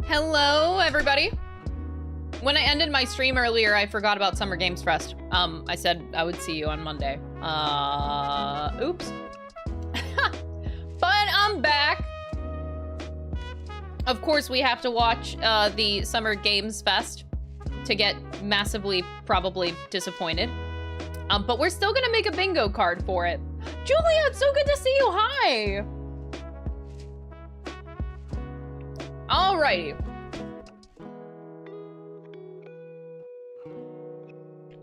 Hello, everybody. When I ended my stream earlier, I forgot about Summer Games Fest. I said I would see you on Monday. Oops. But I'm back. Of course, we have to watch the Summer Games Fest to get massively, probably disappointed. But we're still gonna make a bingo card for it. Julia, it's so good to see you. Hi. Alrighty.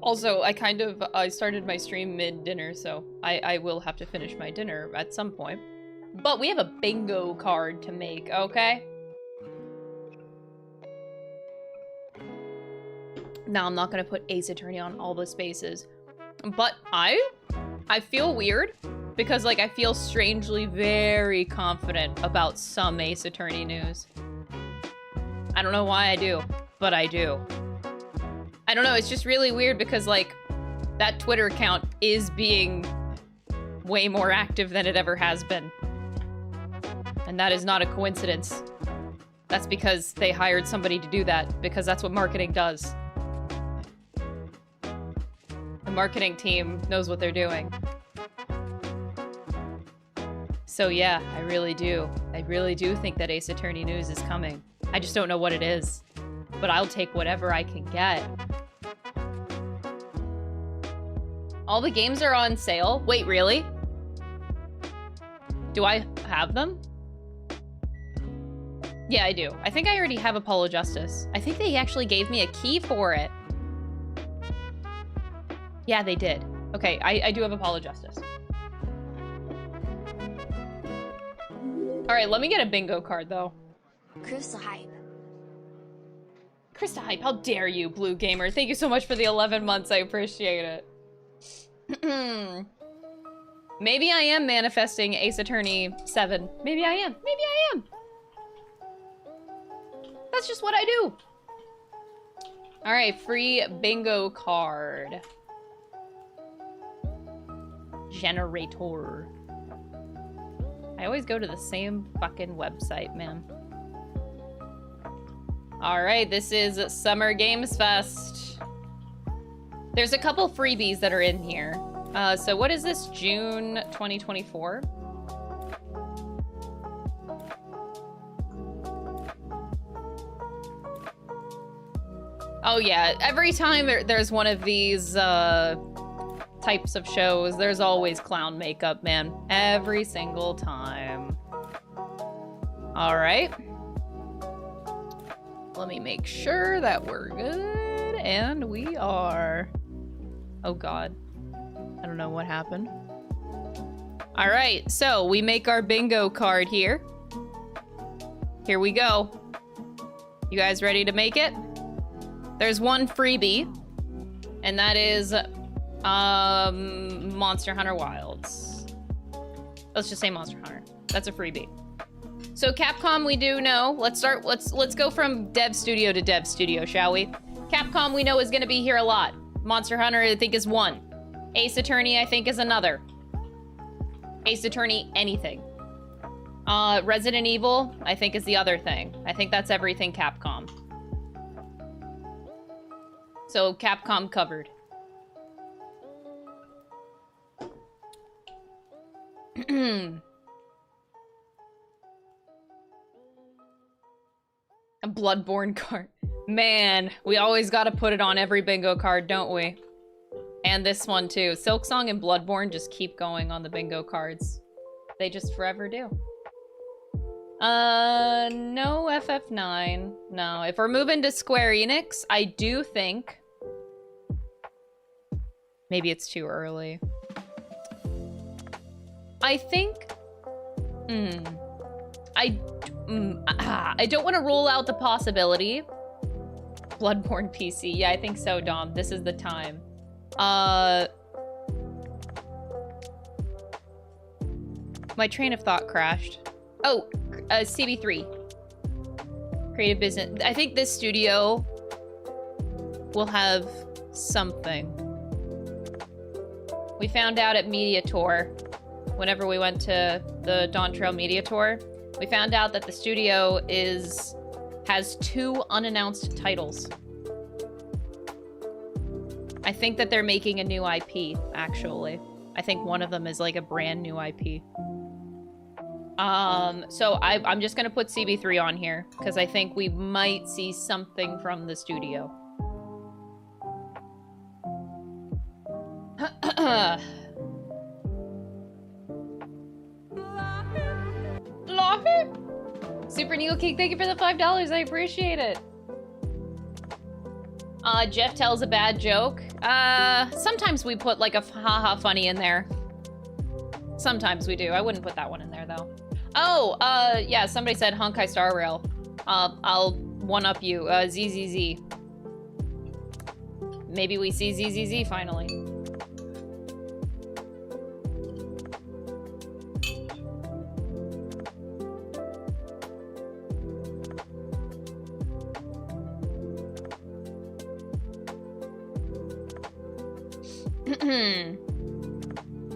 Also, I started my stream mid-dinner, so I will have to finish my dinner at some point. But we have a bingo card to make, okay? Now, I'm not gonna put Ace Attorney on all the spaces. But I feel weird, because, like, I feel strangely very confident about some Ace Attorney news. I don't know why I do, but I do. I don't know, it's just really weird because, like, that Twitter account is being way more active than it ever has been. And that is not a coincidence. That's because they hired somebody to do that, because that's what marketing does. The marketing team knows what they're doing. So yeah, I really do. I really do think that Ace Attorney news is coming. I just don't know what it is. But I'll take whatever I can get. All the games are on sale? Wait, really? Do I have them? Yeah, I do. I think I already have Apollo Justice. I think they actually gave me a key for it. Yeah, they did. Okay, I do have Apollo Justice. Alright, let me get a bingo card, though. Krista Hype. Krista Hype, how dare you, Blue Gamer. Thank you so much for the 11 months. I appreciate it. Maybe I am manifesting Ace Attorney 7. Maybe I am. Maybe I am. That's just what I do. Alright, free bingo card. Generator. I always go to the same fucking website, man. Alright, this is Summer Games Fest. There's a couple freebies that are in here. So what is this? June 2024? Oh yeah, every time there's one of these types of shows, there's always clown makeup, man. Every single time. Alright. Let me make sure that we're good, and we are. Oh god. I don't know what happened. Alright, so we make our bingo card here. Here we go. You guys ready to make it? There's one freebie, and that is Monster Hunter Wilds. Let's just say Monster Hunter. That's a freebie. So Capcom, we do know. Let's go from dev studio to dev studio, shall we? Capcom, we know, is going to be here a lot. Monster Hunter, I think, is one. Ace Attorney, I think, is another. Ace Attorney, anything. Resident Evil, I think, is the other thing. I think that's everything Capcom. So Capcom covered. A Bloodborne card. Man, we always gotta put it on every bingo card, don't we? And this one too. Silksong and Bloodborne just keep going on the bingo cards. They just forever do. No FF9. No, if we're moving to Square Enix, I do think... Maybe it's too early. I think... I don't want to rule out the possibility. Bloodborne PC. Yeah, I think so, Dom. This is the time. My train of thought crashed. Oh, CB3. Creative business. I think this studio will have something. We found out at Media Tour, whenever we went to the Dawn Trail Media Tour, we found out that the studio has 2 unannounced titles. I think that they're making a new IP, actually. I think one of them is like a brand new IP. So I'm just gonna put CB3 on here because I think we might see something from the studio. Super Neil King, thank you for the $5. I appreciate it. Jeff tells a bad joke. Sometimes we put like a haha funny in there. Sometimes we do. I wouldn't put that one in there though. Oh, yeah, somebody said Honkai Star Rail. I'll one-up you. ZZZ. Maybe we see ZZZ finally.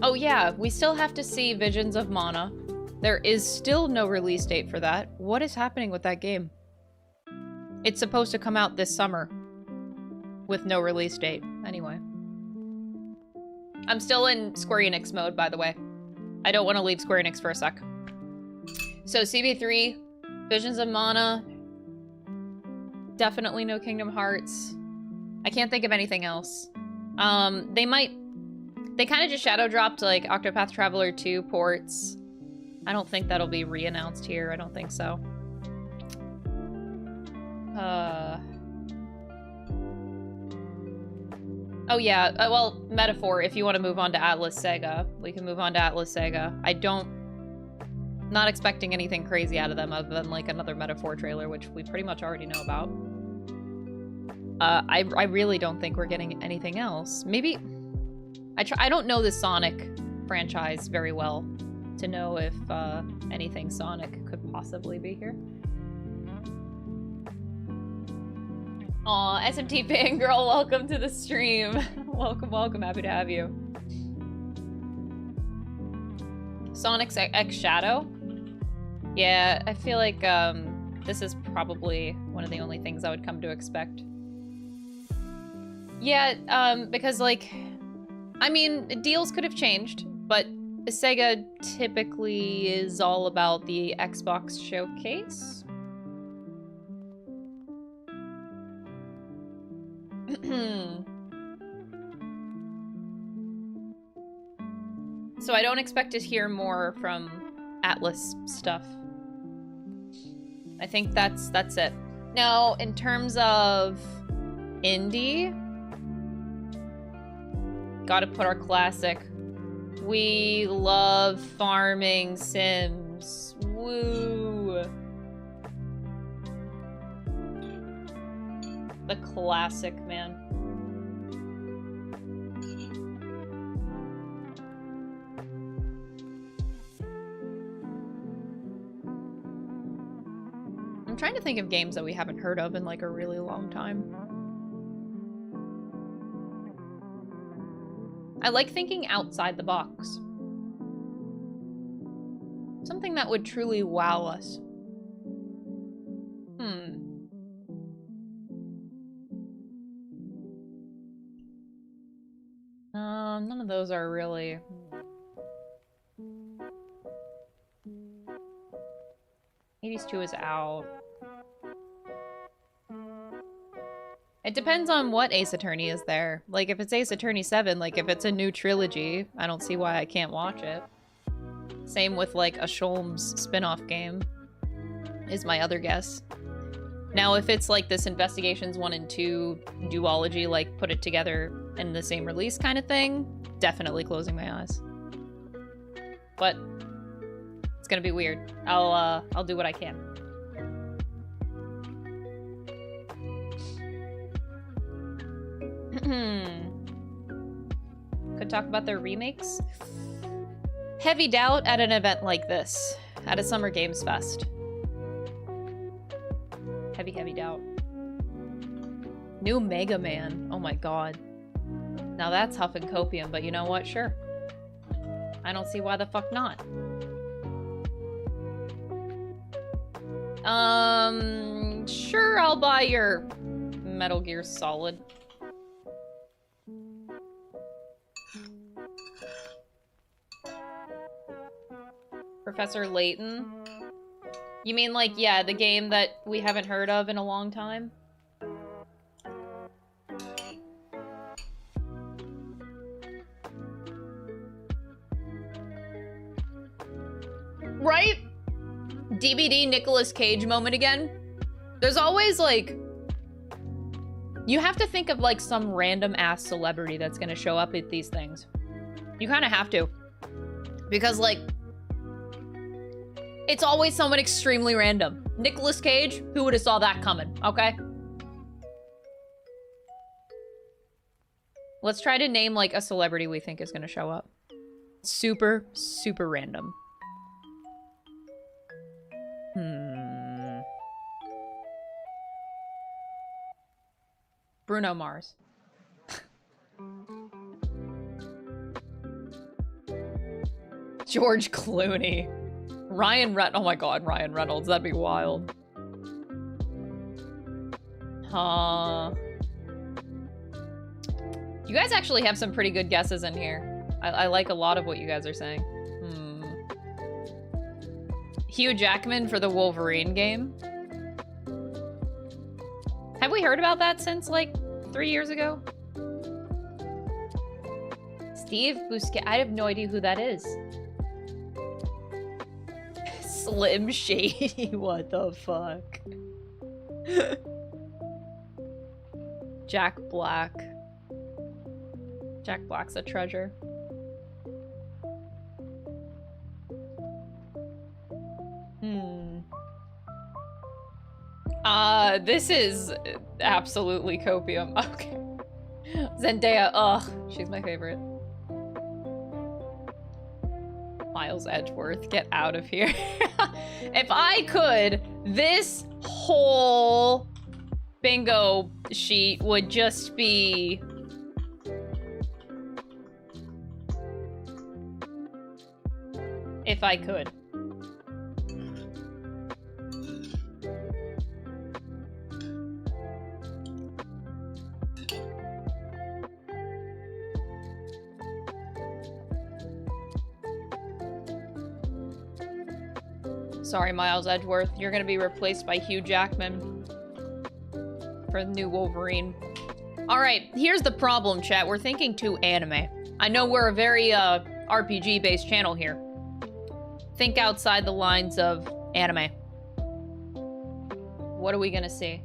Oh yeah, we still have to see Visions of Mana. There is still no release date for that. What is happening with that game? It's supposed to come out this summer with no release date. Anyway. I'm still in Square Enix mode, by the way. I don't want to leave Square Enix for a sec. So CB3, Visions of Mana, definitely no Kingdom Hearts. I can't think of anything else. They kind of just shadow dropped like Octopath Traveler 2 ports. I don't think that'll be re-announced here. I don't think so. Oh yeah, well, Metaphor, if you want to move on to Atlas Sega, we can move on to Atlas Sega. Not expecting anything crazy out of them other than like another Metaphor trailer, which we pretty much already know about. I really don't think we're getting anything else. Maybe... I don't know the Sonic franchise very well to know if anything Sonic could possibly be here. Aw, SMT Fangirl, welcome to the stream. Welcome, welcome, happy to have you. Sonic's X Shadow? Yeah, I feel like this is probably one of the only things I would come to expect. Yeah, because like... I mean, deals could have changed, but Sega typically is all about the Xbox showcase. So I don't expect to hear more from Atlas stuff. I think that's it. Now, in terms of indie, gotta put our classic. We love farming sims. Woo! The classic, man. I'm trying to think of games that we haven't heard of in like a really long time. I like thinking outside the box. Something that would truly wow us. None of those are really... Hades 2 is out. It depends on what Ace Attorney is there. Like, if it's Ace Attorney 7, like, if it's a new trilogy, I don't see why I can't watch it. Same with, like, a Sholmes spin-off game, is my other guess. Now, if it's, like, this Investigations 1 and 2 duology, like, put it together in the same release kind of thing, definitely closing my eyes. But it's gonna be weird. I'll do what I can. Could talk about their remakes. Heavy doubt at an event like this, at a Summer Games Fest. Heavy doubt. New Mega Man. Oh my god. Now that's huff and copium, but you know what? Sure. I don't see why the fuck not. Sure. I'll buy your Metal Gear Solid. Professor Layton? You mean like, yeah, the game that we haven't heard of in a long time? Right? DVD Nicolas Cage moment again. There's always like... You have to think of like some random ass celebrity that's gonna show up at these things. You kind of have to. Because like... It's always someone extremely random. Nicolas Cage, who would have saw that coming, okay? Let's try to name like a celebrity we think is gonna show up. Super, super random. Bruno Mars. George Clooney. Ryan Reynolds. Oh my god, Ryan Reynolds. That'd be wild. Huh. You guys actually have some pretty good guesses in here. I like a lot of what you guys are saying. Hugh Jackman for the Wolverine game. Have we heard about that since, like, 3 years ago? Steve Buscemi. I have no idea who that is. Slim Shady. What the fuck? Jack Black. Jack Black's a treasure. This is absolutely copium. Okay. Zendaya, ugh, she's my favorite. Miles Edgeworth, get out of here. If I could, this whole bingo sheet would just be... If I could. Sorry, Miles Edgeworth. You're gonna be replaced by Hugh Jackman for the new Wolverine. Alright, here's the problem, chat. We're thinking too anime. I know we're a very RPG-based channel here. Think outside the lines of anime. What are we gonna see?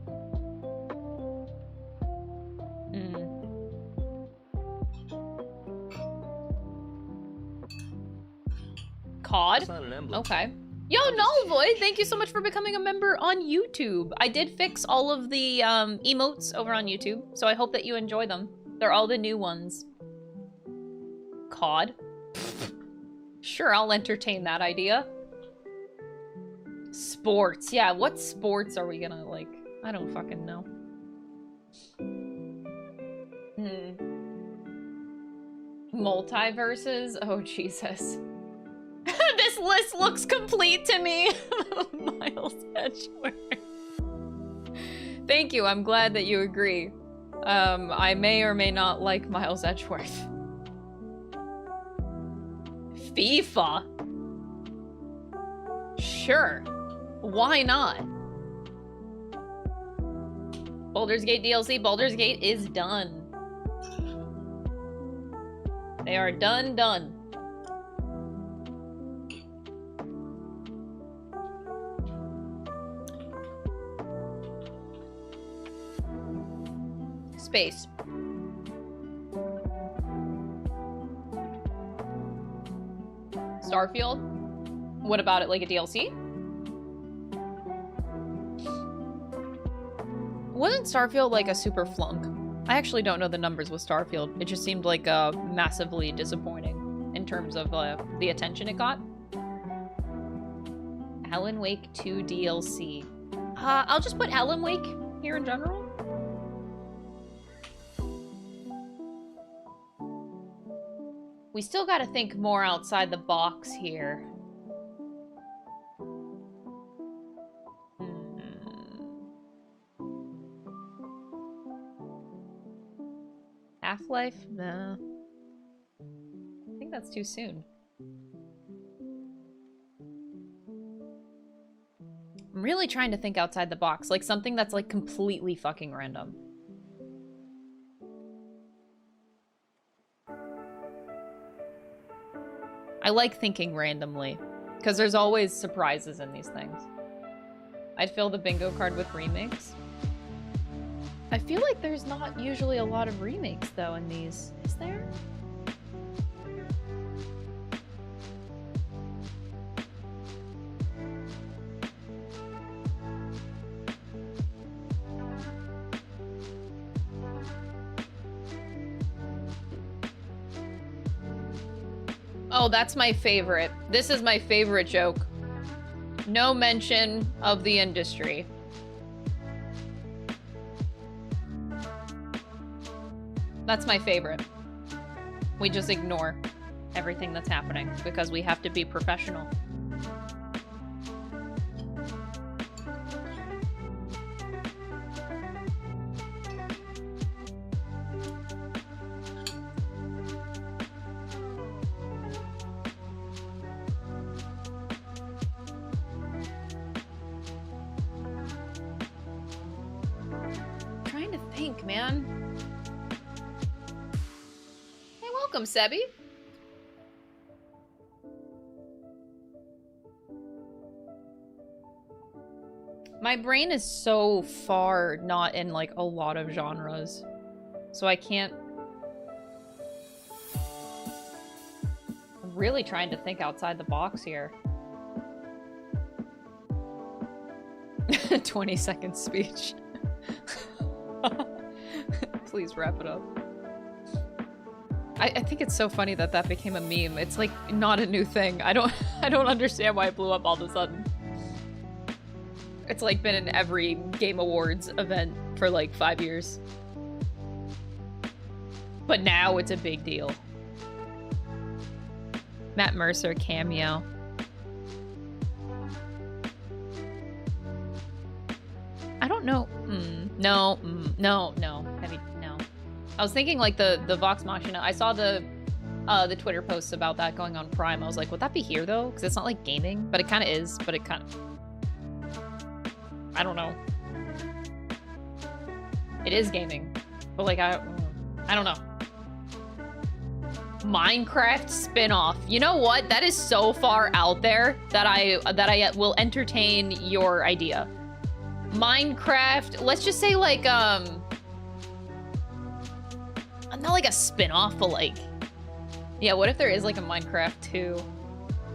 COD? Okay. Yo, Nullvoid, thank you so much for becoming a member on YouTube. I did fix all of the emotes over on YouTube, so I hope that you enjoy them. They're all the new ones. COD? Sure, I'll entertain that idea. Sports. Yeah, what sports are we gonna, like... I don't fucking know. Multiverses? Oh, Jesus. This list looks complete to me. Miles Edgeworth. Thank you, I'm glad that you agree. I may or may not like Miles Edgeworth. FIFA? Sure. Why not? Baldur's Gate DLC. Baldur's Gate is done. They are done. Space. Starfield? What about it, like a DLC? Wasn't Starfield like a super flunk? I actually don't know the numbers with Starfield. It just seemed like massively disappointing in terms of the attention it got. Alan Wake 2 DLC. I'll just put Alan Wake here in general. We still gotta think more outside the box here. Half-Life? No. I think that's too soon. I'm really trying to think outside the box. Like something that's like completely fucking random. I like thinking randomly. Because there's always surprises in these things. I'd fill the bingo card with remakes. I feel like there's not usually a lot of remakes, though, in these. Is there? Oh, that's my favorite. This is my favorite joke. No mention of the industry. That's my favorite. We just ignore everything that's happening because we have to be professional. Trying to think, man. Welcome, Sebi. My brain is so far not in like a lot of genres, so I can't. I'm really trying to think outside the box here. 20-second speech. Please wrap it up. I think it's so funny that that became a meme. It's like not a new thing. I don't understand why it blew up all of a sudden. It's like been in every Game Awards event for like 5 years. But now it's a big deal. Matt Mercer cameo. I don't know. No. Heavy. No. I was thinking like the Vox Machina. I saw the Twitter posts about that going on Prime. I was like, would that be here though? Because it's not like gaming, but it kind of is. But it kind of, I don't know. It is gaming, but like I don't know. Minecraft spin-off. You know what? That is so far out there that I will entertain your idea. Minecraft. Let's just say like not like a spin-off, but like, yeah, what if there is like a Minecraft 2?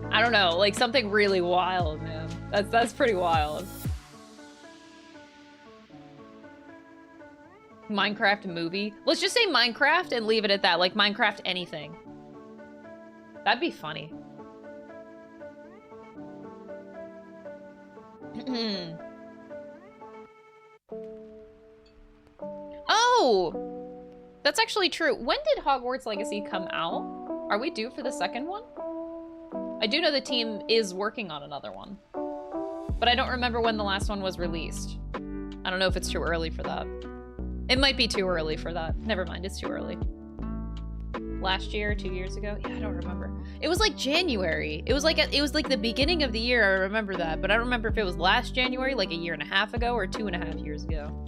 I don't know, like something really wild, man. That's pretty wild. Minecraft movie. Let's just say Minecraft and leave it at that. Like Minecraft anything. That'd be funny. Oh! That's actually true. When did Hogwarts Legacy come out? Are we due for the second one? I do know the team is working on another one. But I don't remember when the last one was released. I don't know if it's too early for that. It might be too early for that. Never mind, it's too early. Last year, 2 years ago? Yeah, I don't remember. It was like January. It was like the beginning of the year, I remember that. But I don't remember if it was last January, like a year and a half ago, or 2.5 years ago.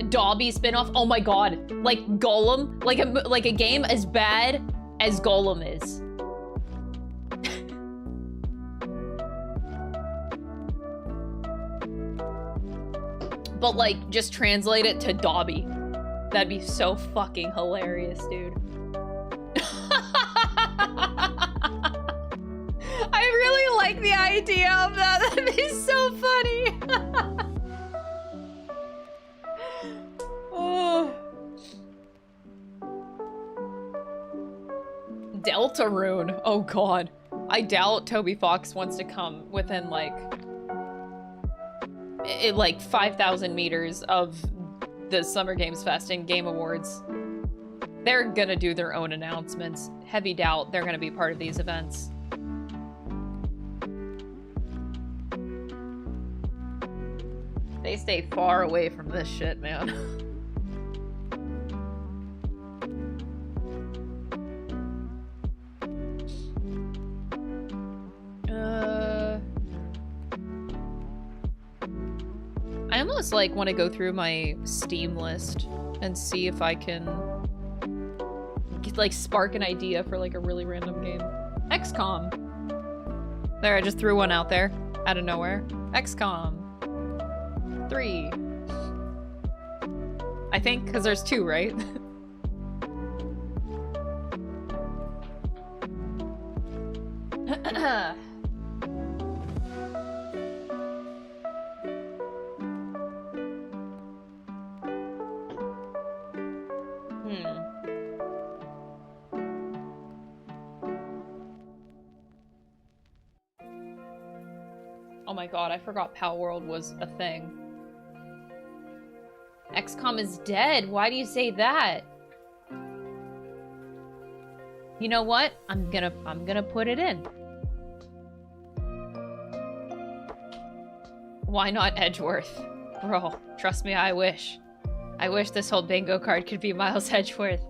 Dobby spinoff. Oh my god. Like Golem. Like a game as bad as Golem is. But like just translate it to Dobby. That'd be so fucking hilarious, dude. I really like the idea of that. That'd be so funny. Oh. Deltarune. Oh god. I doubt Toby Fox wants to come within like 5,000 meters of the Summer Games Fest and Game Awards. They're gonna do their own announcements. Heavy doubt they're gonna be part of these events. They stay far away from this shit, man. I almost like want to go through my Steam list and see if I can like spark an idea for like a really random game. XCOM. There, I just threw one out there out of nowhere. XCOM 3. I think because there's 2, right? Oh my god, I forgot Pal World was a thing. XCOM is dead. Why do you say that? You know what? I'm gonna put it in. Why not Edgeworth? Bro, trust me, I wish. I wish this whole bingo card could be Miles Edgeworth.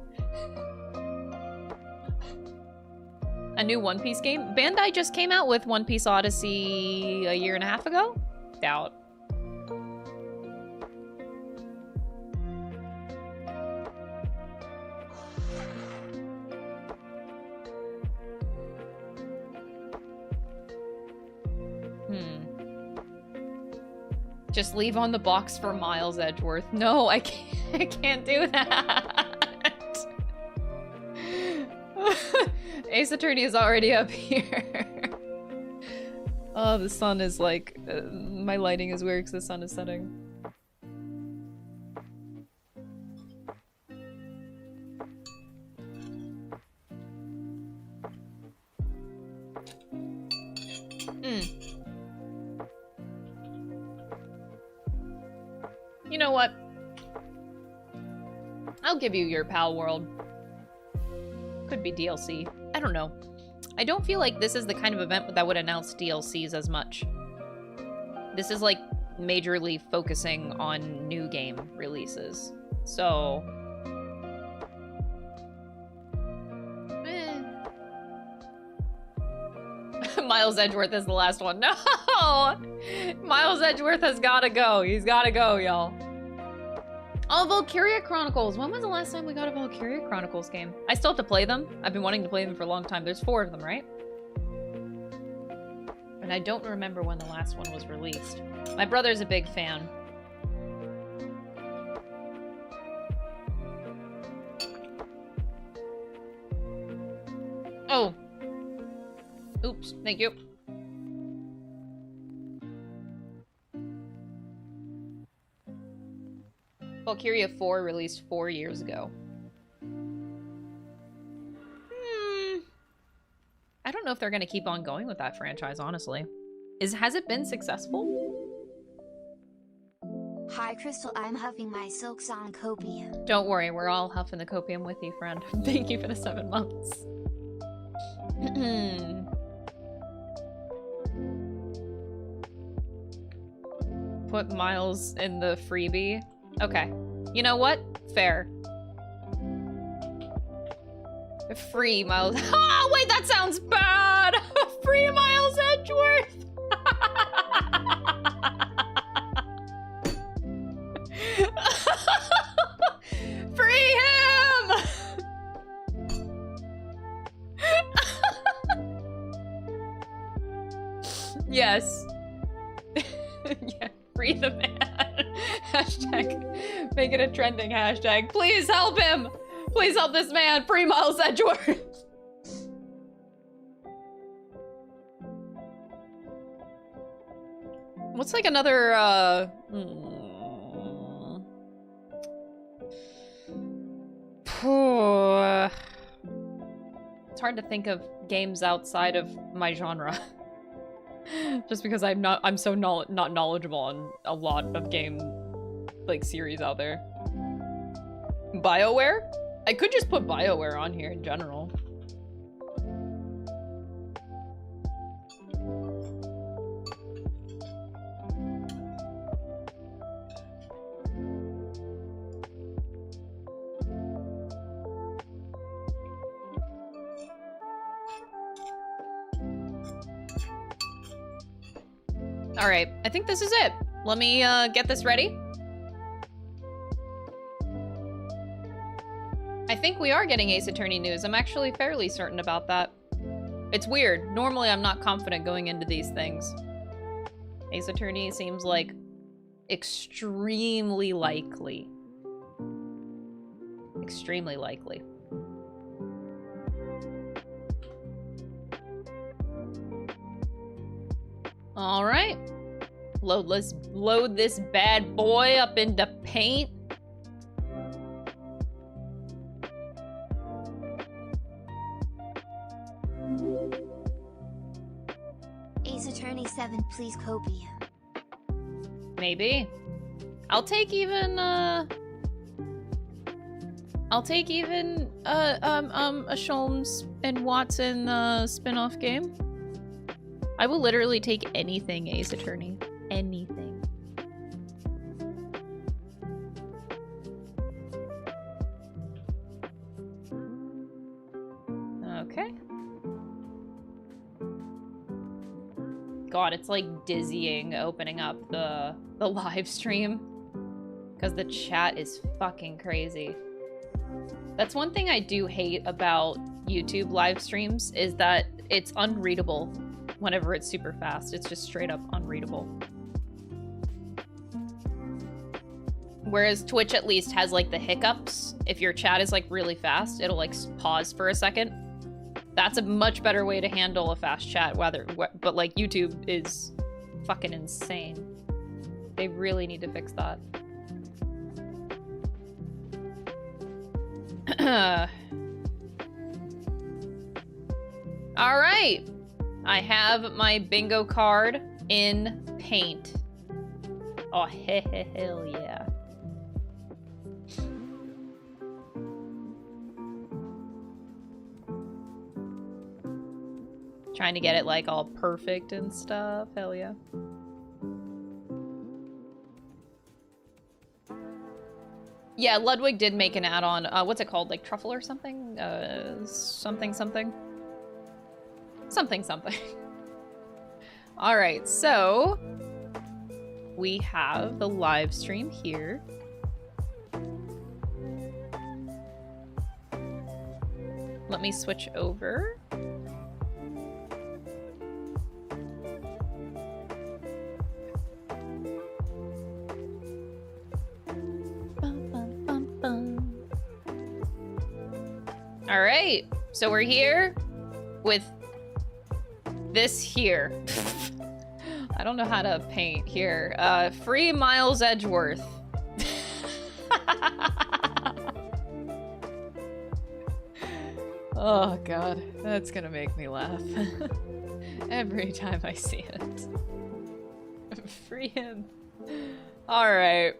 A new One Piece game? Bandai just came out with One Piece Odyssey a year and a half ago? Doubt. Just leave on the box for Miles Edgeworth. No, I can't do that. Ace Attorney is already up here. Oh, the sun is like... my lighting is weird because the sun is setting. You know what? I'll give you your Pal World. Could be DLC. I don't know. I don't feel like this is the kind of event that would announce DLCs as much. This is like majorly focusing on new game releases. So... Miles Edgeworth is the last one. No! Miles Edgeworth has gotta go. He's gotta go, y'all. Oh, Valkyria Chronicles. When was the last time we got a Valkyria Chronicles game? I still have to play them. I've been wanting to play them for a long time. There's 4 of them, right? And I don't remember when the last one was released. My brother's a big fan. Oh. Oops, thank you. Valkyria 4 released 4 years ago. I don't know if they're gonna keep on going with that franchise, honestly. Has it been successful? Hi Crystal, I'm huffing my Silk Song copium. Don't worry, we're all huffing the copium with you, friend. Thank you for the 7 months. Put Miles in the freebie. Okay. You know what? Fair. Free Miles. Oh, wait, that sounds bad! Free Miles Edgeworth! Free him! Yes. Yeah, free the man. Hashtag, make it a trending hashtag. Please help him! Please help this man! Free Miles Edgeworth! What's like another, It's hard to think of games outside of my genre. Just because I'm so not knowledgeable on a lot of game, like, series out there. BioWare? I could just put BioWare on here in general. All right, I think this is it. Let me get this ready. I think we are getting Ace Attorney news. I'm actually fairly certain about that. It's weird. Normally I'm not confident going into these things. Ace Attorney seems like extremely likely. Extremely likely. All right. Let's load this bad boy up into paint. Ace Attorney 7, please copy him. Maybe. I'll take even a Sholmes and Watson spin-off game. I will literally take anything, Ace Attorney. Anything. Okay. God, it's like dizzying opening up the live stream because the chat is fucking crazy. That's one thing I do hate about YouTube live streams is that it's unreadable whenever it's super fast. It's just straight up unreadable. Whereas Twitch at least has like the hiccups. If your chat is like really fast, it'll like pause for a second. That's a much better way to handle a fast chat, but like YouTube is fucking insane. They really need to fix that. All right. I have my bingo card in paint. Oh, hell yeah. Trying to get it like all perfect and stuff. Hell yeah. Yeah, Ludwig did make an add-on. What's it called? Like truffle or something? Something. All right, so we have the live stream here. Let me switch over. All right, so we're here with this here. I don't know how to paint here. Free Miles Edgeworth. Oh God, that's gonna make me laugh. Every time I see it. Free him. All right.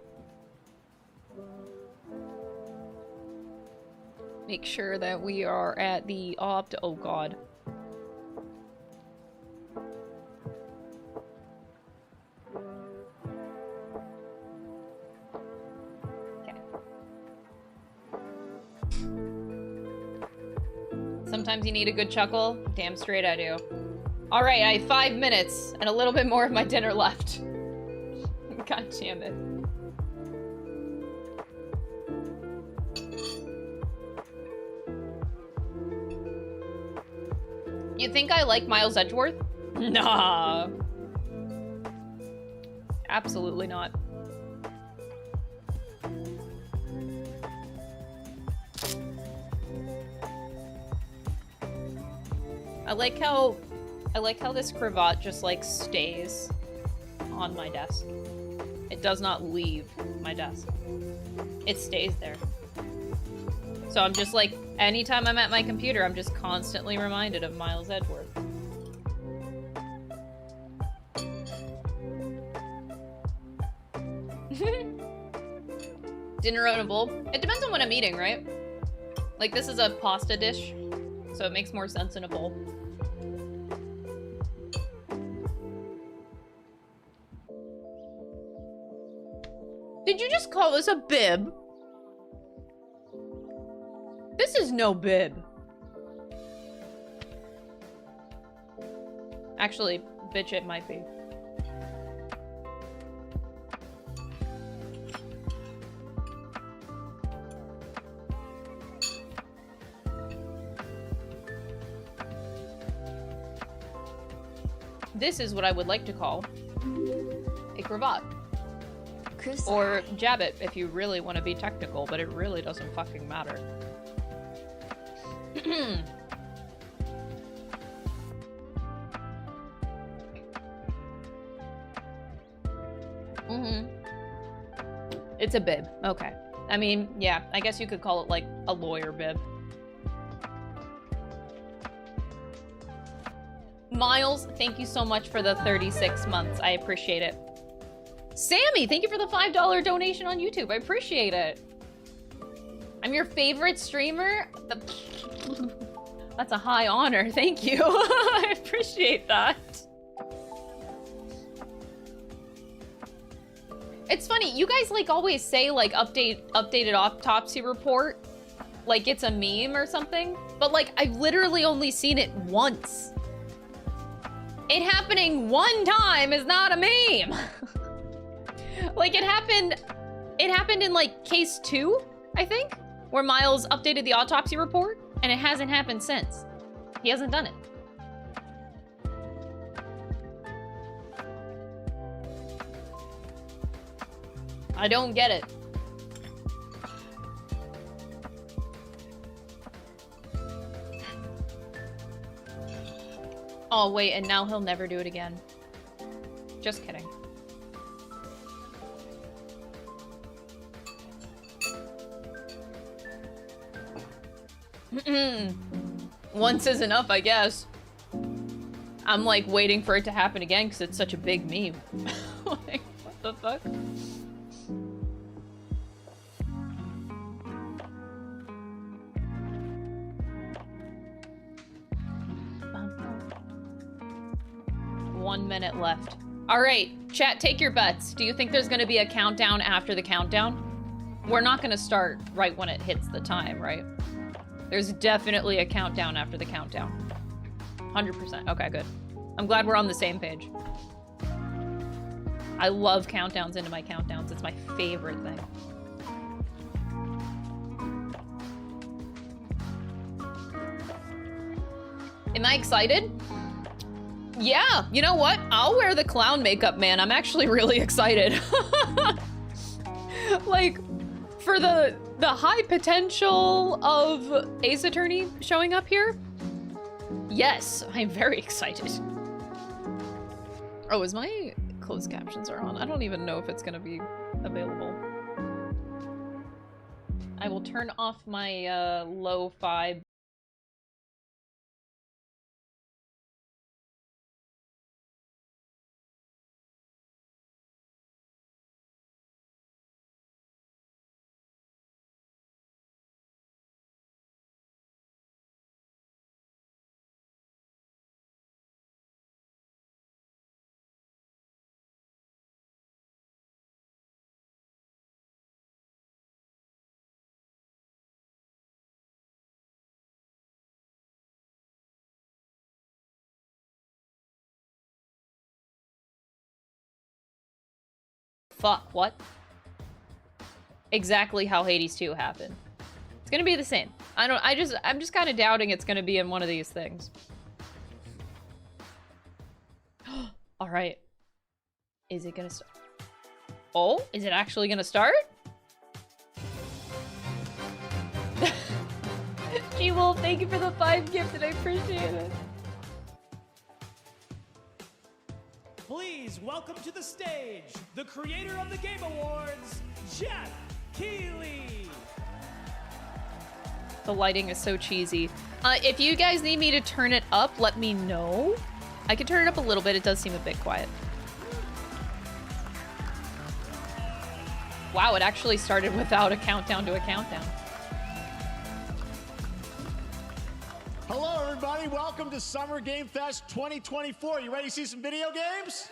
Make sure that we are at the opt. Oh God. Okay. Sometimes you need a good chuckle. Damn straight I do. All right, I have 5 minutes and a little bit more of my dinner left. God damn it. You think I like Miles Edgeworth? Nah. Absolutely not. I like how this cravat just like stays on my desk. It does not leave my desk. It stays there. So I'm just like, anytime I'm at my computer, I'm just constantly reminded of Miles Edgeworth. Dinner in a bowl. It depends on what I'm eating, right? Like this is a pasta dish, so it makes more sense in a bowl. Did you just call this a bib? This is no bib. Actually, bitch, it might be. this is what I would like to call a cravat. Crusade. Or jab it if you really want to be technical, but it really doesn't fucking matter. It's a bib. Okay. I mean, yeah, I guess you could call it like a lawyer bib. Miles, thank you so much for the 36 months. I appreciate it. Sammy, thank you for the $5 donation on YouTube. I appreciate it. I'm your favorite streamer. That's a high honor. Thank you. I appreciate that. It's funny, you guys like always say like updated autopsy report like it's a meme or something, but like I've literally only seen it once. It happening one time is not a meme. Like it happened in like case 2, I think, where Miles updated the autopsy report, and it hasn't happened since. He hasn't done it. I don't get it. Oh, wait, and now he'll never do it again. Just kidding. Once is enough, I guess. I'm like waiting for it to happen again because it's such a big meme. Like, what the fuck? One minute left. All right, chat, take your bets. Do you think there's gonna be a countdown after the countdown? We're not gonna start right when it hits the time, right? There's definitely a countdown after the countdown. 100%. Okay, good. I'm glad we're on the same page. I love countdowns into my countdowns. It's my favorite thing. Am I excited? Yeah, you know what? I'll wear the clown makeup, man. I'm actually really excited. Like, for the high potential of Ace Attorney showing up here, yes, I'm very excited. Oh, is my closed captions are on? I don't even know if it's gonna be available. I will turn off my lo-fi. Fuck, what? Exactly how Hades 2 happened. It's gonna be the same. I'm just kind of doubting it's gonna be in one of these things. All right. Is it gonna start? Oh, is it actually gonna start? G-Wolf, thank you for the 5 gifted. I appreciate it. Please welcome to the stage the creator of the Game Awards, Jeff Keighley. The lighting is so cheesy. If you guys need me to turn it up, let me know. I can turn it up a little bit. It does seem a bit quiet. Wow, it actually started without a countdown to a countdown. Hello, everybody. Welcome to Summer Game Fest 2024. You ready to see some video games?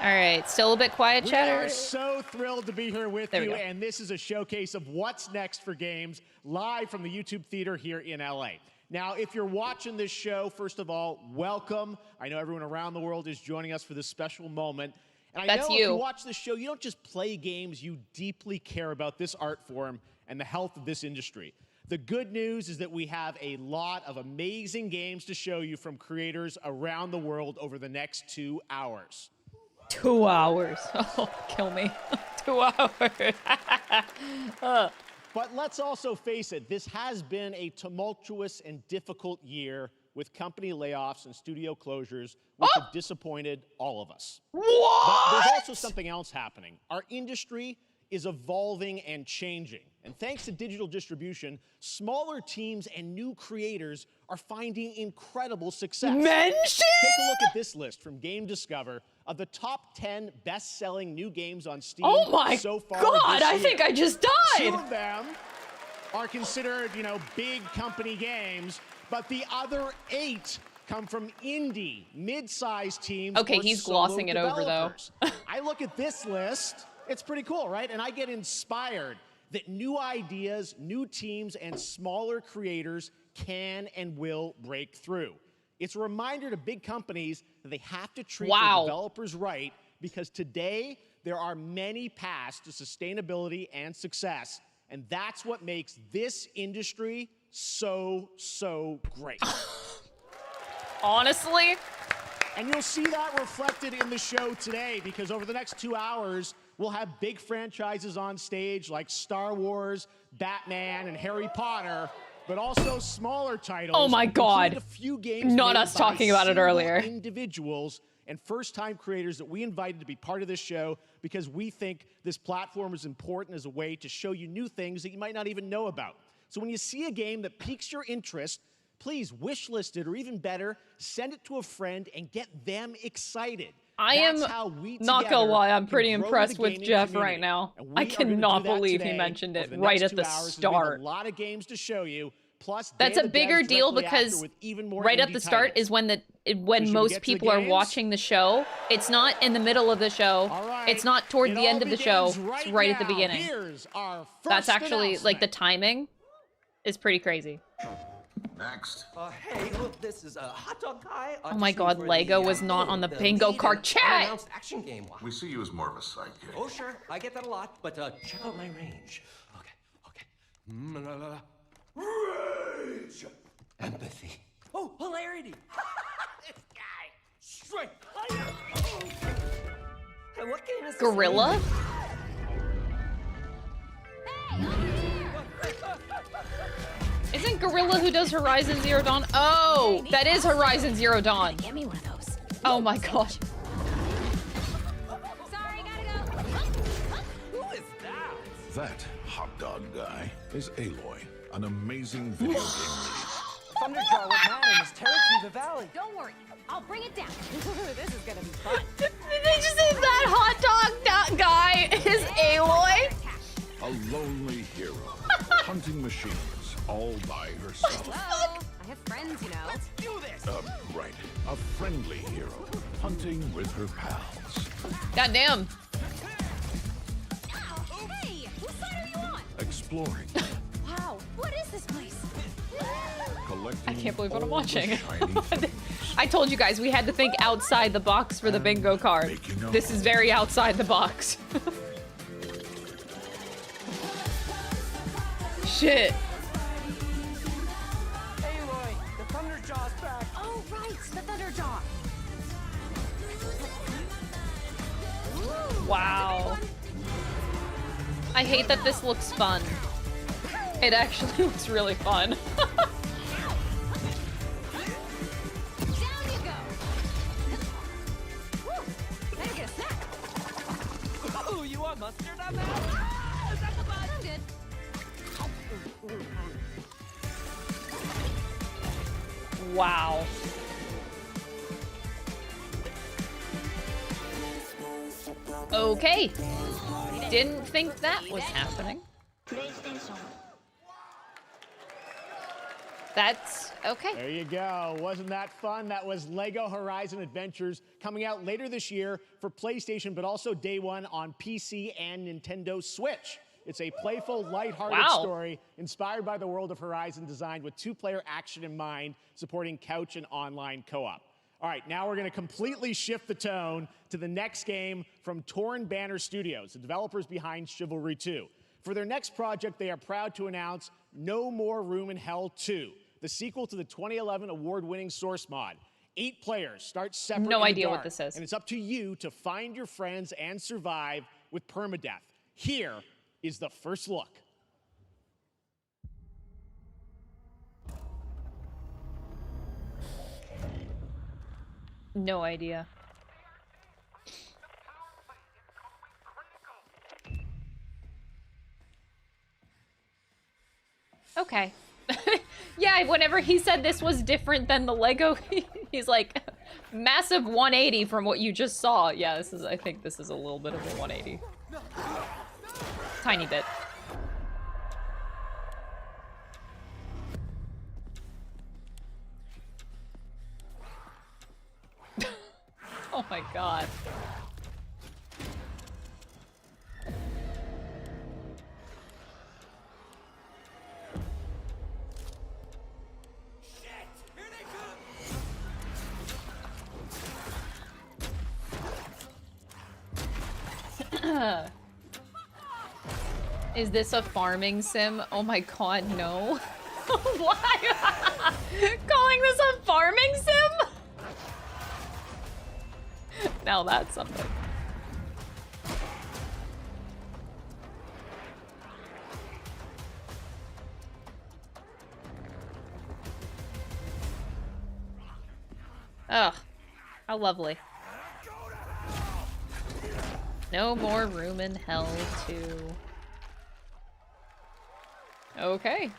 All right, still a bit quiet, We chatter. are so thrilled to be here with There we you, go. and this is a showcase of what's next for games live from the YouTube Theater here in LA. Now, if you're watching this show, first of all, welcome. I know everyone around the world is joining us for this special moment. And I That's know you. if you watch this show, you don't just play games, you deeply care about this art form and the health of this industry. The good news is that we have a lot of amazing games to show you from creators around the world over the next 2 hours. 2 hours. Oh, kill me. 2 hours. But let's also face it, this has been a tumultuous and difficult year with company layoffs and studio closures, which have disappointed all of us. What? But there's also something else happening. Our industry is evolving and changing. And thanks to digital distribution, smaller teams and new creators are finding incredible success. Mention? Take a look at this list from Game Discover of the top 10 best-selling new games on Steam Oh my so far God, this I year. think I just 2 died. of them are considered, big company games, but the other 8 come from indie, mid-sized teams. Okay, or he's solo glossing it over, though. developers. I look at this list, it's pretty cool, right? And I get inspired that new ideas, new teams, and smaller creators can and will break through. It's a reminder to big companies that they have to treat their developers right, because today there are many paths to sustainability and success, and that's what makes this industry so great. Honestly? And you'll see that reflected in the show today, because over the next 2 hours, we'll have big franchises on stage like Star Wars, Batman, and Harry Potter, but also smaller titles. Oh my God. A few games Not made us by talking about it single earlier. individuals and first-time creators that we invited to be part of this show because we think this platform is important as a way to show you new things that you might not even know about. So when you see a game that piques your interest, please wishlist it, or even better, send it to a friend and get them excited. I am not gonna lie, I'm pretty impressed with Jeff right now. I cannot believe he mentioned it right at the start. A lot of games to show you. Plus, that's a bigger deal because right at the start is when most people are watching the show. It's not in the middle of the show. It's not toward the end of the show. It's right at the beginning. That's actually, like, the timing is pretty crazy. Next. Hey, look, this is a hot dog guy. Oh my God, Lego was not on the bingo card chat. Action game. Wow. We see you as more of a sidekick. Oh sure, I get that a lot, but check out my range. Okay. Rage. Empathy. Oh, hilarity. This guy. Strength. Hey, what game is this? Gorilla? Isn't Gorilla who does Horizon Zero Dawn? Oh, that is Horizon Zero Dawn. Get me one of those. Oh my gosh. Sorry, gotta go. Who is that? That hot dog guy is Aloy, an amazing video game lead. Thunderjaw with Madden is tearing through the valley. Don't worry, I'll bring it down. This is gonna be fun. Did they just say that hot dog guy is Aloy? A lonely hero, hunting machines all by herself. Hello, I have friends, you know. Let's do this. Right. A friendly hero, hunting with her pals. Goddamn. Hey, whose side are you on? Exploring. Wow, what is this place? Collecting I can't believe what I'm all the watching. shiny things. I told you guys we had to think outside the box for the bingo card. This is very outside the box. Shit. Aloy, the Thunderjaw's back. Oh, right, the Thunderjaw. Wow. I hate that this looks fun. It actually looks really fun. Down you go. Woo, better get a snack. Oh, you want mustard on that? Is that the button? I'm good. Wow. Okay. Didn't think that was happening. That's okay. There you go. Wasn't that fun? That was Lego Horizon Adventures, coming out later this year for PlayStation, but also day one on PC and Nintendo Switch. It's a playful, lighthearted story inspired by the world of Horizon, designed with two-player action in mind, supporting couch and online co-op. All right, now we're going to completely shift the tone to the next game from Torn Banner Studios, the developers behind Chivalry 2. For their next project, they are proud to announce No More Room in Hell 2, the sequel to the 2011 award-winning Source mod. 8 players start separate No in the idea dark, what this is. and it's up to you to find your friends and survive with permadeath. Here is the first look. No idea. Okay. Yeah, whenever he said this was different than the Lego, he's like, massive 180 from what you just saw. Yeah, this is, I think this is a little bit of a 180. Tiny bit. Oh my god. Is this a farming sim? Oh my god, no. Why? Calling this a farming sim? Now that's something. Ugh. How lovely. No more room in hell too. Okay.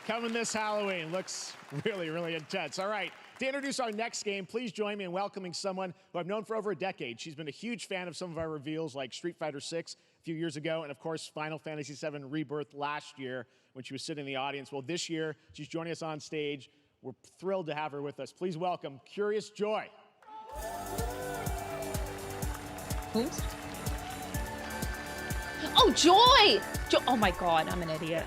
Coming this Halloween. Looks really, really intense. All right. To introduce our next game, please join me in welcoming someone who I've known for over a decade. She's been a huge fan of some of our reveals like Street Fighter VI a few years ago, and of course Final Fantasy VII Rebirth last year when she was sitting in the audience. Well, this year she's joining us on stage. We're thrilled to have her with us. Please welcome Curious Joy. Who's? Oh, Joy! Oh my god, I'm an idiot.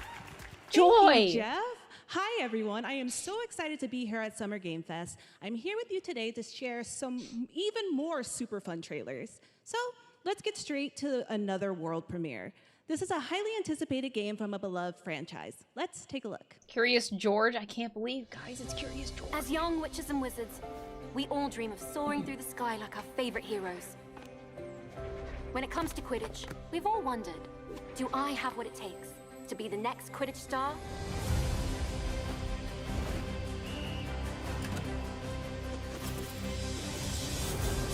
Joy! Thank you, Jeff. Hi, everyone. I am so excited to be here at Summer Game Fest. I'm here with you today to share some even more super fun trailers. So let's get straight to another world premiere. This is a highly anticipated game from a beloved franchise. Let's take a look. Curious George? I can't believe, guys, it's Curious George. As young witches and wizards, we all dream of soaring through the sky like our favorite heroes. When it comes to Quidditch, we've all wondered, do I have what it takes to be the next Quidditch star?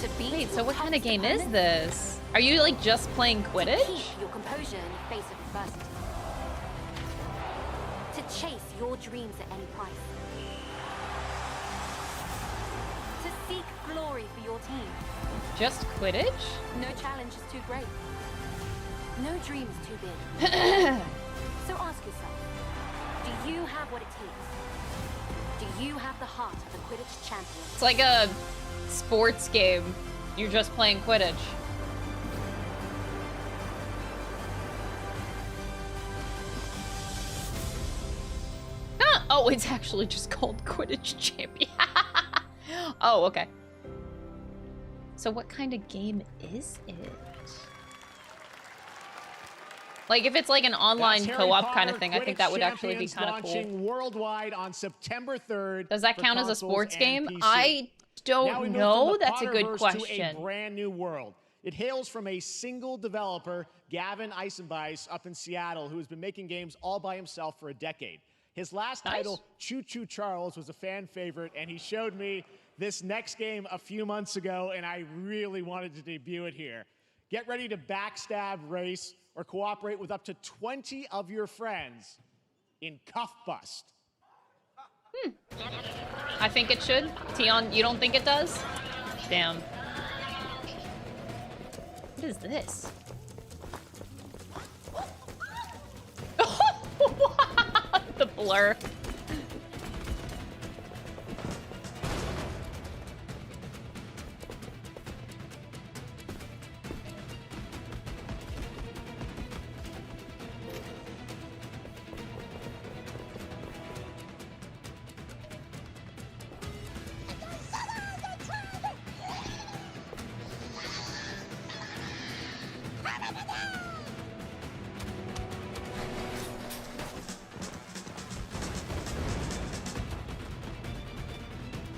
To beat Wait, so what kind of toughest game is opponents? this? Are you, like, just playing Quidditch? Keep your composure in the face of adversity. To chase your dreams at any price. To seek glory for your team. Just Quidditch? No challenge is too great. No dream is too big. So ask yourself, do you have what it takes? Do you have the heart of a Quidditch champion? It's like a sports game. You're just playing Quidditch. Huh? Oh, it's actually just called Quidditch Champion. Oh, okay. So what kind of game is it? Like, if it's like an online That's co-op Harry kind of Potter thing, I think Quidditch that would actually be Champions kind of cool. launching worldwide on September 3rd. Does that for count as a consoles sports and game? PC. I Now we don't move know. from the That's a good Potterverse question. To a brand new world. It hails from a single developer, Gavin Eisenbeis, up in Seattle, who has been making games all by himself for a decade. His last Nice. title, Choo Choo Charles, was a fan favorite, and he showed me this next game a few months ago, and I really wanted to debut it here. Get ready to backstab, race, or cooperate with up to 20 of your friends in Cuff Bust. I think it should. Tion, you don't think it does? Damn. What is this? The blur.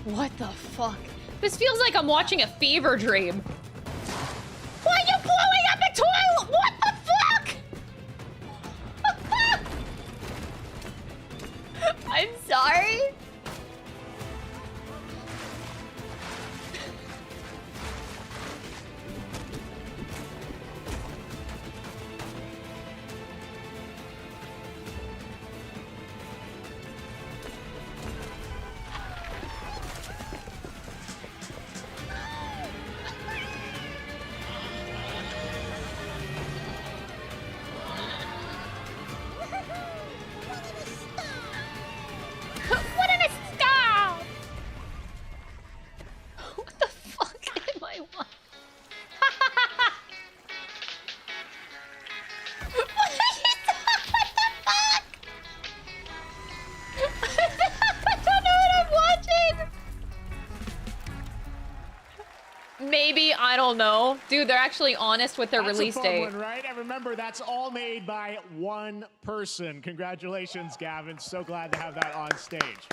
What the fuck? This feels like I'm watching a fever dream. Why are you blowing up a toilet? What the fuck? I'm sorry. What in a style? What the fuck am I watching? What are you doing? What the fuck? I don't know what I'm watching. Maybe, I don't know. Dude, they're actually honest with their release That's a fun date. one, right? And remember, that's all made by one person. Congratulations, Gavin. So glad to have that on stage.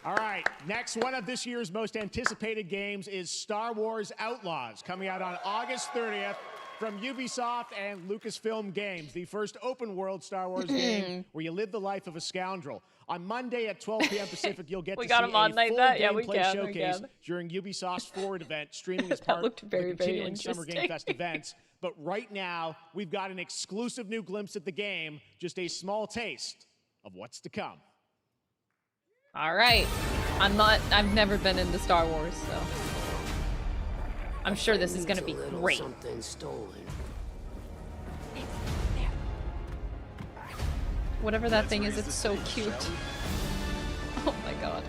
All right, next, one of this year's most anticipated games is Star Wars Outlaws, coming out on August 30th from Ubisoft and Lucasfilm Games, the first open-world Star Wars game where you live the life of a scoundrel. On Monday at 12 p.m. Pacific, you'll get We to got see a him full on like that? Yeah, we gameplay can, we showcase can. during Ubisoft's Forward event, streaming as That part looked of very, the very continuing Summer Game interesting. Fest events. But right now, we've got an exclusive new glimpse at the game, just a small taste of what's to come. All right. I've never been into Star Wars, so I'm sure this is gonna be great. Something stolen. Whatever that thing is, it's so cute. Oh my god.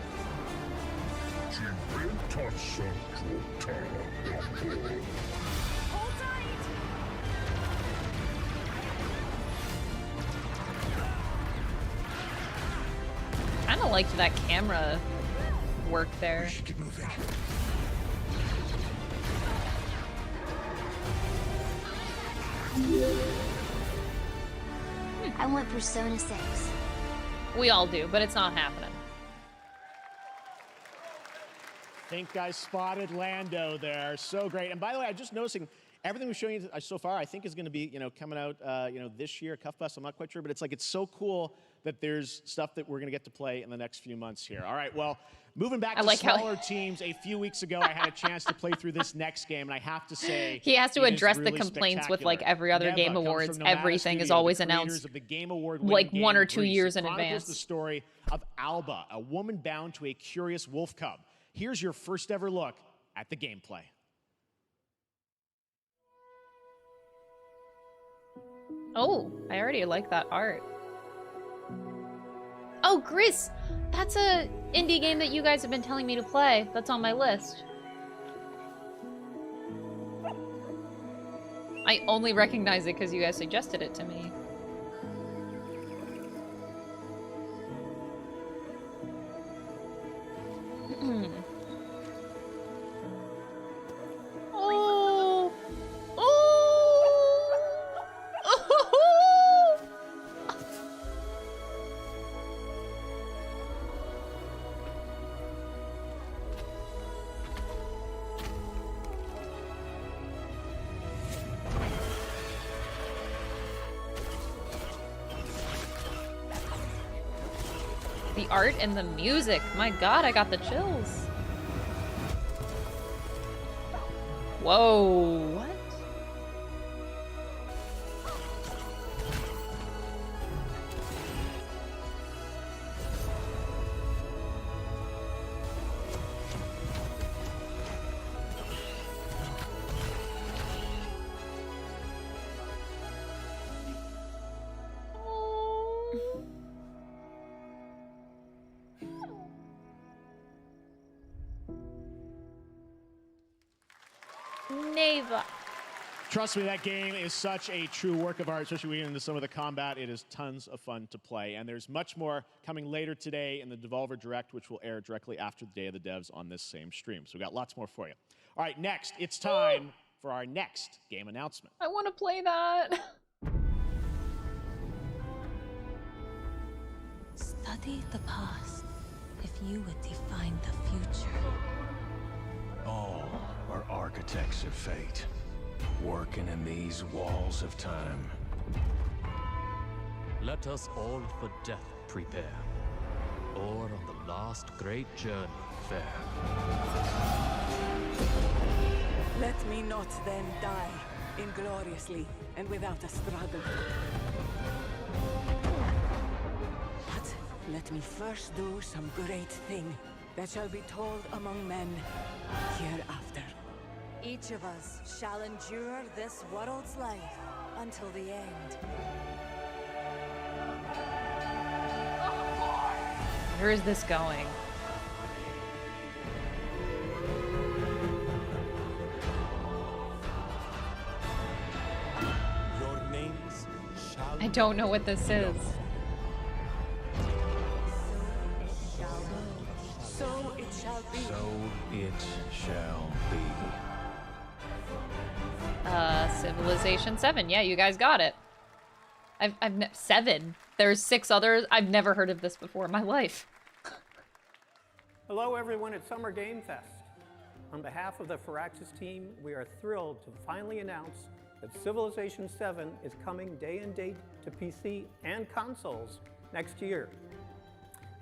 Kinda liked that camera work there. I want Persona 6. We all do, but it's not happening. Think I spotted Lando there. So great. And by the way, I'm just noticing everything we've shown you so far, I think is going to be, coming out, this year, Cuff Bus. I'm not quite sure, but it's so cool that there's stuff that we're going to get to play in the next few months here. All right, well, moving back to smaller teams, a few weeks ago, I had a chance to play through this next game, and I have to say, he has to it is address really the complaints with like spectacular. every other Neva Game comes from Awards. Nomada Everything is Studio, always the creators announced of the Game Award-winning like game 1 or 2 Grease. years in It chronicles advance. the story of Alba, a woman bound to a curious wolf cub. Here's your first ever look at the gameplay. Oh, I already like that art. Oh, Gris! That's a indie game that you guys have been telling me to play. That's on my list. I only recognize it because you guys suggested it to me. Oh! Oh! Oh! The art and the music. My god, I got the chills. Whoa, what? Neva. Trust me, that game is such a true work of art, especially when we get into some of the combat. It is tons of fun to play. And there's much more coming later today in the Devolver Direct, which will air directly after the Day of the Devs on this same stream. So we've got lots more for you. All right, next, it's time for our next game announcement. I want to play that. Study the past. if you would define the future. All are architects of fate, working in these walls of time. Let us all for death prepare, or on the last great journey fare. Let me not then die ingloriously and without a struggle. But let me first do some great thing that shall be told among men hereafter. Each of us shall endure this world's life until the end. Where is this going? Your names shall I don't know what this is. So it shall be. So it shall be. Civilization 7. Yeah, you guys got it. I've 7. There's 6 others. I've never heard of this before in my life. Hello everyone at Summer Game Fest. On behalf of the Firaxis team, we are thrilled to finally announce that Civilization 7 is coming day and date to PC and consoles next year.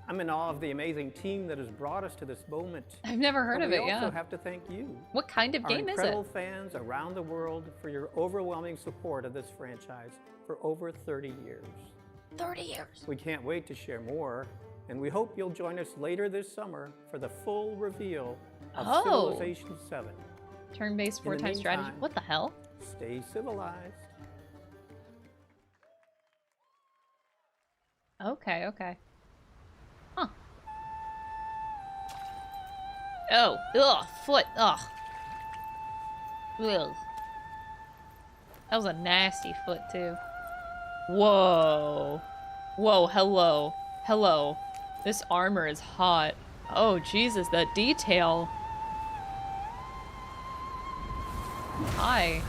I'm in awe of the amazing team that has brought us to this moment. I've never heard of it, We yeah. also have to thank you, What kind of our game is it? incredible fans around the world, for your overwhelming support of this franchise for over 30 years. 30 years. We can't wait to share more, and we hope you'll join us later this summer for the full reveal of Civilization 7. Turn-based In the 4-time strategy. meantime, What the hell? Stay civilized. Okay, okay. Huh. Oh, ugh, foot, ugh. Ugh. That was a nasty foot, too. Whoa. Whoa, hello. Hello. This armor is hot. Oh, Jesus, that detail. Hi.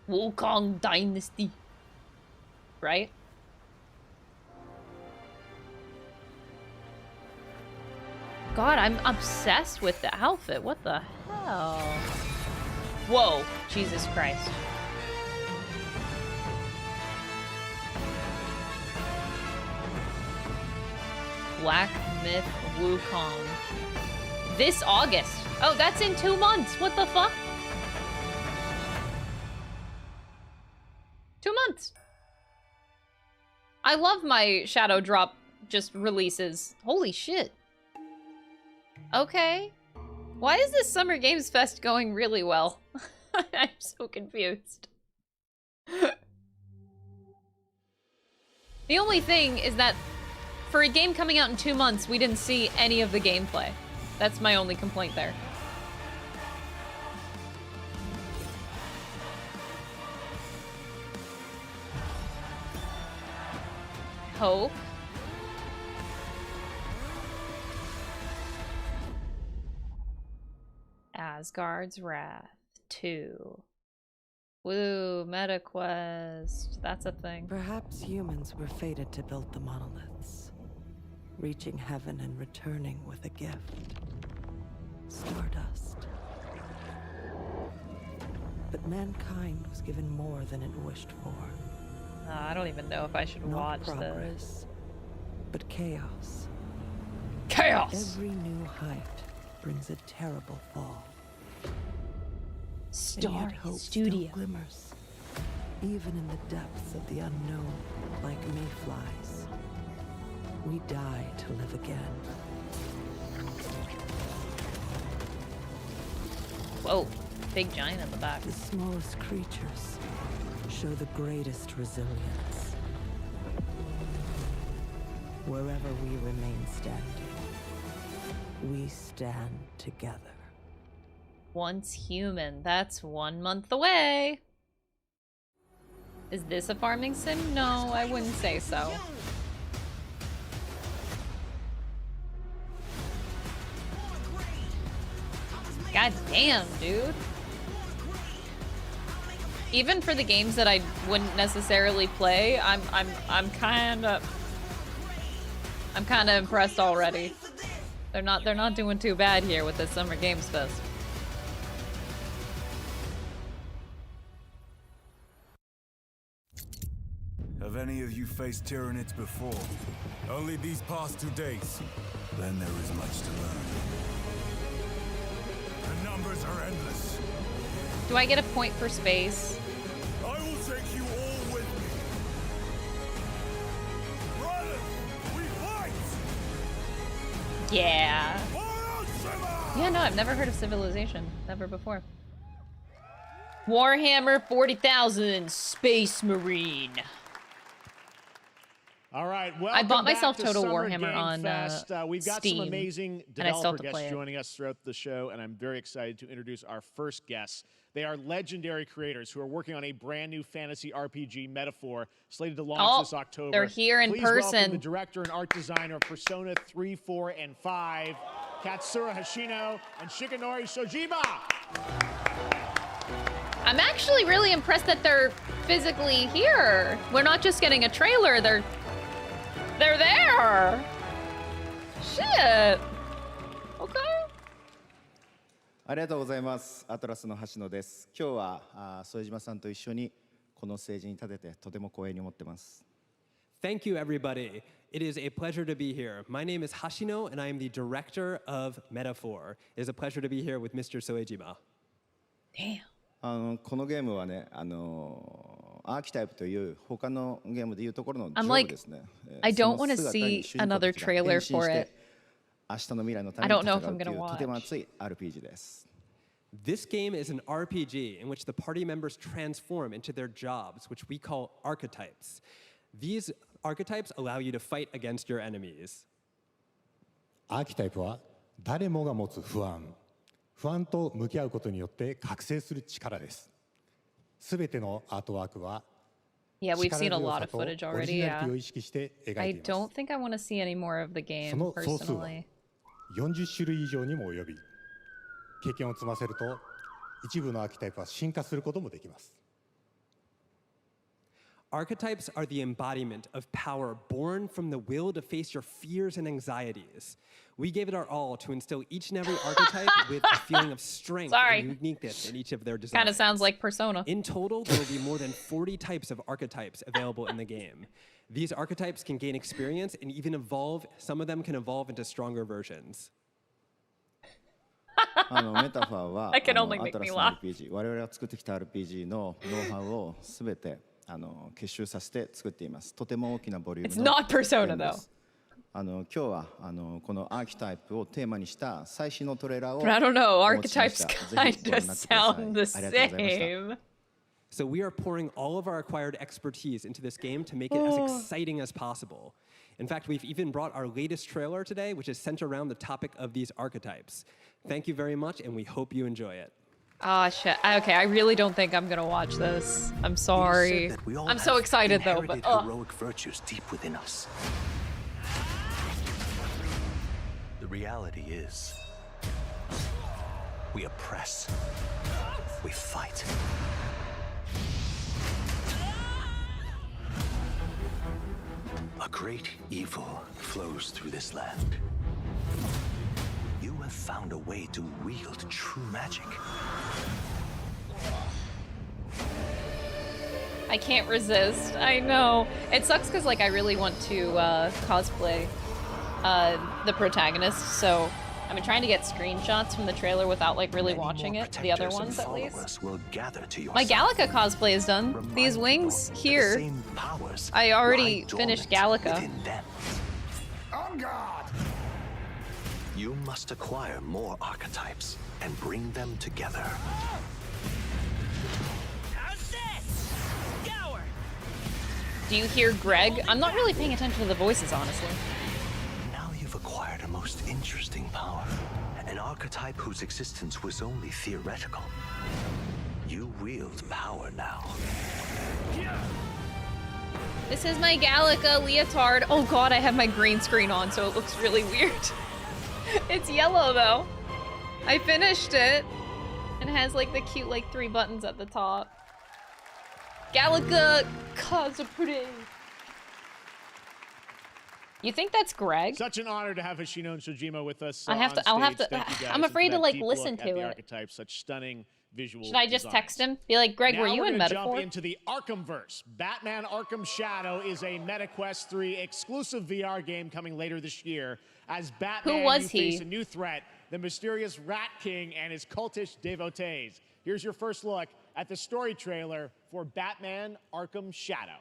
Wukong Dynasty. Right? God, I'm obsessed with the outfit. What the hell? Whoa, Jesus Christ. Black Myth Wukong. This August. Oh, that's in 2 months. What the fuck? 2 months. I love my Shadow Drop just releases. Holy shit. Okay. Why is this Summer Games Fest going really well? I'm so confused. The only thing is that for a game coming out in 2 months, we didn't see any of the gameplay. That's my only complaint there. Hope. Asgard's Wrath 2. Woo, MetaQuest. That's a thing. Perhaps humans were fated to build the monoliths, reaching heaven and returning with a gift. Stardust. But mankind was given more than it wished for. I don't even know if I should Not watch progress, this. but chaos. Chaos! Every new height brings a terrible fall. And yet Story hope Studio. still glimmers, even in the depths of the unknown, like mayflies. We die to live again. Whoa, big giant at the back. The smallest creatures show the greatest resilience. Wherever we remain standing, we stand together. Once human, that's 1 month away. Is this a farming sim? No, I wouldn't say so. God damn, dude. Even for the games that I wouldn't necessarily play, I'm kind of impressed already. They're not doing too bad here with this Summer Games Fest. Have any of you faced Tyranids before? Only these past 2 days. Then there is much to learn. The numbers are endless. Do I get a point for space? I will take you all with me. Brothers, we fight! Yeah. Yeah, no, I've never heard of Civilization. Never before. Warhammer 40,000 Space Marine. All right, well, I bought myself to Total Summer Warhammer Game on Fest. We've got Steam, some amazing and I still have developer to play guests it. joining us throughout the show, and I'm very excited to introduce our first guests. They are legendary creators who are working on a brand new fantasy RPG, Metaphor, slated to launch this October. They're here in Please person. welcome the director and art designer of Persona 3, 4, and 5, Katsura Hashino and Shikanori Shojima. I'm actually really impressed that they're physically here. We're not just getting a trailer, they're there. Shit. Okay. ありがとうございます。アトラスの橋野です。今日は副島さんと一緒にこのステージに立ててとても光栄に思ってます。Thank you, everybody. It is a pleasure to be here. My name is Hashino, and I am the director of Metaphor. It is a pleasure to be here with Mr. Soejima. Damn. このゲームはね、アーキタイプという他のゲームでいうところのジョ I'm ブ like, ですね。 I don't want to see another trailer for it. 明日の未来のた I め don't に know 戦 if う I'm とい gonna うとても watch. 熱い RPG です。 This game is an RPG in which the party members transform into their jobs, which we call archetypes. These archetypes allow you to fight against your enemies. アーキタイプは誰もが持つ不安と向き合うことによって覚醒する力です。すべてのアートワークは Yeah, we've seen a lot of footage already. Yeah. を意識して描いています。 I don't think I want to see any more of the game その総数は personally. 40種類以上にも及び、経験を積ませると一部のアーキタイプは進化することもできます。 Archetypes are the embodiment of power born from the will to face your fears and anxieties. We gave it our all to instill each and every archetype with a feeling of strength and uniqueness in each of their designs. Kind of sounds like Persona. In total, there will be more than 40 types of archetypes available in the game. These archetypes can gain experience and even evolve. Some of them can evolve into stronger versions. メタファーは That can ア only ト make ラ me スの laugh. RPG、我々が作ってきた RPG のノウハウをすべて結集させて作っています。とても大きなボリュー It's ムの not Persona ゲームで though. す。今日はこのアーキタイプをテーマにした最新のトレーラーを But I don't know, お持ちしま archetypes した。ぜひ kind ご覧 of になってください。 sound the ありがとうございました。 same. So we are pouring all of our acquired expertise into this game to make it as exciting as possible. In fact, we've even brought our latest trailer today, which is centered around the topic of these archetypes. Thank you very much, and we hope you enjoy it. Ah, shit. Okay, I really don't think I'm gonna watch this. I'm sorry. I'm so excited though, but heroic virtues deep within us. The reality is, we oppress, we fight. A great evil flows through this land. You have found a way to wield true magic. I can't resist. I know. It sucks because like I really want to cosplay the protagonist, so I've been trying to get screenshots from the trailer without like really watching it, the other ones at least. Will gather to your My side. Gallica cosplay is done. These wings here. I already finished Gallica. On guard! You must acquire more archetypes and bring them together. Do you hear Greg? I'm not really paying attention to the voices, honestly. Now you've acquired a most interesting power. An archetype whose existence was only theoretical. You wield power now. This is my Gallica leotard. Oh god, I have my green screen on, so it looks really weird. It's yellow, though. I finished it. And it has like the cute like 3 buttons at the top. Galaga cosplay. You think that's Greg? Such an honor to have Hoshino and Shojima with us. I'll have to. Thank you guys. I'm afraid And for to that like deep listen look at to the it. archetypes, such stunning visual Should I just designs. text him? Be like, Greg, Now were you we're in gonna Metaphor? jump into the Arkhamverse. Batman Arkham Shadow is a MetaQuest 3 exclusive VR game coming later this year. As Batman, Who was you face he? a new threat, the mysterious Rat King and his cultish devotees. Here's your first look at the story trailer for Batman Arkham Shadow.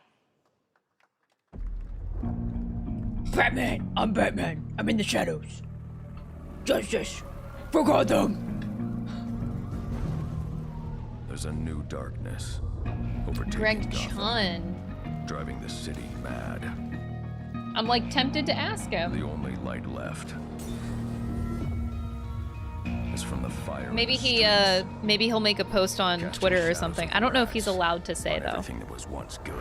Batman, I'm Batman. I'm in the shadows. Justice for Gotham. There's a new darkness overtaking Greg Gotham, Chun. driving the city mad. I'm like tempted to ask him. The only light left is from the fire. Maybe maybe he'll make a post on Twitter or something. I don't know if he's allowed to say though. Everything that was once good.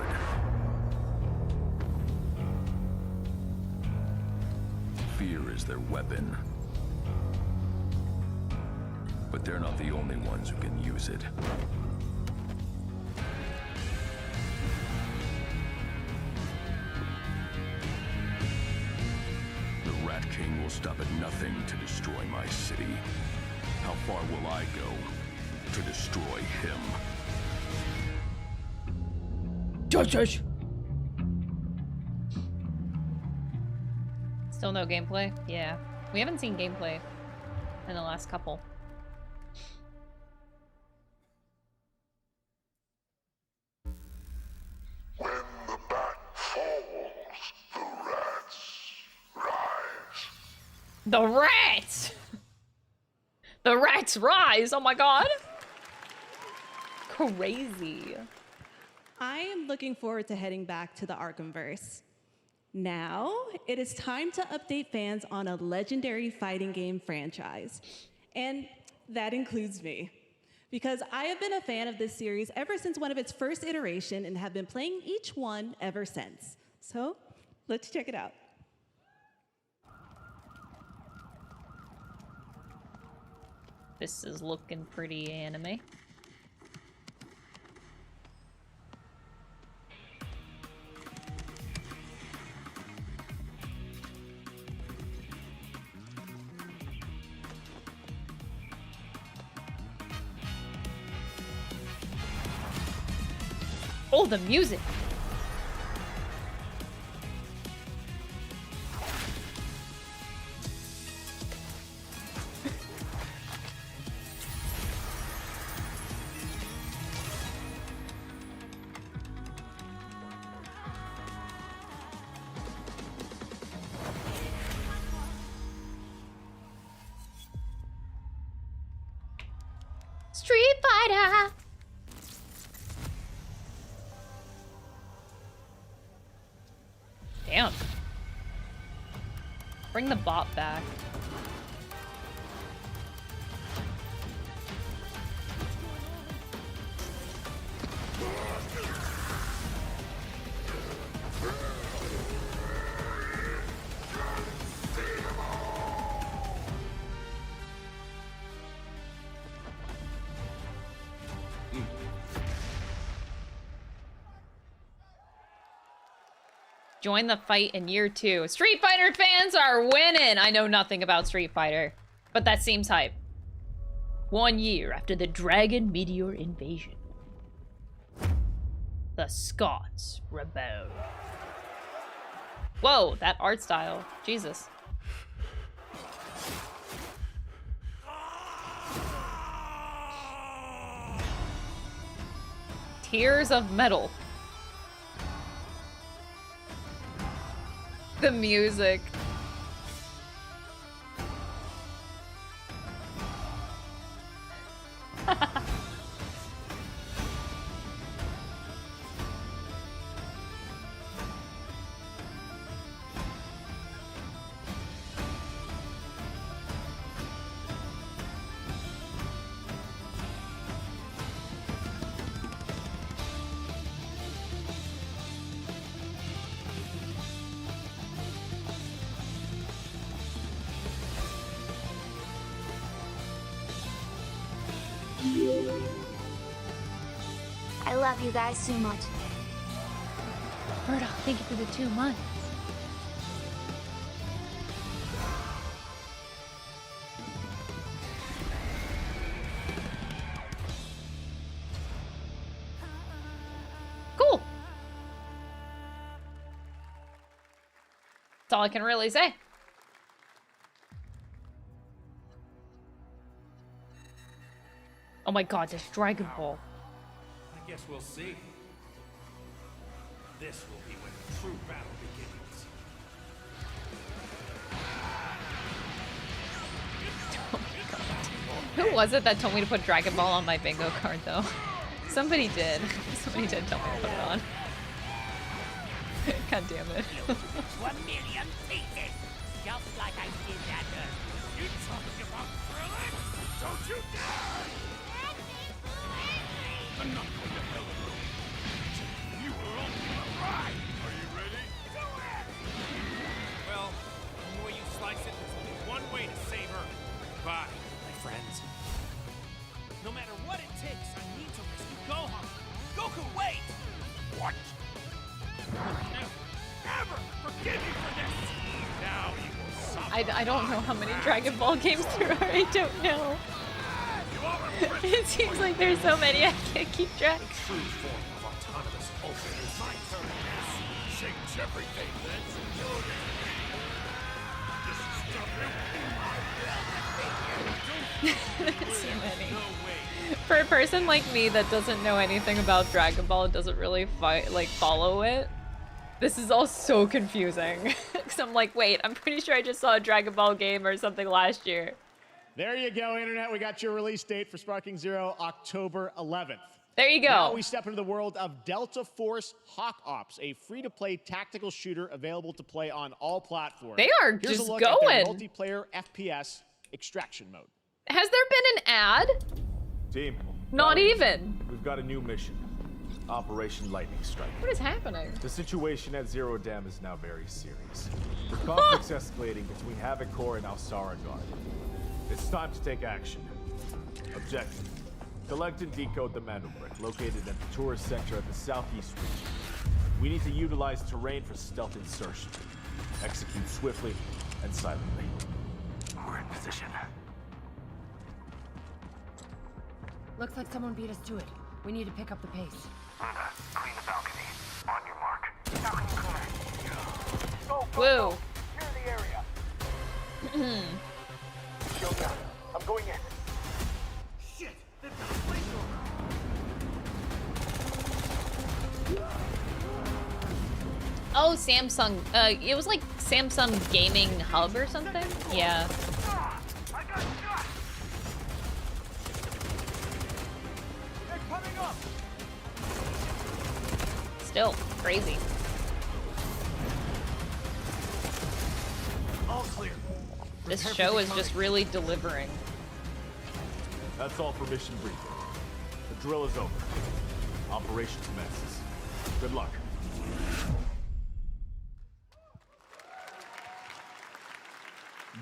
Fear is their weapon. But they're not the only ones who can use it. The Rat King will stop at nothing to destroy my city. How far will I go to destroy him? Justice. Still no gameplay? Yeah. We haven't seen gameplay in the last couple. When the bat falls, the rats rise. The rats! The rats rise! Oh my god! Crazy. I am looking forward to heading back to the Arkhamverse. Now, it is time to update fans on a legendary fighting game franchise. And that includes me. Because I have been a fan of this series ever since one of its first iteration and have been playing each one ever since. So, let's check it out. This is looking pretty anime. Oh, the music! Street Fighter! Damn. Bring the bot back. Join the fight in year 2. Street Fighter fans are winning! I know nothing about Street Fighter, but that seems hype. 1 year after the Dragon Meteor invasion, the Scots rebelled. Whoa, that art style. Jesus. Tears of Metal. The music. I love you guys so much. Murdoch, thank you for the 2 months. Cool. That's all I can really say. Oh my god, this Dragon Ball. I guess we'll see. This will be when the true battle begins. Who was it that told me to put Dragon Ball on my bingo card, though? Somebody did. Somebody did tell me to put it on. God damn it. 1 million pieces! Just like I did that earlier. You talking about thrilling? Don't you dare! I'm not going to hell alone. You were only a ride. Are you ready? Do it! Well, the way you slice it, there's only one way to save her. Bye, my friends. No matter what it takes, I need to rescue Gohan. Goku, wait! What? Never forgive me for this! Now you will suffer. I don't know how many Dragon Ball games there are. I don't know. It seems like there's so many I can't keep track. The true form of autonomous open is my turn. Change everything, then. So many. For a person like me that doesn't know anything about Dragon Ball and doesn't really follow it, this is all so confusing. Because I'm like, wait, I'm pretty sure I just saw a Dragon Ball game or something last year. There you go, Internet. We got your release date for Sparking Zero, October 11th. There you go. Now we step into the world of Delta Force Hawk Ops, a free-to-play tactical shooter available to play on all platforms. They are Here's just a look going. at their multiplayer FPS extraction mode. Has there been an ad? Team. Not even. We've got a new mission. Operation Lightning Strike. What is happening? The situation at Zero Dam is now very serious. The conflict's escalating between Havoc Corps and Alsara Guard. It's time to take action. Objective. Collect and decode the Mandel Brick, located at the tourist center of the southeast region. We need to utilize terrain for stealth insertion. Execute swiftly and silently. We're in position. Looks like someone beat us to it. We need to pick up the pace. Rhonda, clean the balcony. On your mark. Balcony clear. Go, go, Whoa. go. You're in the area. Show me out. I'm going in. Shit! They've got a flamethrower. Oh, Samsung. It was like Samsung Gaming Hub or something? Yeah. I got shot! They're coming up! Still crazy. All clear. This show is just really delivering. That's all for mission briefing. The drill is over. Operation commences. Good luck.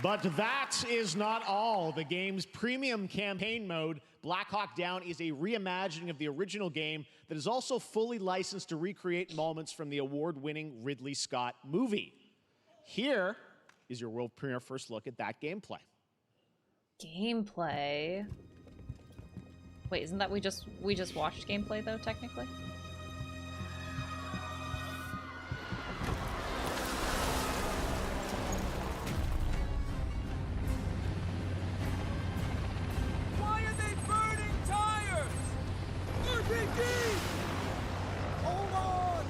But that is not all. The game's premium campaign mode, Black Hawk Down, is a reimagining of the original game that is also fully licensed to recreate moments from the award-winning Ridley Scott movie. Here is your world premiere first look at that gameplay. Gameplay? Wait, isn't that we just watched gameplay though, technically? Why are they burning tires? RPG! Hold on!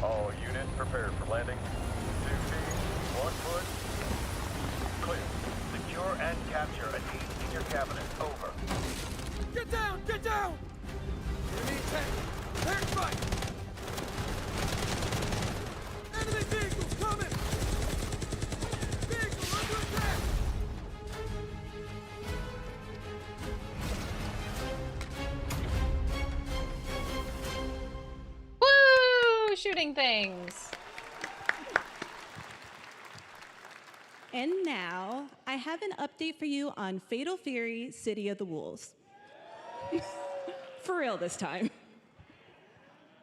All units prepared for landing. 2 teams, 1 foot. Clear. Secure and capture a team in your cabinet. Over. Get down! Get down! Enemy tank! Tank fight! Enemy vehicles coming! Vehicle under attack! Woo! Shooting things. And now, I have an update for you on Fatal Fury, City of the Wolves. For real this time.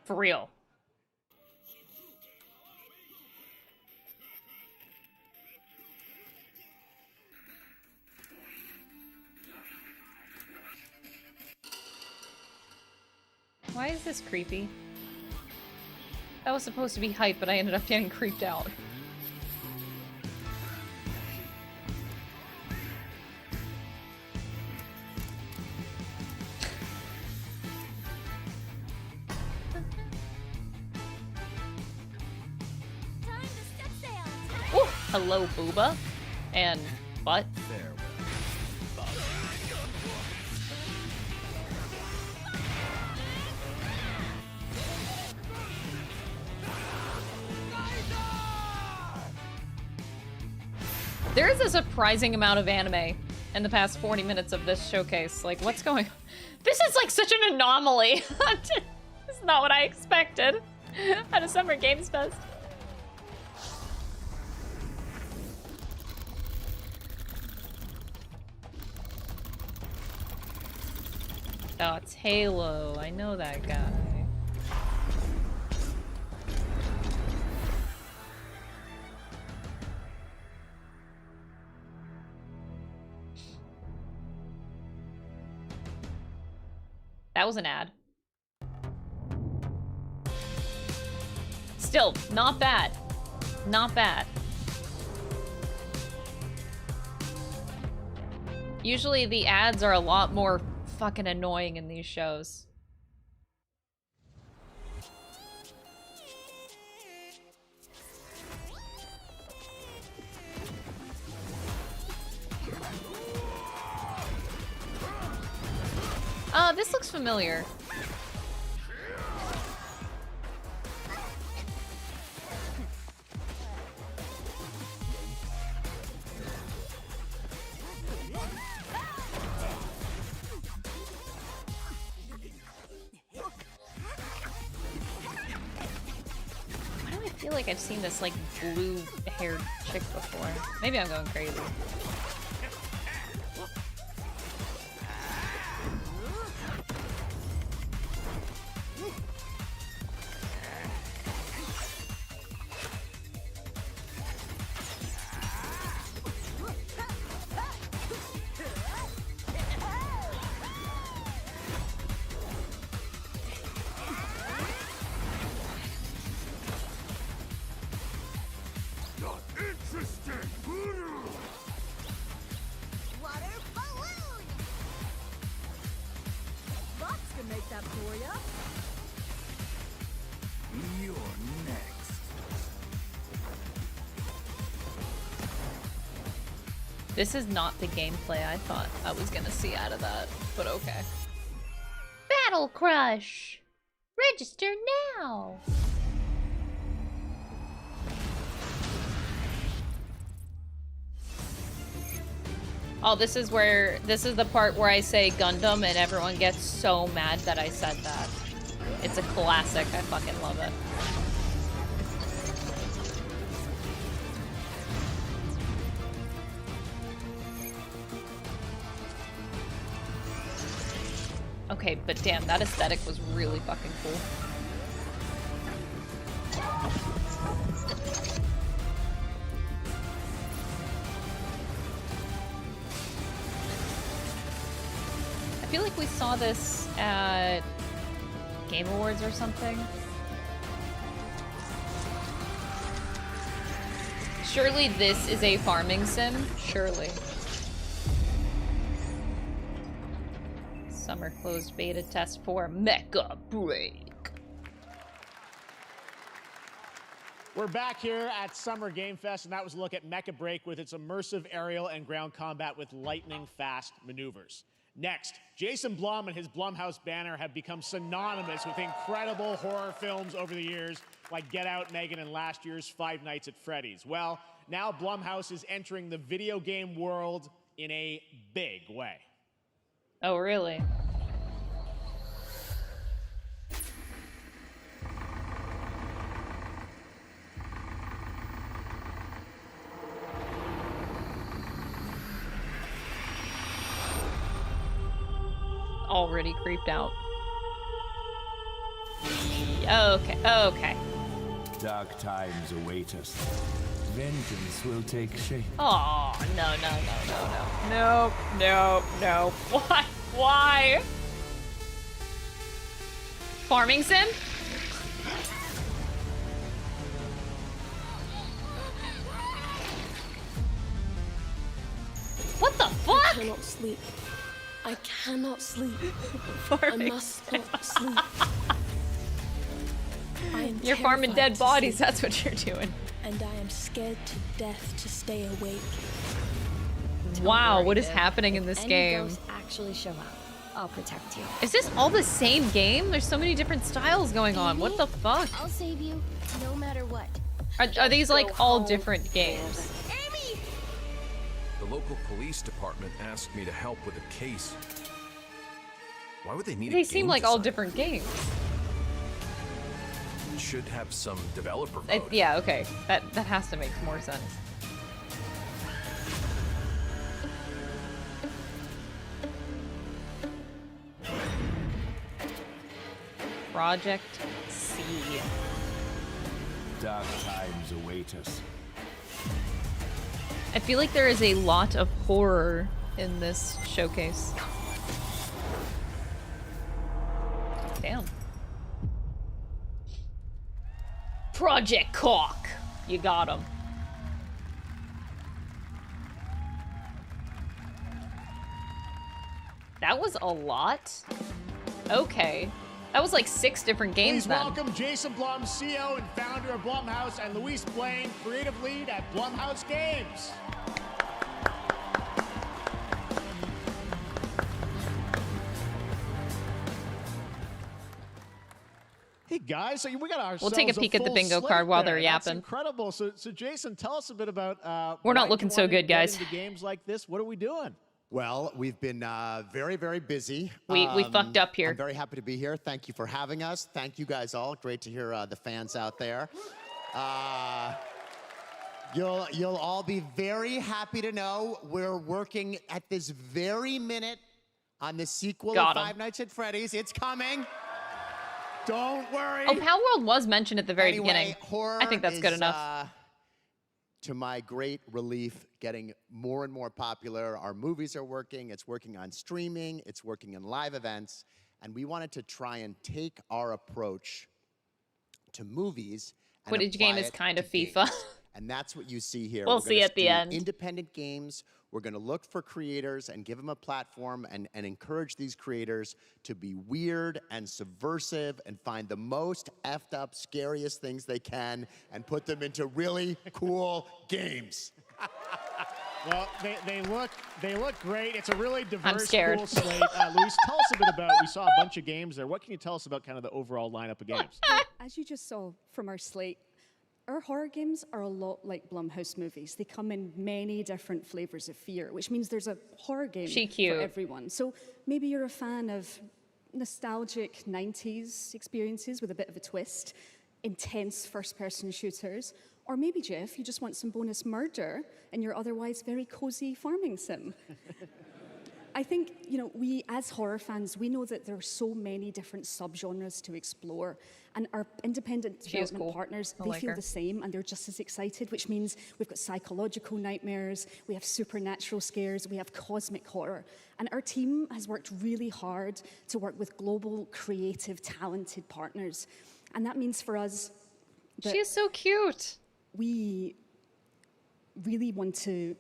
For real. Why is this creepy? That was supposed to be hype, but I ended up getting creeped out. Ooh, hello, booba. And butt. There is a surprising amount of anime in the past 40 minutes of this showcase. Like, what's going on? This is like such an anomaly. This is not what I expected at a Summer Games Fest. Oh, it's Halo. I know that guy. That was an ad. Still, not bad. Not bad. Usually the ads are a lot more fucking annoying in these shows. This looks familiar. Why do I feel like I've seen this like blue-haired chick before? Maybe I'm going crazy. This is not the gameplay I thought I was gonna see out of that, but okay. Battle Crush! Register now! Oh, this is the part where I say Gundam and everyone gets so mad that I said that. It's a classic, I fucking love it. Okay, but damn, that aesthetic was really fucking cool. I feel like we saw this at Game Awards or something. Surely this is a farming sim? Surely. Summer closed beta test for Mecha Break. We're back here at Summer Game Fest, and that was a look at Mecha Break with its immersive aerial and ground combat with lightning-fast maneuvers. Next, Jason Blum and his Blumhouse banner have become synonymous with incredible horror films over the years, like Get Out, Megan, and last year's Five Nights at Freddy's. Well, now Blumhouse is entering the video game world in a big way. Oh, really? already creeped out. Okay, okay. Dark times await us. Vengeance will take shape. Oh, no. No. Why? Why? Farming sim? What the fuck? I cannot sleep. I cannot sleep. I must not sleep. You're farming dead bodies, that's what you're doing. And I am scared to death to stay awake. Wow, what is happening in this game? Ghosts actually show up, I'll protect you. Is this all the same game? There's so many different styles going on. What the fuck? I'll save you, no matter what. Are these like all different games? The local police department asked me to help with a case. Why would they need a They game seem like all designer? different games. It should have some developer mode. Yeah, okay. That has to make more sense. Project C. Dark times await us. I feel like there is a lot of horror in this showcase. Damn. Project Cock. You got him. That was a lot. Okay. That was like 6 different games Please then. welcome Jason Blum, CEO and founder of Blumhouse, and Luis Blaine, creative lead at Blumhouse Games. Hey guys, so we got ourselves We'll take a peek at the full bingo slate card while there. they're That's yapping. incredible. So Jason, tell us a bit about. We're not why looking you so wanted to good, get guys. into games like this. What are we doing? Well, we've been very, very busy. We fucked up here. I'm very happy to be here. Thank you for having us. Thank you guys all. Great to hear the fans out there. You'll all be very happy to know we're working at this very minute on the sequel Got of 'em. Five Nights at Freddy's. It's coming. Don't worry. Oh, Pal World was mentioned at the very Anyway, beginning. horror I think that's good is, enough. To my great relief, getting more and more popular. Our movies are working. It's working on streaming. It's working in live events. And we wanted to try and take our approach to movies and Footage game apply is it kind of to FIFA. games. And that's what you see here. We'll We're see gonna at the do end. Independent games. We're going to look for creators and give them a platform and encourage these creators to be weird and subversive and find the most effed up, scariest things they can and put them into really cool games. Well, they look great. It's a really diverse, scared. cool slate. Luis, tell us a bit about. We saw a bunch of games there. What can you tell us about kind of the overall lineup of games? As you just saw from our slate, our horror games are a lot like Blumhouse movies. They come in many different flavors of fear, which means there's a horror game She cute. for everyone. So maybe you're a fan of nostalgic 90s experiences with a bit of a twist, intense first-person shooters, or maybe, Jeff, you just want some bonus murder in your otherwise very cozy farming sim. I think, we as horror fans, we know that there are so many different subgenres to explore, and our independent She is development cool. partners, I they like feel her. the same, and they're just as excited, which means we've got psychological nightmares, we have supernatural scares, we have cosmic horror. And our team has worked really hard to work with global, creative, talented partners. And that means for us that She is so cute. we really want to,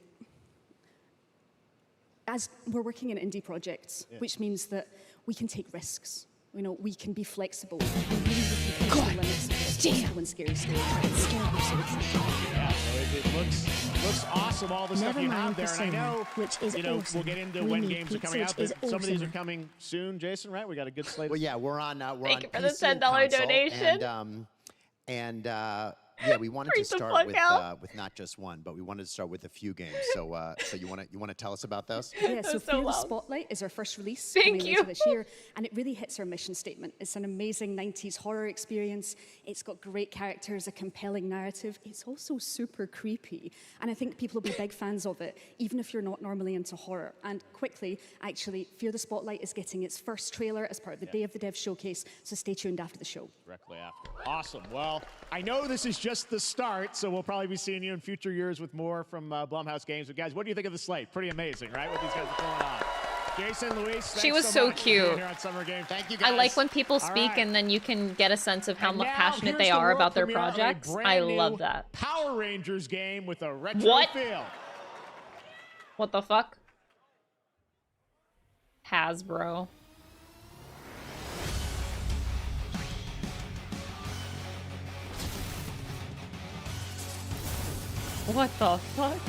as we're working in indie projects, which means that we can take risks. We can be flexible. We really can push the limits of what's possible in scary stories. It's scary, we're so excited. Yeah, so it looks awesome. All the stuff Never you mind have there, and I Persona, know which is we'll awesome. get into We when need games are coming pizza, out, which but is some of these are awesome. coming soon. Jason, right? We got a good slate. Well, yeah, we're on. Thank you for the PC and $10 console, donation. And Yeah, we wanted to Freak the start fuck with not just one, but we wanted to start with a few games. So, so you want to tell us about those? Yeah, so so Fear the loud. Spotlight is our first release Thank coming you. later this year, and it really hits our mission statement. It's an amazing 90s horror experience. It's got great characters, a compelling narrative. It's also super creepy, and I think people will be big fans of it, even if you're not normally into horror. And quickly, actually, Fear the Spotlight is getting its first trailer as part of the Day of the Dev showcase, so stay tuned after the show. Directly after. Awesome. Well, I know this is just the start, so we'll probably be seeing you in future years with more from Blumhouse Games. But guys, what do you think of the slate? Pretty amazing, right? What these guys are pulling on. Jason, Luis, She was thanks so much for cute. being here on Summer Game. Thank you, guys. I like when people All speak right. and then you can get a sense of how And now, passionate here's they the are world about their premiere of a projects. brand I new love that. Power Rangers game with a retro What? feel. What the fuck? Hasbro. What the fuck?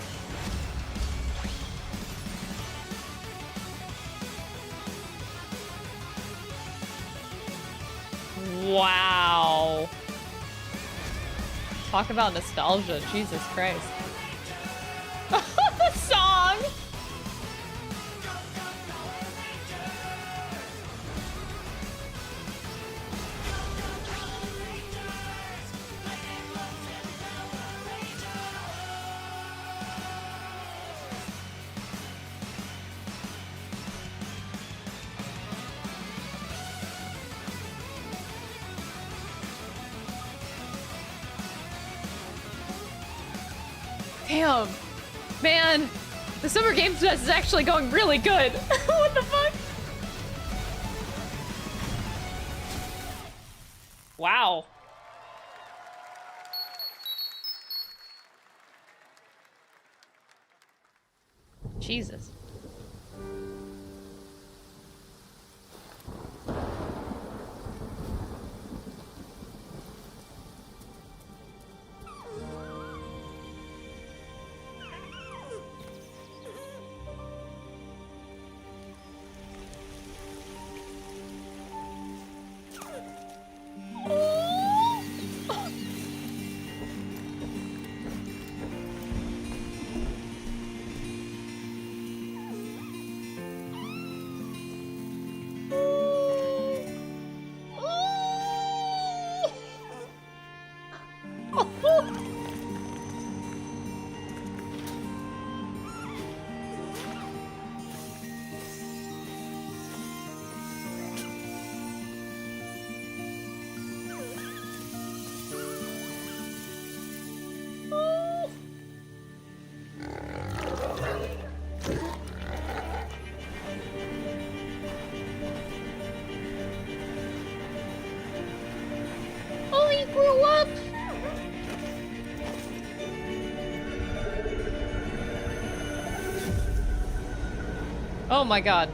Wow. Talk about nostalgia, Jesus Christ. The song! Damn. Man, the Summer Games Fest is actually going really good. What the fuck? Wow. Jesus. Oh, he grew up! Oh my god.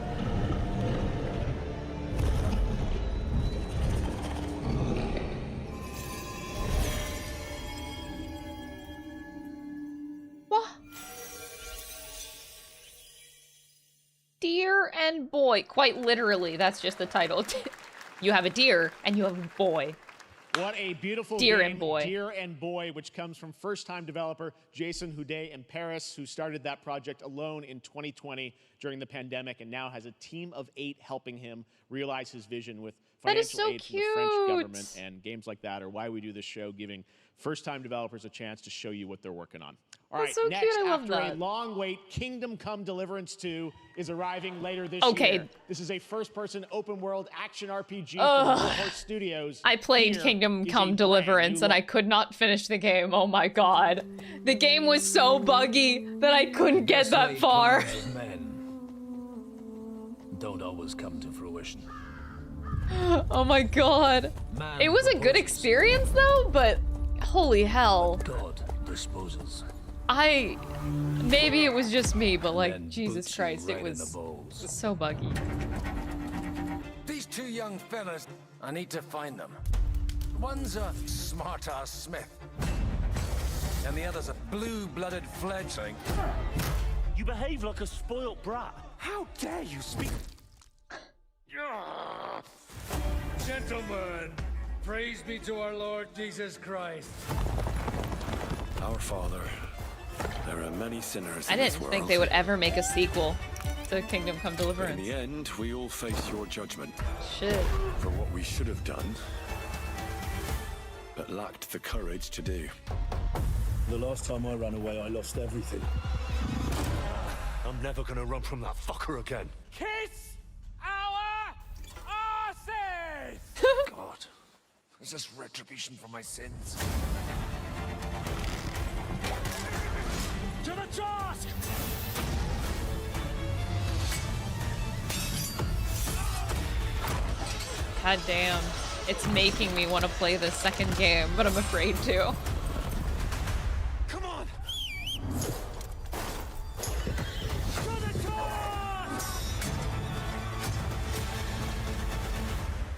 What? Deer and boy. Quite literally, that's just the title. You have a deer and you have a boy. What a beautiful Deer game, and Boy. Deer and Boy, which comes from first-time developer Jason Houdet in Paris, who started that project alone in 2020 during the pandemic and now has a team of 8 helping him realize his vision with That is financial so aid from the French cute. government. And games like that are why we do this show, giving first-time developers a chance to show you what they're working on. All right, That's so next, cute, I love after that. a long wait, Kingdom Come Deliverance 2 is arriving later this Okay. year. This is a first-person open-world action RPG Ugh. from Warhorse Studios. I played Here Kingdom is a Come brand Deliverance new and I could not finish the game. Oh my god. The game was so buggy that I couldn't get that far. Plans of men don't always come to fruition. Oh my god. Man It was a good experience though, but holy hell. God disposes. Maybe it was just me, but like, Then Jesus puts you Christ, right it in was the bowls. so buggy. These two young fellas, I need to find them. One's a smart-ass Smith, and the other's a blue-blooded fledgling. You behave like a spoilt brat. How dare you speak? Gentlemen, praise be to our Lord Jesus Christ. Our Father, there are many sinners I in this didn't world. think they would ever make a sequel to Kingdom Come In Deliverance. the end, we all face your judgment. Shit. For what we should have done, but lacked the courage to do. The last time I ran away, I lost everything. I'm never gonna run from that fucker again. Kiss our asses! God, is this retribution for my sins? To the task! God damn. It's making me want to play this second game, but I'm afraid to. Come on!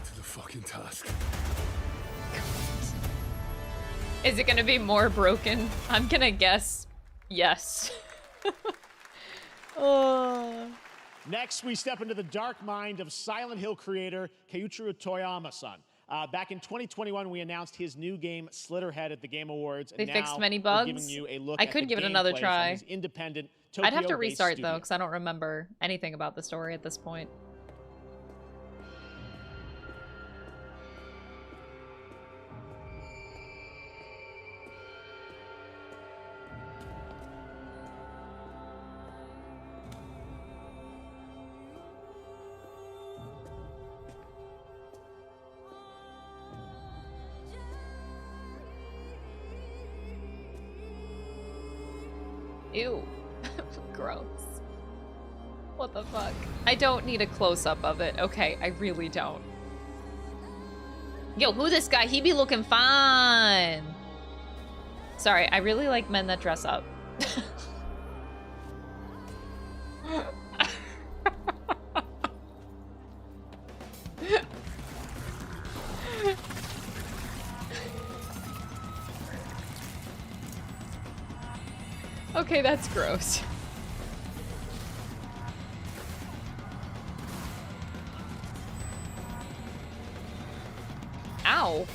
To the fucking task. Is it gonna be more broken? I'm gonna guess yes. Oh. Next, we step into the dark mind of Silent Hill creator Keiichiro Toyama-san. Back in 2021, we announced his new game, Slitterhead, at the Game Awards. And They now fixed many we're bugs. giving you a look I at could the give it another gameplay from try. his independent I'd have to Tokyo-based restart though, studio. because I don't remember anything about the story at this point. Ew. Gross. What the fuck? I don't need a close-up of it. Okay, I really don't. Yo, who this guy? He be looking fine. Sorry, I really like men that dress up. Okay, that's gross. Ow.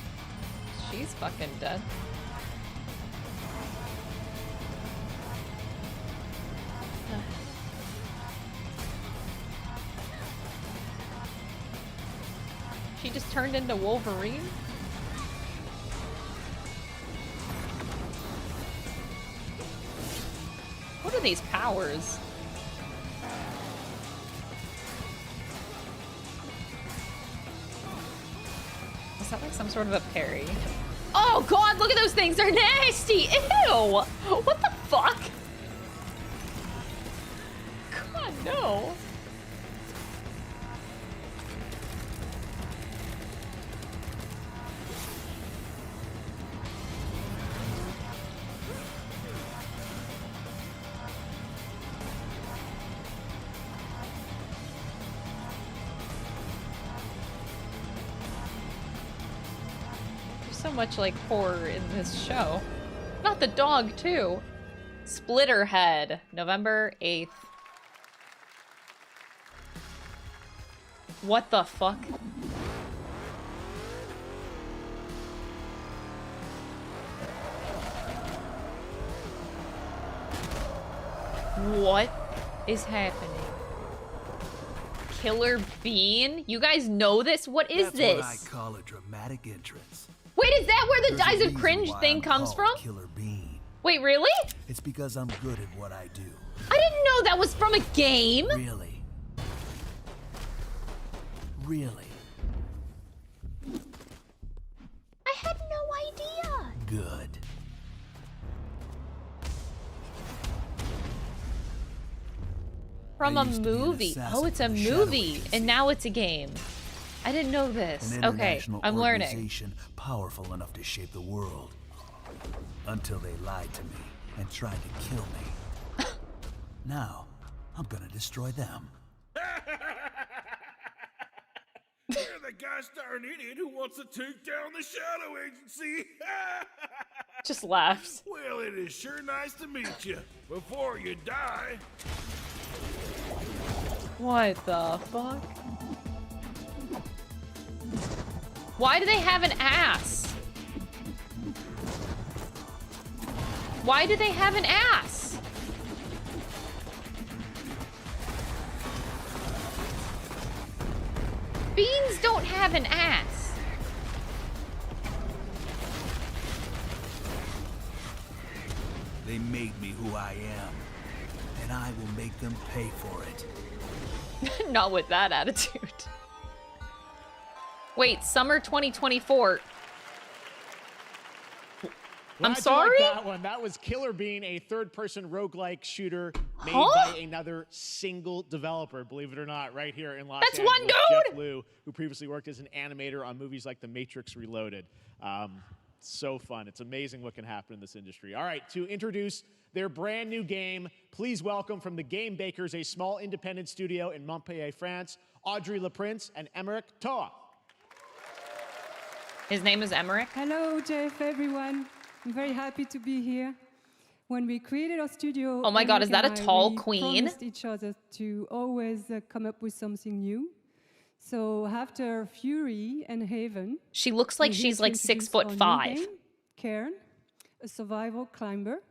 She's fucking dead. She just turned into Wolverine? What are these powers? Is that like some sort of a parry? Oh god, look at those things! They're nasty! Ew! What the fuck? God, no. So much like horror in this show. Not the dog too. Splitterhead, November 8th. What the fuck? What is happening? Killer Bean? You guys know this? What is this? That's what I call a dramatic entrance. Wait, is that where the There's a Dies of reason Cringe why thing I'm comes from? called Killer Bean. Wait, really? It's because I'm good at what I do. I didn't know that was from a game. Really? Really? I had no idea. Good. From a movie. Oh, it's a movie, and now it's a game. I didn't know this. An Okay, international I'm learning. organization powerful enough to shape the world. Until they lied to me and tried to kill me. Now, I'm gonna destroy them. You're the gosh darn idiot who wants to take down the Shadow Agency. Just laughs. Well, it is sure nice to meet you. Before you die. What the fuck? Why do they have an ass? Why do they have an ass? Beans don't have an ass. They made me who I am, and I will make them pay for it. Not with that attitude. Wait, summer 2024. I'm Glad sorry? you liked that one. That was Killer Bean, a third-person roguelike shooter made by another single developer, believe it or not, right here in Los Angeles. That's one dude! Jeff Liu, who previously worked as an animator on movies like The Matrix Reloaded. So fun. It's amazing what can happen in this industry. All right, to introduce their brand new game, please welcome from the Game Bakers, a small independent studio in Montpellier, France, Audrey Leprince and Emmerich Toa. His name is Emmerich? Hello, Jeff, everyone. I'm very happy to be here. When we created our studio, Oh my God, is that a tall we queen? promised each other to always come up with something new. So after Fury and Haven, She looks like we're here she's to like introduce 6'5". our new game, Cairn, a survival climber.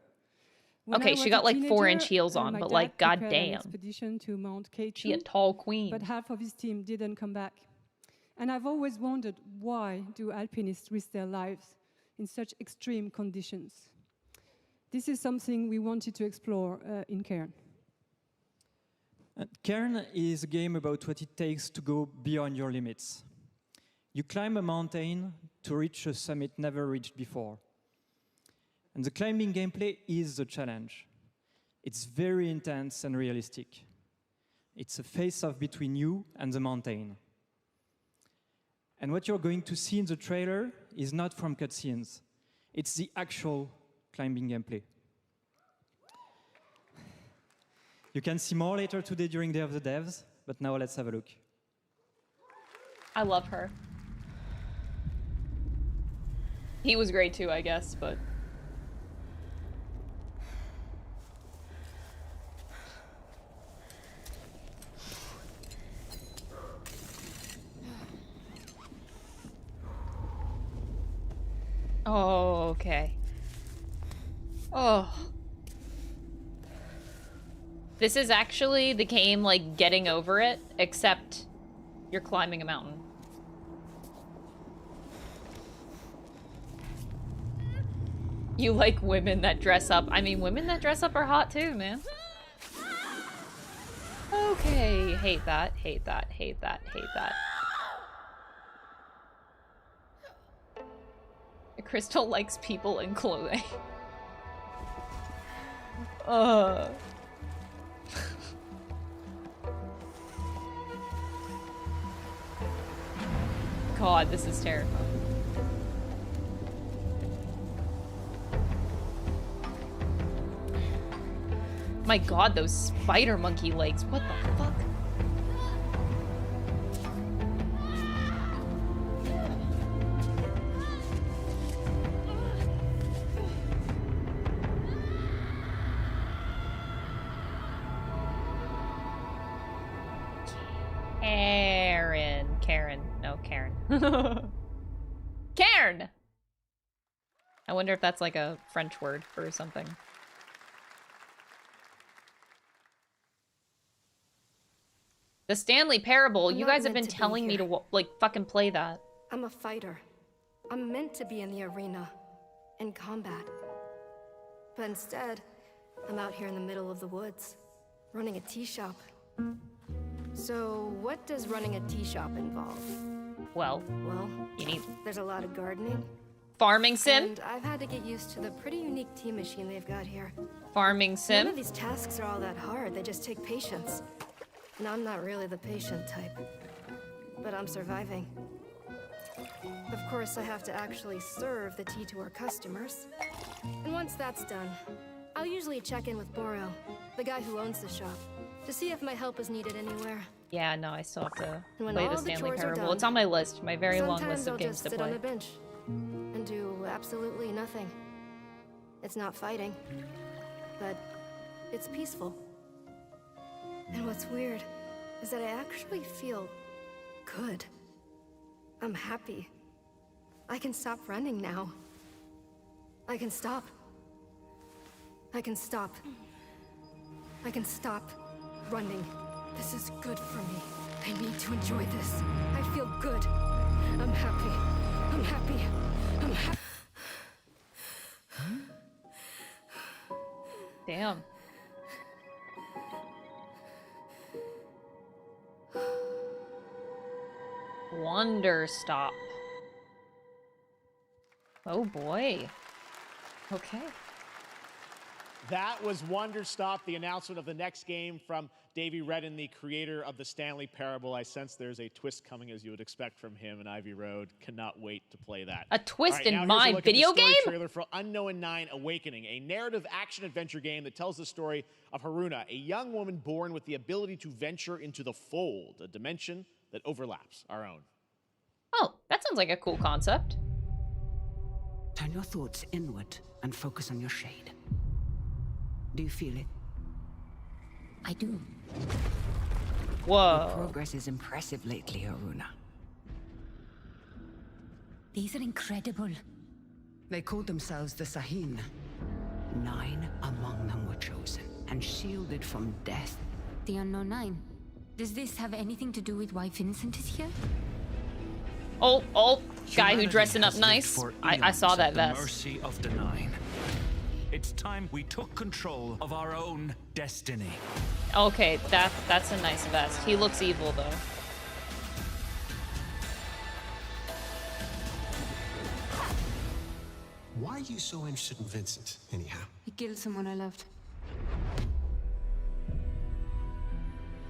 When Okay, I she was got a like 4-inch teenager, heels on, my but dad like prepared an goddamn. expedition to Mount K2, She a tall queen. but half of his team didn't come back. And I've always wondered, why do alpinists risk their lives in such extreme conditions? This is something we wanted to explore in Cairn. Cairn is a game about what it takes to go beyond your limits. You climb a mountain to reach a summit never reached before. And the climbing gameplay is the challenge. It's very intense and realistic. It's a face-off between you and the mountain. And what you're going to see in the trailer is not from cutscenes. It's the actual climbing gameplay. You can see more later today during Day of the Devs, but now let's have a look. I love her. He was great too, I guess, but... Oh, okay. Oh. This is actually the game like Getting Over It, except you're climbing a mountain. You like women that dress up. I mean, women that dress up are hot too, man. Okay, hate that, hate that, hate that, hate that. Crystal likes people in clothing. God, this is terrifying. My God, those spider monkey legs. What the fuck? Cairn! I wonder if that's like a French word for something. The Stanley Parable. You guys have been telling me to like fucking play that. I'm a fighter. I'm meant to be in the arena, in combat. But instead, I'm out here in the middle of the woods, running a tea shop. So, what does running a tea shop involve? Well, you need... There's a lot of gardening. Farming sim? And I've had to get used to the pretty unique tea machine they've got here. Farming sim? None of these tasks are all that hard. They just take patience. And I'm not really the patient type. But I'm surviving. Of course, I have to actually serve the tea to our customers. And once that's done, I'll usually check in with Boro, the guy who owns the shop, to see if my help is needed anywhere. Yeah, no, I still have to When play all the the Stanley chores are Parable. done, It's on my list, my very long sometimes list of I'll games just to sit on play. a bench and do absolutely nothing. It's not fighting, but it's peaceful. And what's weird is that I actually feel good. I'm happy. I can stop running now. I can stop. I can stop. I can stop running. This is good for me. I need to enjoy this. I feel good. I'm happy. I'm happy. I'm happy. Damn. Wonder stop. Oh boy. Okay. That was Wonder Stop, the announcement of the next game from Davey Redden, the creator of the Stanley Parable. I sense there's a twist coming, as you would expect from him in Ivy Road. Cannot wait to play that. A twist now in here's a my look at video the story game? trailer for Unknown 9 Awakening, a narrative action-adventure game that tells the story of Haruna, a young woman born with the ability to venture into the Fold, a dimension that overlaps our own. Oh, that sounds like a cool concept. Turn your thoughts inward and focus on your shade. Do you feel it? I do. Whoa. Your progress is impressive lately, Haruna. These are incredible. They called themselves the Sahin. 9 among them were chosen and shielded from death. The Unknown 9. Does this have anything to do with why Vincent is here? Oh, guy who dressing up nice. I saw that vest. The mercy of the 9. It's time we took control of our own destiny. Okay, that's a nice vest. He looks evil though. Why are you so interested in Vincent, anyhow? He killed someone I loved.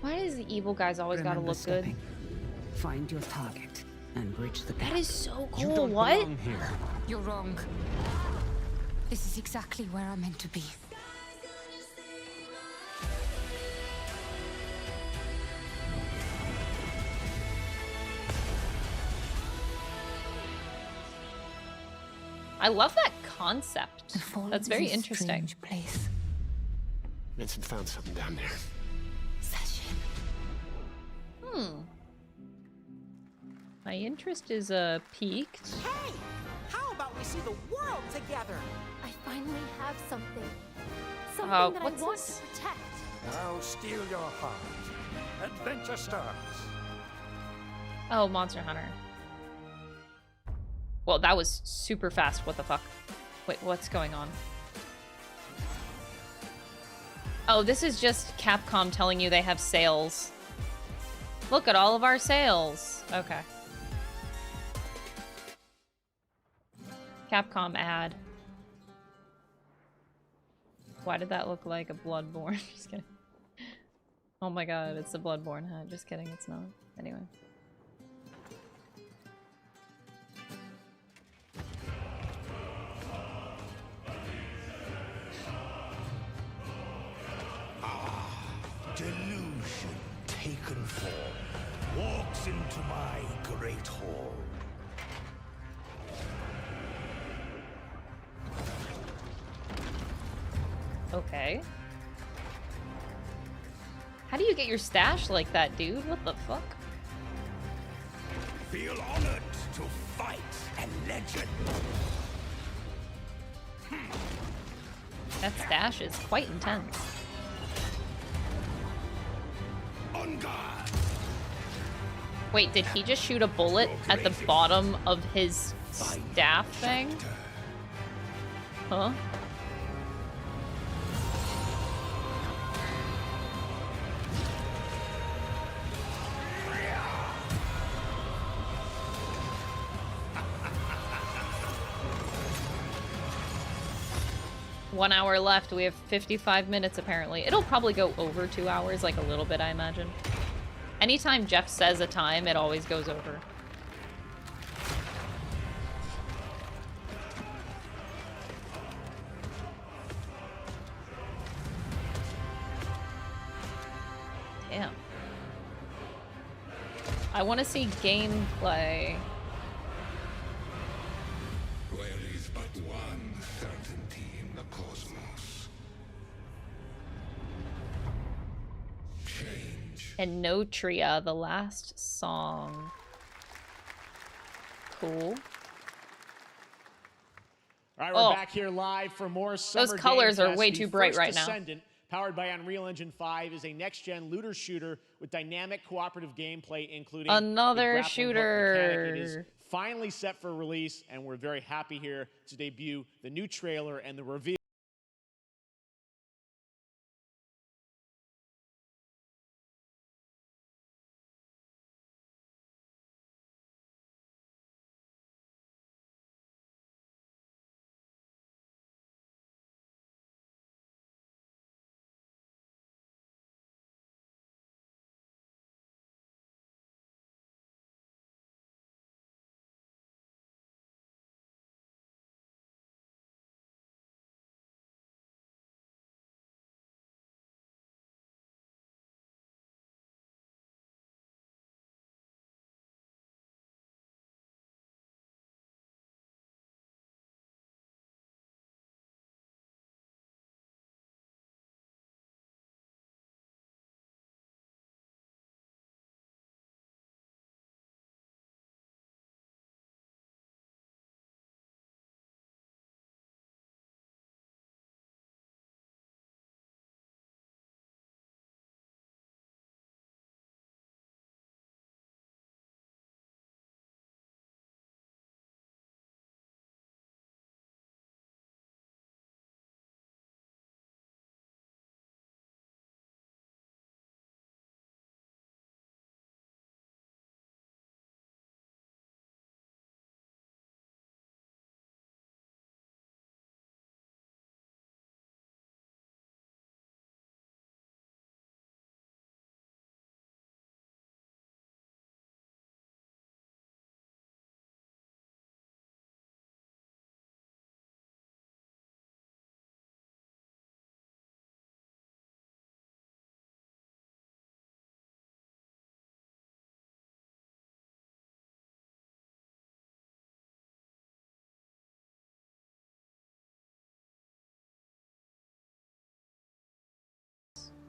Why does the evil guys always gotta look good? Find your target and bridge the gap. That is so You cool. don't What? belong here. You're wrong. This is exactly where I'm meant to be. I love that concept. That's very interesting. Place. Vincent found something down there. My interest is piqued. Hey! How about we see the world together? I finally have something. Something that I what's want this? to protect. Now steal your heart. Adventure starts. Oh, Monster Hunter. Well, that was super fast. What the fuck? Wait, what's going on? Oh, this is just Capcom telling you they have sales. Look at all of our sales. Okay. Capcom ad. Why did that look like a Bloodborne? Just kidding. Oh my god, it's a Bloodborne hat. Just kidding, it's not. Anyway. Delusion taken form walks into my great hall. Okay. How do you get your stash like that, dude? What the fuck? Feel honored to fight a legend. That stash is quite intense. On guard. Wait, did he just shoot a bullet at the bottom of his staff thing? Huh? One hour left. We have 55 minutes apparently. It'll probably go over 2 hours, like a little bit, I imagine. Anytime Jeff says a time, it always goes over. Damn. I want to see gameplay. There is but one certainty in the cosmos. Change. And No Tria, the last song. Cool. All right, we're back here live for more Summer Those colors Game are Fest. way The too bright First right now. Descendant, powered by Unreal Engine 5, is a next-gen looter shooter with dynamic cooperative gameplay, including Another a grappling hook shooter. mechanic. It is finally set for release, and we're very happy here to debut the new trailer and the reveal.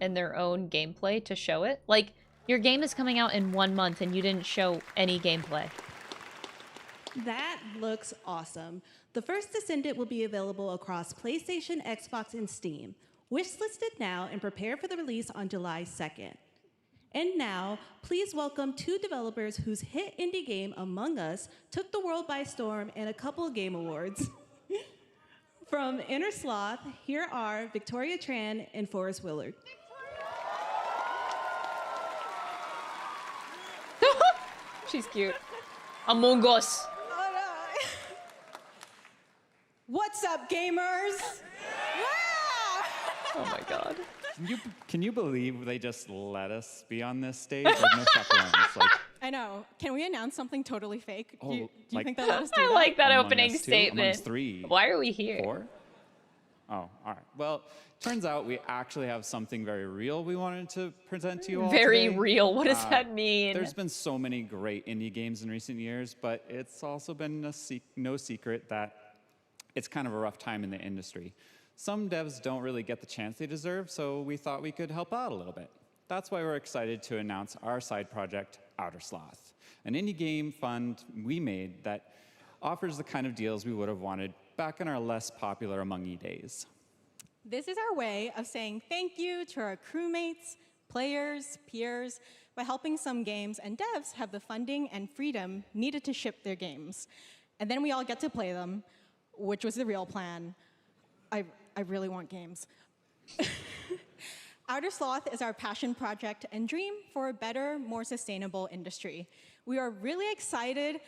In their own gameplay to show it. Like, your game is coming out in 1 month and you didn't show any gameplay. That looks awesome. The First Descendant will be available across PlayStation, Xbox, and Steam. Wishlisted now and prepare for the release on July 2nd. And now, please welcome 2 developers whose hit indie game, Among Us, took the world by storm and a couple of game awards. From Inner Sloth, here are Victoria Tran and Forrest Willard. She's cute. Among Us. Oh, no. What's up, gamers? Oh my god. Can you believe they just let us be on this stage? Like, no chaperones. Like, I know. Can we announce something totally fake? Oh, do you like- think they'll let us do I that? like that Among opening Us 2, statement. Among Us 3. Why are we here? 4? Oh, all right. Well, turns out we actually have something very real we wanted to present to you all Very today. real. What does that mean? There's been so many great indie games in recent years, but it's also been no secret that it's kind of a rough time in the industry. Some devs don't really get the chance they deserve, so we thought we could help out a little bit. That's why we're excited to announce our side project, Outer Sloth, an indie game fund we made that offers the kind of deals we would have wanted back in our less popular Among Us days. This is our way of saying thank you to our crewmates, players, peers, by helping some games and devs have the funding and freedom needed to ship their games. And then we all get to play them, which was the real plan. I really want games. Outer Sloth is our passion project and dream for a better, more sustainable industry. We are really excited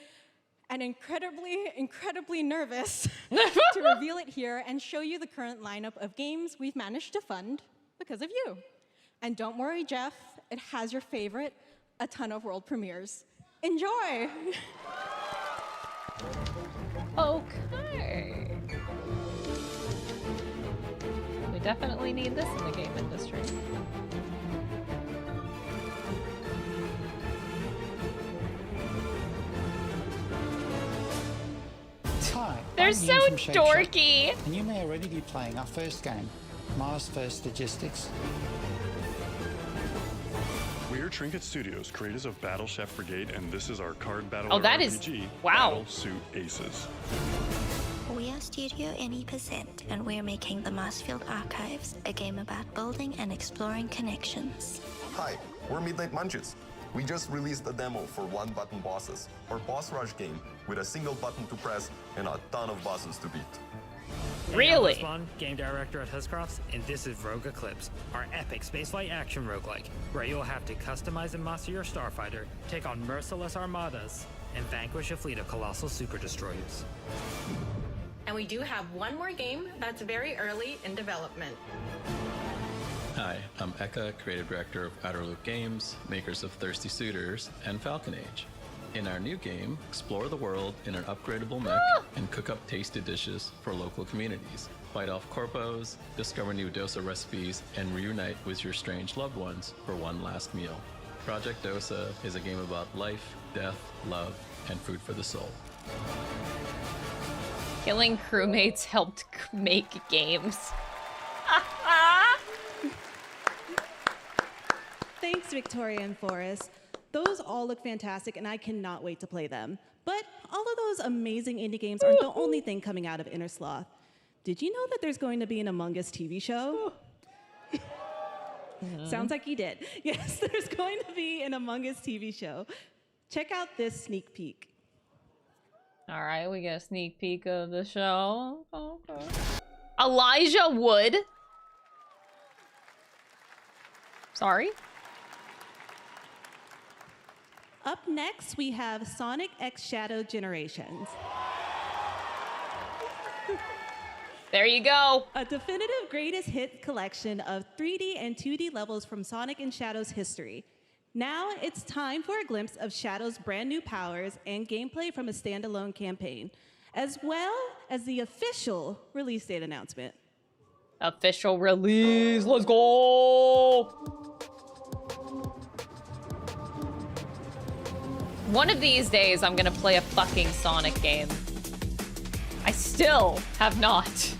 and incredibly nervous to reveal it here and show you the current lineup of games we've managed to fund because of you. And don't worry, Jeff, it has your favorite, a ton of world premieres. Enjoy! Okay. We definitely need this in the game industry. Hi, They're I'm so Ian from Shake Shack, dorky. and you may already be playing our first game, Mars First Logistics. We're Trinket Studios, creators of Battle Chef Brigade, and this is our card battle Oh, that is- RPG, wow. Battle Suit Aces. We our studio any percent, and we're making the Marsfield Archives, a game about building and exploring connections. Hi, we're Midnight Munches. We just released a demo for one-button bosses, our boss rush game with a single button to press and a ton of bosses to beat. Really? Hey, I'm game director at Huscrofts, and this is Rogue Eclipse, our epic spaceflight action roguelike, where you'll have to customize and master your starfighter, take on merciless armadas, and vanquish a fleet of colossal super destroyers. And we do have one more game that's very early in development. Hi, I'm Eka, creative director of Outer Loop Games, makers of Thirsty Suitors and Falcon Age. In our new game, explore the world in an upgradable mech and cook up tasty dishes for local communities. Fight off corpos, discover new dosa recipes, and reunite with your strange loved ones for one last meal. Project Dosa is a game about life, death, love, and food for the soul. Killing crewmates helped make games. Thanks, Victoria and Forrest. Those all look fantastic, and I cannot wait to play them. But all of those amazing indie games aren't the only thing coming out of Inner Sloth. Did you know that there's going to be an Among Us TV show? Sounds like you did. Yes, there's going to be an Among Us TV show. Check out this sneak peek. All right, we get a sneak peek of the show. Okay. Elijah Wood. Sorry. Up next, we have Sonic X Shadow Generations. There you go. A definitive greatest hit collection of 3D and 2D levels from Sonic and Shadow's history. Now it's time for a glimpse of Shadow's brand new powers and gameplay from a standalone campaign, as well as the official release date announcement. Official release, let's go! One of these days, I'm gonna play a fucking Sonic game. I still have not.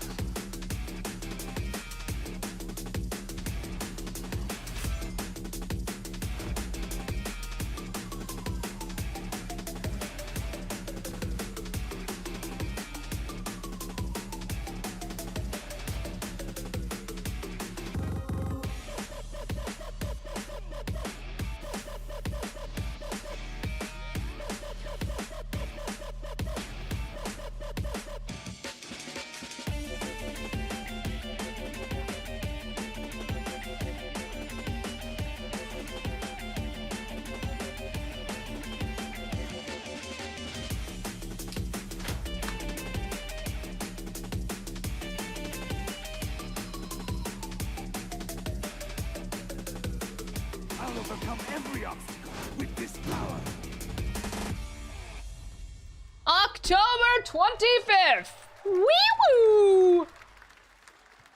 I'll overcome every obstacle with this power. October 25th! Wee-woo!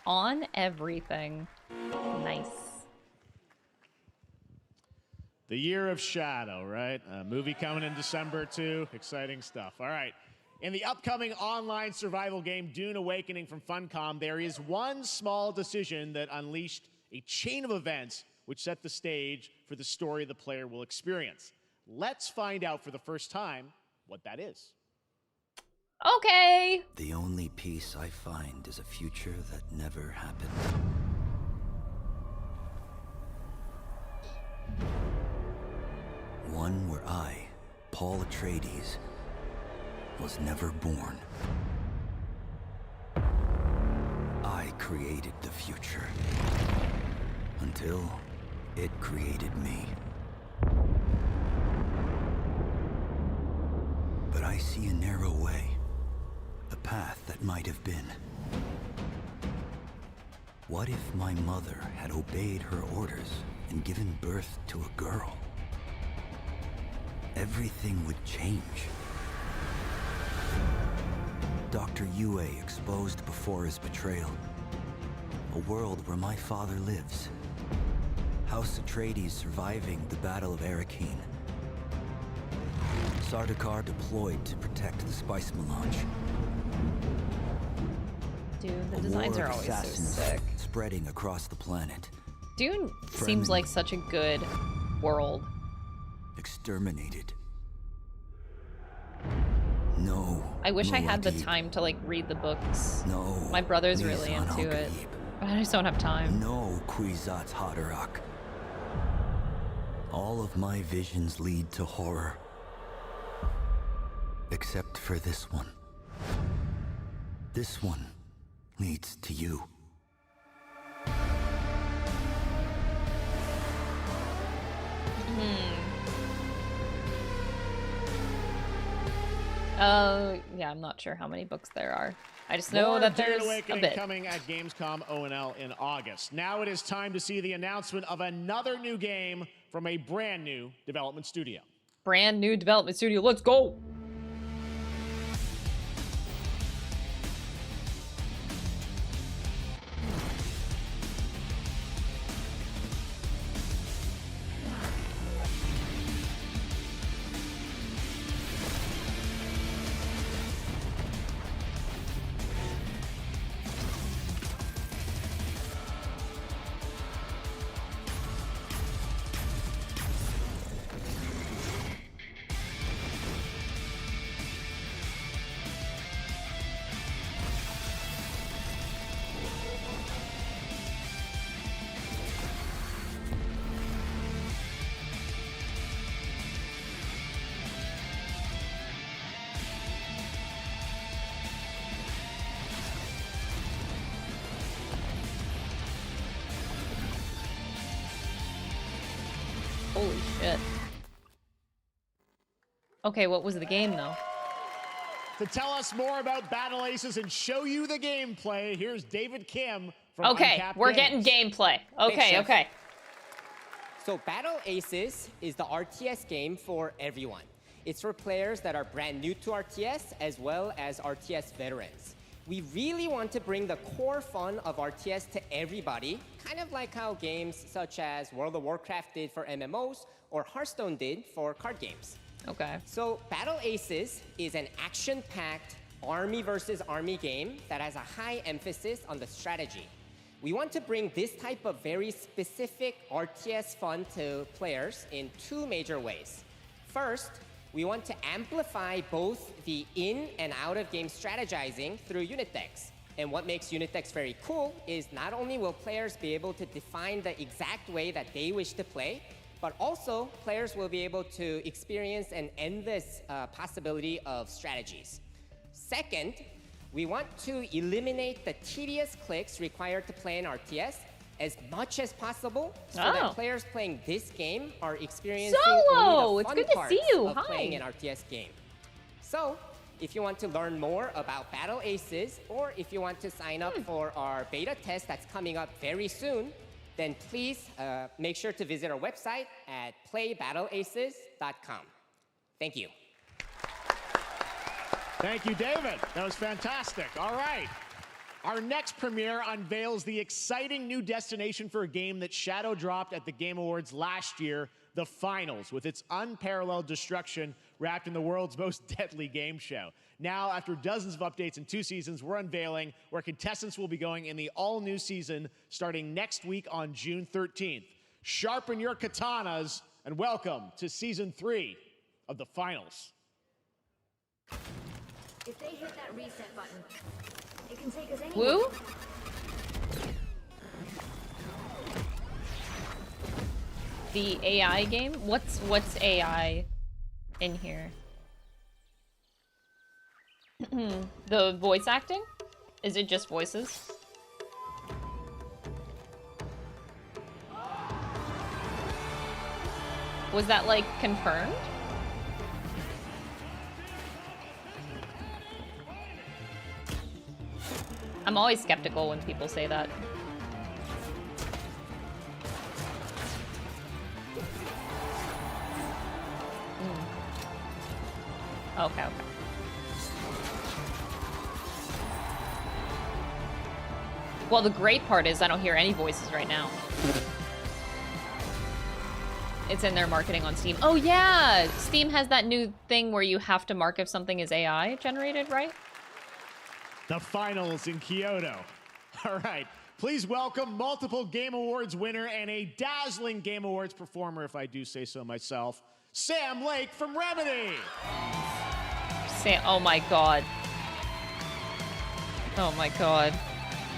On everything. Nice. The Year of Shadow, right? A movie coming in December too. Exciting stuff. All right. In the upcoming online survival game Dune Awakening from Funcom, there is one small decision that unleashed a chain of events which set the stage for the story the player will experience. Let's find out for the first time what that is. Okay. The only peace I find is a future that never happened. One where I, Paul Atreides, was never born. I created the future until it created me. But I see a narrow way, a path that might have been. What if my mother had obeyed her orders and given birth to a girl? Everything would change. Dr. Yue exposed before his betrayal. A world where my father lives. House Atreides surviving the Battle of Arrakeen. Sardaukar deployed to protect the spice melange. Dude, the designs are always so sick. Spreading across the planet. Dune seems like such a good world. Exterminated. No. I wish I had the Muad'Dib. time to like read the books. No. My brother's really Lisan into it. al-Gaib. But I just don't have time. No, Kwisatz Haderach. All of my visions lead to horror. Except for this one. This one leads to you. Yeah, I'm not sure how many books there are. I just know More that Dead there's a Awakening bit. coming at Gamescom ONL in August. Now it is time to see the announcement of another new game from a brand new development studio. Brand new development studio. Let's go. Holy shit. Okay, what was the game though? To tell us more about Battle Aces and show you the gameplay, here's David Kim from Okay, Uncapped we're Games. getting gameplay. Okay, Thanks, Chef. okay. So Battle Aces is the RTS game for everyone. It's for players that are brand new to RTS as well as RTS veterans. We really want to bring the core fun of RTS to everybody, kind of like how games such as World of Warcraft did for MMOs or Hearthstone did for card games. Okay. So Battle Aces is an action-packed army versus army game that has a high emphasis on the strategy. We want to bring this type of very specific RTS fun to players in two major ways. First, we want to amplify both the in and out of game strategizing through unit decks. And what makes unit decks very cool is not only will players be able to define the exact way that they wish to play, but also players will be able to experience an endless possibility of strategies. Second, we want to eliminate the tedious clicks required to play an RTS as much as possible so that players playing this game are experiencing Solo! only the It's fun good to parts see you. of Hi. playing an RTS game. So, if you want to learn more about Battle Aces, or if you want to sign up for our beta test that's coming up very soon, then please make sure to visit our website at playbattleaces.com. Thank you. Thank you, David. That was fantastic. All right. Our next premiere unveils the exciting new destination for a game that shadow dropped at the Game Awards last year, the Finals, with its unparalleled destruction wrapped in the world's most deadly game show. Now, after dozens of updates in 2 seasons, we're unveiling where contestants will be going in the all-new season starting next week on June 13th. Sharpen your katanas and welcome to Season 3 of the Finals. If they hit that reset button, it can take us anywhere. Woo? The AI game? What's AI in here? The voice acting? Is it just voices? Was that like confirmed? I'm always skeptical when people say that. Okay, okay. Well, the great part is I don't hear any voices right now. It's in their marketing on Steam. Oh yeah! Steam has that new thing where you have to mark if something is AI generated, right? The Finals in Kyoto. All right. Please welcome multiple Game Awards winner and a dazzling Game Awards performer, if I do say so myself, Sam Lake from Remedy. Sam, oh my god. Oh my god.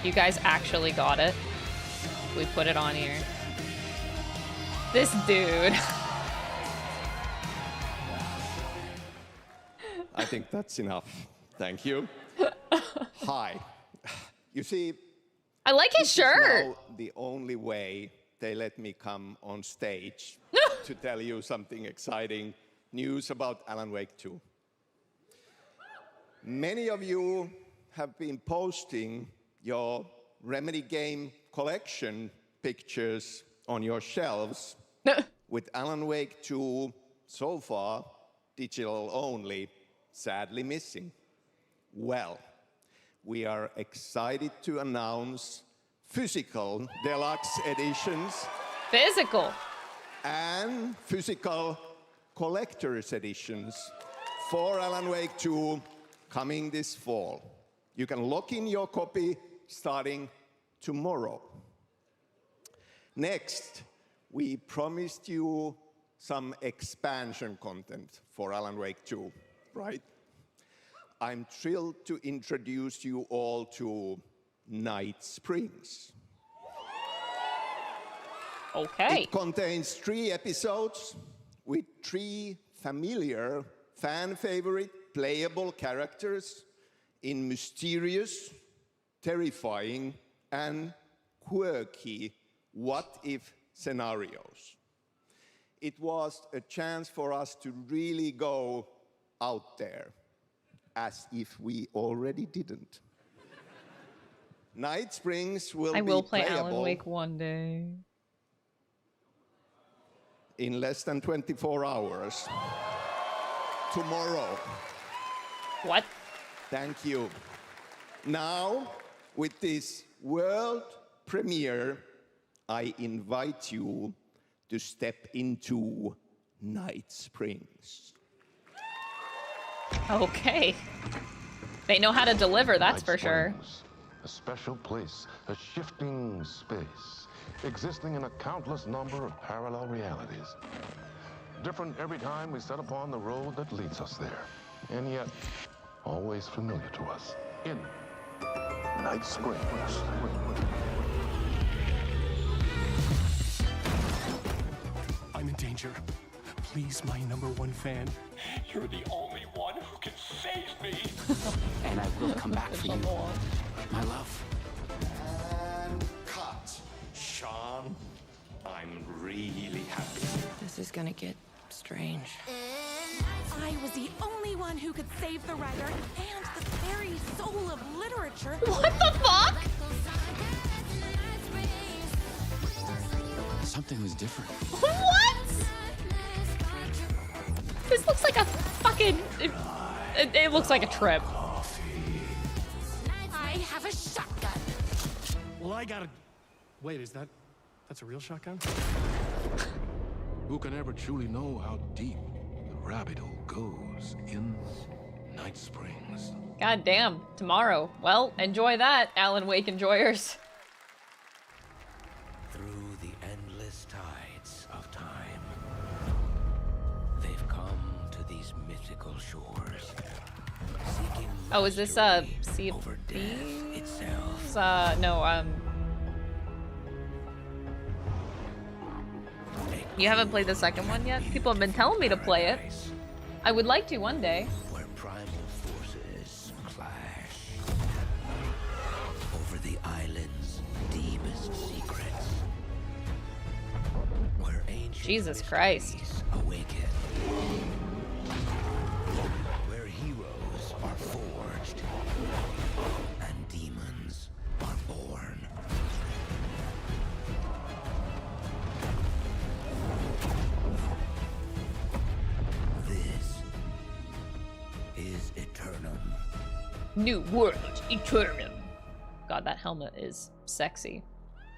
You guys actually got it. We put it on here. This dude. I think that's enough. Thank you. Hi. You see, I like his shirt. This is now the only way they let me come on stage to tell you something exciting news about Alan Wake 2. Many of you have been posting your Remedy game collection pictures on your shelves with Alan Wake 2 so far digital only, sadly missing. Well, we are excited to announce physical deluxe editions. Physical. And physical collector's editions for Alan Wake 2 coming this fall. You can lock in your copy starting tomorrow. Next, we promised you some expansion content for Alan Wake 2, right? I'm thrilled to introduce you all to Night Springs. Okay. It contains 3 episodes with 3 familiar, fan-favorite, playable characters in mysterious, terrifying, and quirky what-if scenarios. It was a chance for us to really go out there, as if we already didn't. Night Springs will be I will play playable Alan Wake one day. in less than 24 hours. Tomorrow. What? Thank you. Now, with this world premiere, I invite you to step into Night Springs. Okay. They know how to deliver, that's for sure. A special place, a shifting space, existing in a countless number of parallel realities. Different every time we set upon the road that leads us there, and yet always familiar to us. In Night Springs. I'm in danger. Please, my #1 fan. You're the only one who can save me. And I will come back for you, my love. And cut. Sean, I'm really happy. This is gonna get strange. I was the only one who could save the writer and the very soul of literature. What the fuck? Something was different. What? This looks like a fucking... It looks like a trip. I have a shotgun. Well, I gotta... Wait, that's a real shotgun? Who can ever truly know how deep the rabbit hole goes in Night Springs? God damn, tomorrow. Well, enjoy that, Alan Wake enjoyers. Through the endless tides of time, they've come to these mythical shores. Oh, is this Sea of Thieves? Itself. No, you haven't played the second one yet? People have been telling me to play it. I would like to one day. Where primal forces clash over the island's deepest secrets. Where ancient Jesus Christ. awaken. Where heroes are forged and demons are born. This is Eternum. New World Eternum. God, that helmet is sexy.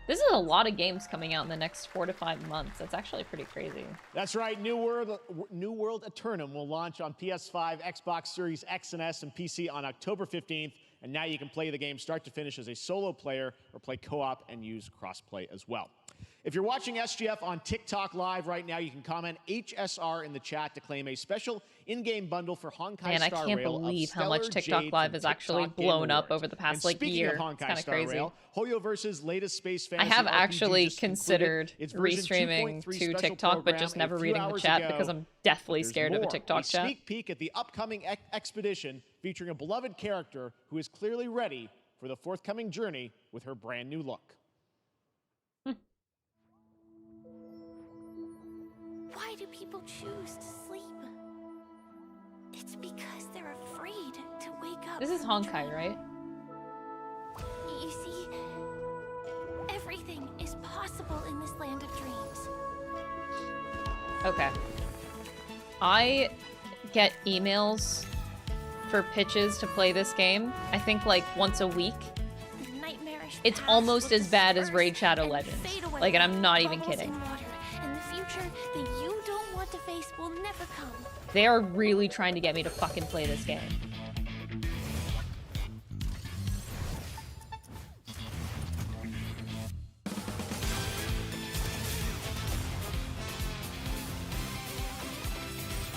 This is a lot of games coming out in the next 4 to 5 months. That's actually pretty crazy. That's right. New World Eternum will launch on PS5, Xbox Series X and S, and PC on October 15th. And now you can play the game start to finish as a solo player or play co-op and use crossplay as well. If you're watching SGF on TikTok Live right now, you can comment HSR in the chat to claim a special in-game bundle for Honkai Man, I Star can't Rail believe of how much Stellar TikTok Jade Live from has actually TikTok Game blown up Awards. over the past And like speaking year. of Honkai It's kind of Star crazy. Rail, Hoyoverse's latest space I fantasy have RPG actually just considered concluded its version restreaming 2.3 to special TikTok, but program just a never few reading the hours chat ago. because I'm deathly There's scared of a more. TikTok chat. Sneak peek at the upcoming expedition featuring a beloved character who is clearly ready for the forthcoming journey with her brand new look. Why do people choose to sleep? It's because they're afraid to wake up. This is from a Honkai, dream. right? You see, everything is possible in this land of dreams. Okay. I get emails for pitches to play this game, I think like once a week. Nightmarish It's paths almost will as bad as disperse Raid Shadow and Legends. fade away Like, and I'm not like even bubbles kidding. in water, and the future that you don't want to face will never come. They are really trying to get me to fucking play this game.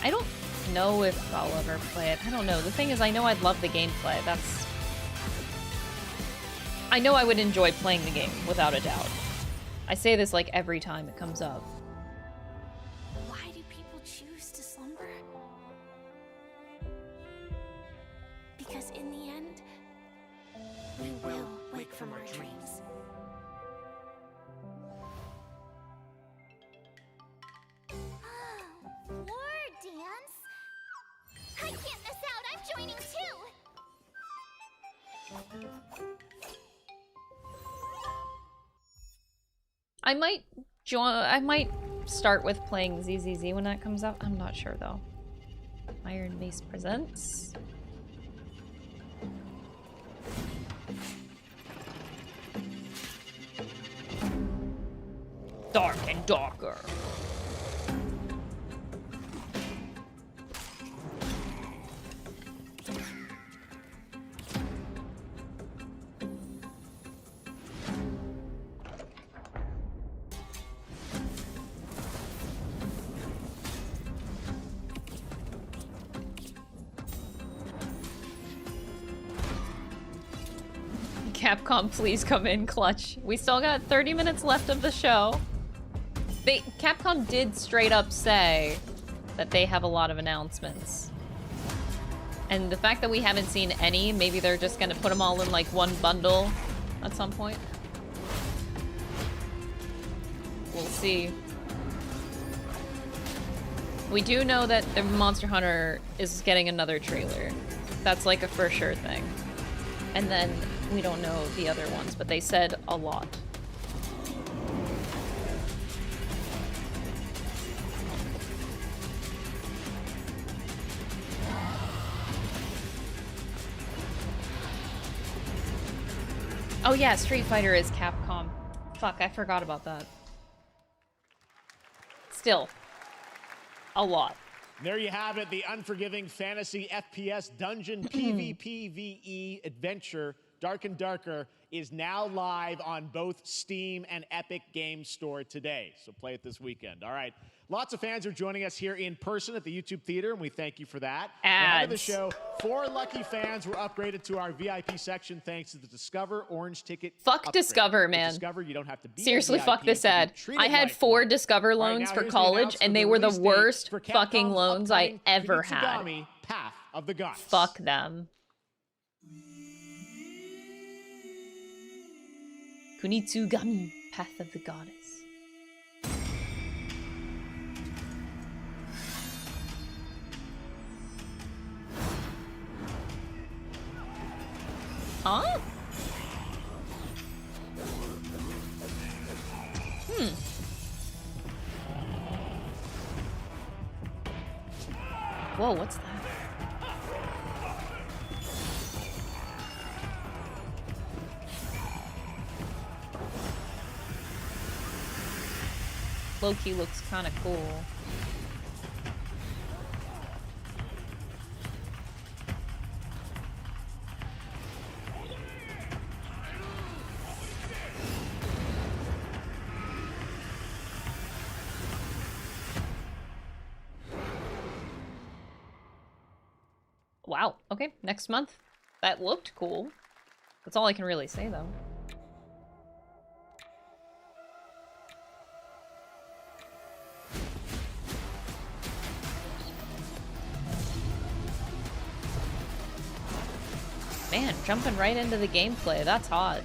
I don't know if I'll ever play it. I don't know. The thing is, I know I'd love the gameplay. That's... I know I would enjoy playing the game, without a doubt. I say this like every time it comes up. Why do people choose to slumber? Because in the end, we will wake from our dreams. War dance? I can't miss out. I'm joining too. I might join. I might start with playing ZZZ when that comes out. I'm not sure though. Iron Mace presents. Dark and darker. Capcom, please come in clutch. We still got 30 minutes left of the show. Capcom did straight up say that they have a lot of announcements. And the fact that we haven't seen any, maybe they're just gonna put them all in like one bundle at some point. We'll see. We do know that the Monster Hunter is getting another trailer. That's like a for sure thing. And then we don't know the other ones, but they said a lot. Oh yeah, Street Fighter is Capcom. Fuck, I forgot about that. Still, a lot. There you have it, the unforgiving fantasy FPS dungeon PvPvE adventure, Dark and Darker, is now live on both Steam and Epic Games Store today. So play it this weekend. All right. Lots of fans are joining us here in person at the YouTube Theater, and we thank you for that. Ahead of the show, 4 lucky fans were upgraded to our VIP section thanks to the Discover Orange Ticket. Fuck upgrade. Discover, With man. Discover, you don't have to be Seriously, a VIP fuck this to be ad. treated I had like 4 one. Discover All right, loans now for here's the college, announcement and they for were the release date worst for fucking Capcom's loans I upcoming ever had. Kunitsugami Path of the Gods. Fuck them. Kunitsugami, Path of the Goddess. Huh? Whoa, what's that? Loki looks kind of cool. Wow. Okay, next month. That looked cool. That's all I can really say, though. Man, jumping right into the gameplay. That's hot.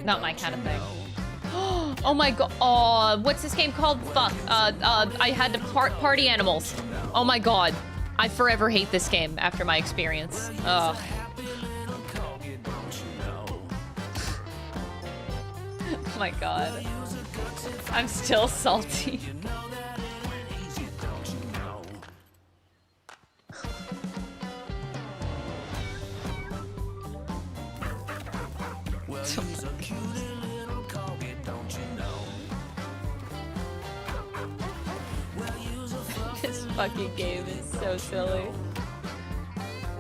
Not my kind of thing. Oh my god. Oh, what's this game called? Fuck. I had to party animals. Oh my god. I forever hate this game after my experience. Ugh. Oh my god. I'm still salty. This fucking game is so silly.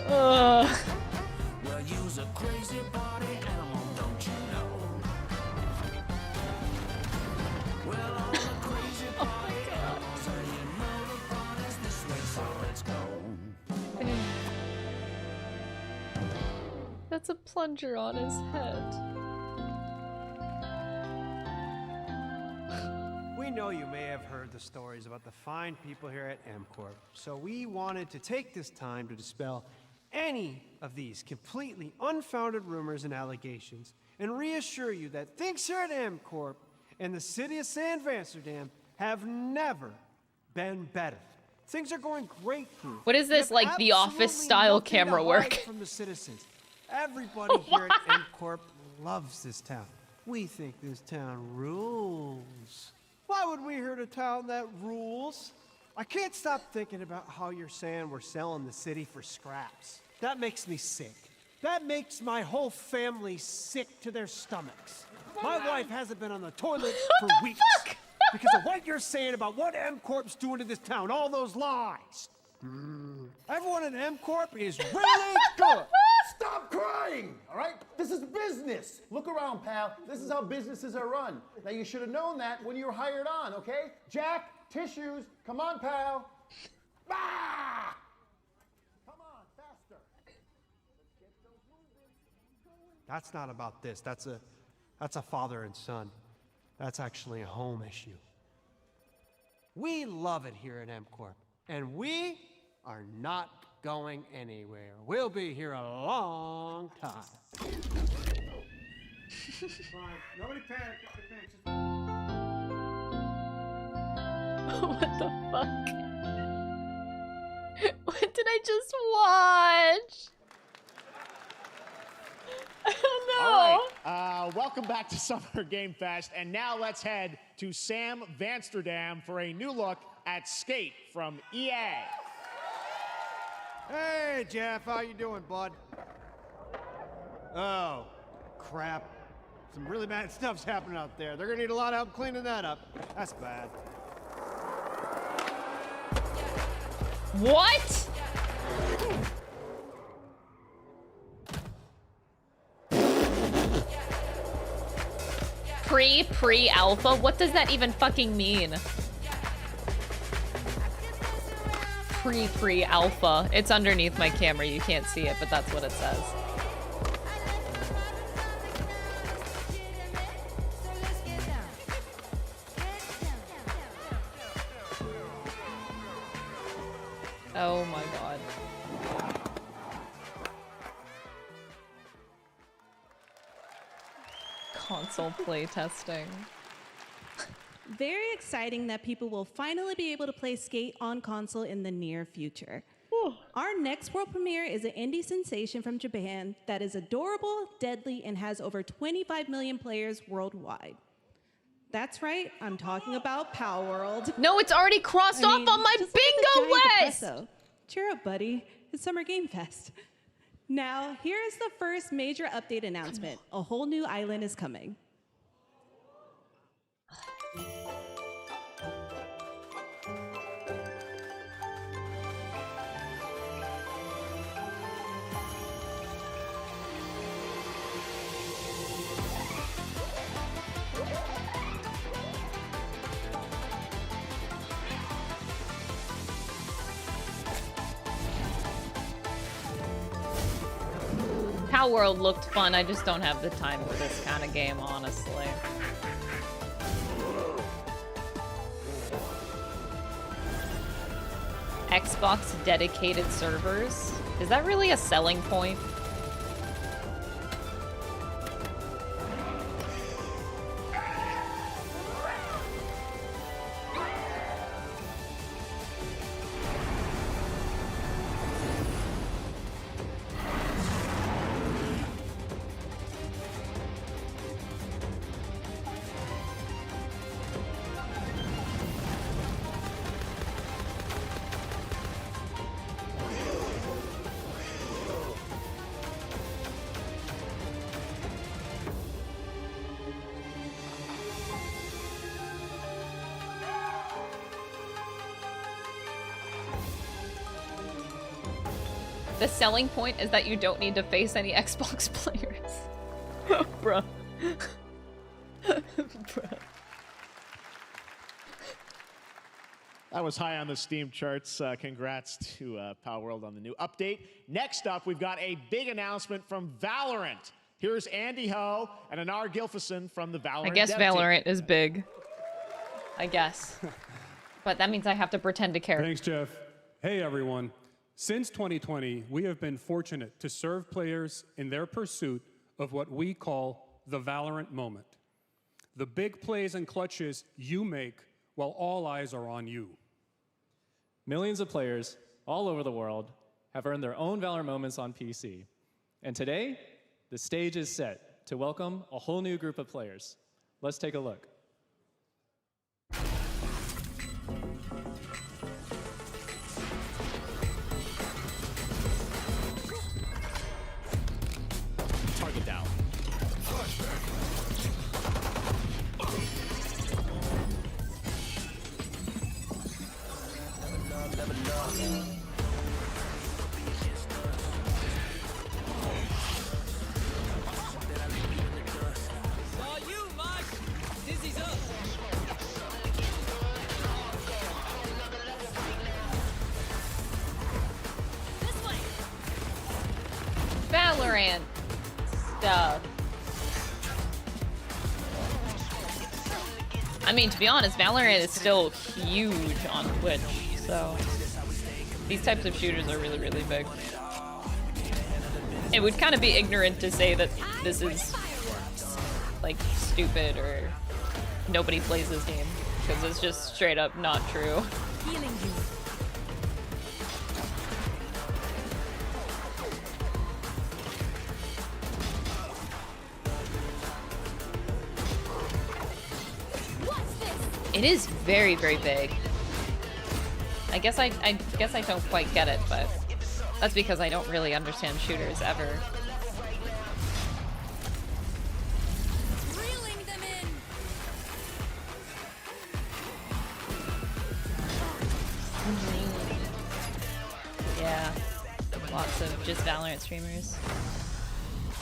Ugh. That's a plunger on his head. We know you may have heard the stories about the fine people here at MCorp, so we wanted to take this time to dispel any of these completely unfounded rumors and allegations and reassure you that things here at MCorp and the city of San Vansterdam have never been better. Things are going great here. What is this, like The Office style camera work? From the citizens. Everybody here at MCorp loves this town. We think this town rules. Why would we hurt a town that rules? I can't stop thinking about how you're saying we're selling the city for scraps. That makes me sick. That makes my whole family sick to their stomachs. My wife hasn't been on the toilet for weeks because of what you're saying about what MCorp's doing to this town, all those lies. Everyone at MCorp is really good. Stop crying, all right? This is business. Look around, pal. This is how businesses are run. Now, you should have known that when you were hired on, okay? Jack, tissues. Come on, pal. Ah! Come on, faster. That's not about this. That's a father and son. That's actually a home issue. We love it here at MCorp, and we are not going anywhere. We'll be here a long time. Nobody panic. What the fuck? What did I just watch? I don't know. All right, welcome back to Summer Game Fest, and now let's head to Sam Vansterdam for a new look at Skate from EA. Hey, Jeff, how you doing, bud? Oh, crap. Some really bad stuff's happening out there. They're gonna need a lot of help cleaning that up. That's bad. What? Pre-alpha? What does that even fucking mean? Pre-alpha. It's underneath my camera. You can't see it, but that's what it says. Oh my god. Console playtesting. Very exciting that people will finally be able to play Skate on console in the near future. Our next world premiere is an indie sensation from Japan that is adorable, deadly, and has over 25 million players worldwide. That's right, I'm talking about Pow World. No, it's already crossed off on my bingo list! Cheer up, buddy. It's Summer Game Fest. Now, here is the first major update announcement. A whole new island is coming. Pow World looked fun, I just don't have the time for this kind of game, honestly. Xbox dedicated servers? Is that really a selling point? The selling point is that you don't need to face any Xbox players. Bruh. Bruh. That was high on the Steam charts. Congrats to Pow World on the new update. Next up, we've got a big announcement from Valerant. Here's Andy Ho and Anar Gilfison from the Valerant I guess dev Valerant team. is big. I guess. But that means I have to pretend to care. Thanks, Jeff. Hey, everyone. Since 2020, we have been fortunate to serve players in their pursuit of what we call the Valerant moment. The big plays and clutches you make while all eyes are on you. Millions of players all over the world have earned their own Valorant moments on PC. And today, the stage is set to welcome a whole new group of players. Let's take a look. Target down. Valorant stuff. I mean, to be honest, Valorant is still huge on Twitch, so these types of shooters are really, really big. It would kind of be ignorant to say that this is, like, stupid or nobody plays this game, because it's just straight up not true. Healing you. It is very, very big. I guess I don't quite get it, but that's because I don't really understand shooters ever. Reeling them in. Yeah, lots of just Valorant streamers.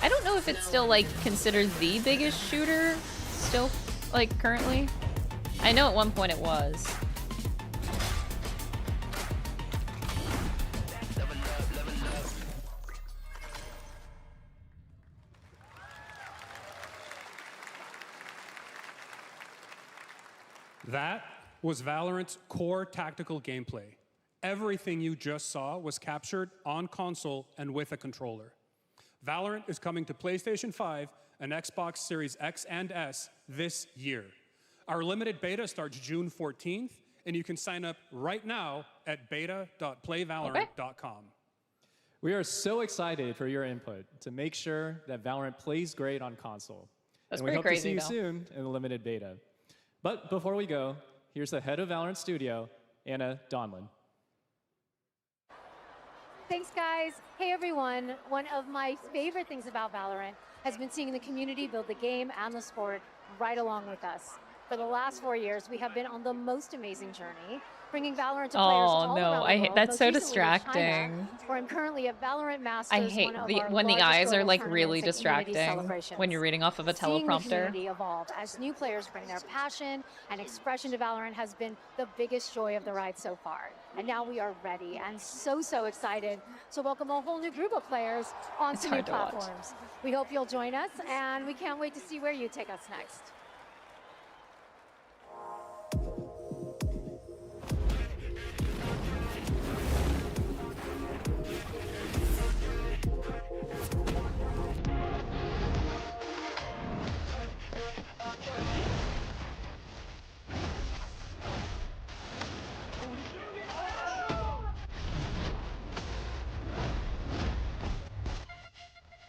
I don't know if it's still like considered the biggest shooter still, like currently. I know at one point it was. That was Valorant's core tactical gameplay. Everything you just saw was captured on console and with a controller. Valorant is coming to PlayStation 5 and Xbox Series X and S this year. Our limited beta starts June 14th, and you can sign up right now at beta.playvalorant.com. We are so excited for your input to make sure that Valorant plays great on console. That's and we pretty hope crazy, to see you though. soon in the limited beta. But before we go, here's the head of Valorant Studio, Anna Donlin. Thanks, guys. Hey, everyone. One of my favorite things about Valorant has been seeing the community build the game and the sport right along with us. For the last 4 years, we have been on the most amazing journey, bringing Valorant to players all Oh no, around the I hate world, that's most so recently in China, distracting. where I'm currently a Valorant Masters. I hate one of the our when the largest eyes are global like tournaments really and community distracting celebrations. when you're reading off of a Seeing the teleprompter. community evolve as new players bring their passion and expression to Valorant has been the biggest joy of the ride so far. And now we are ready and so excited to welcome a whole new group of players onto new hard to watch. platforms. We hope you'll join us, and we can't wait to see where you take us next.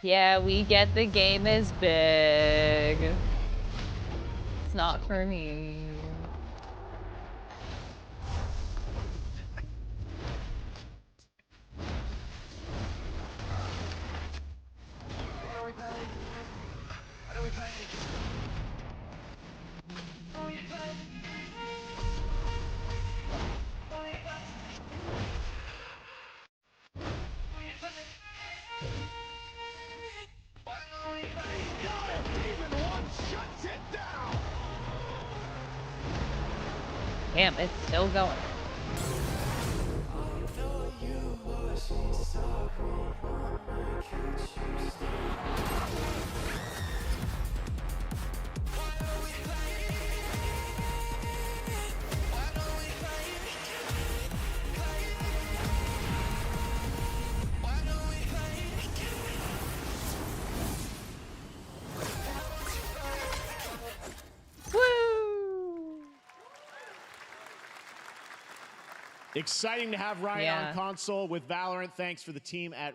Yeah, we get the game is big. It's not for me. Damn, it's still going. Exciting to have Riot Yeah. on console with Valorant. Thanks to the team at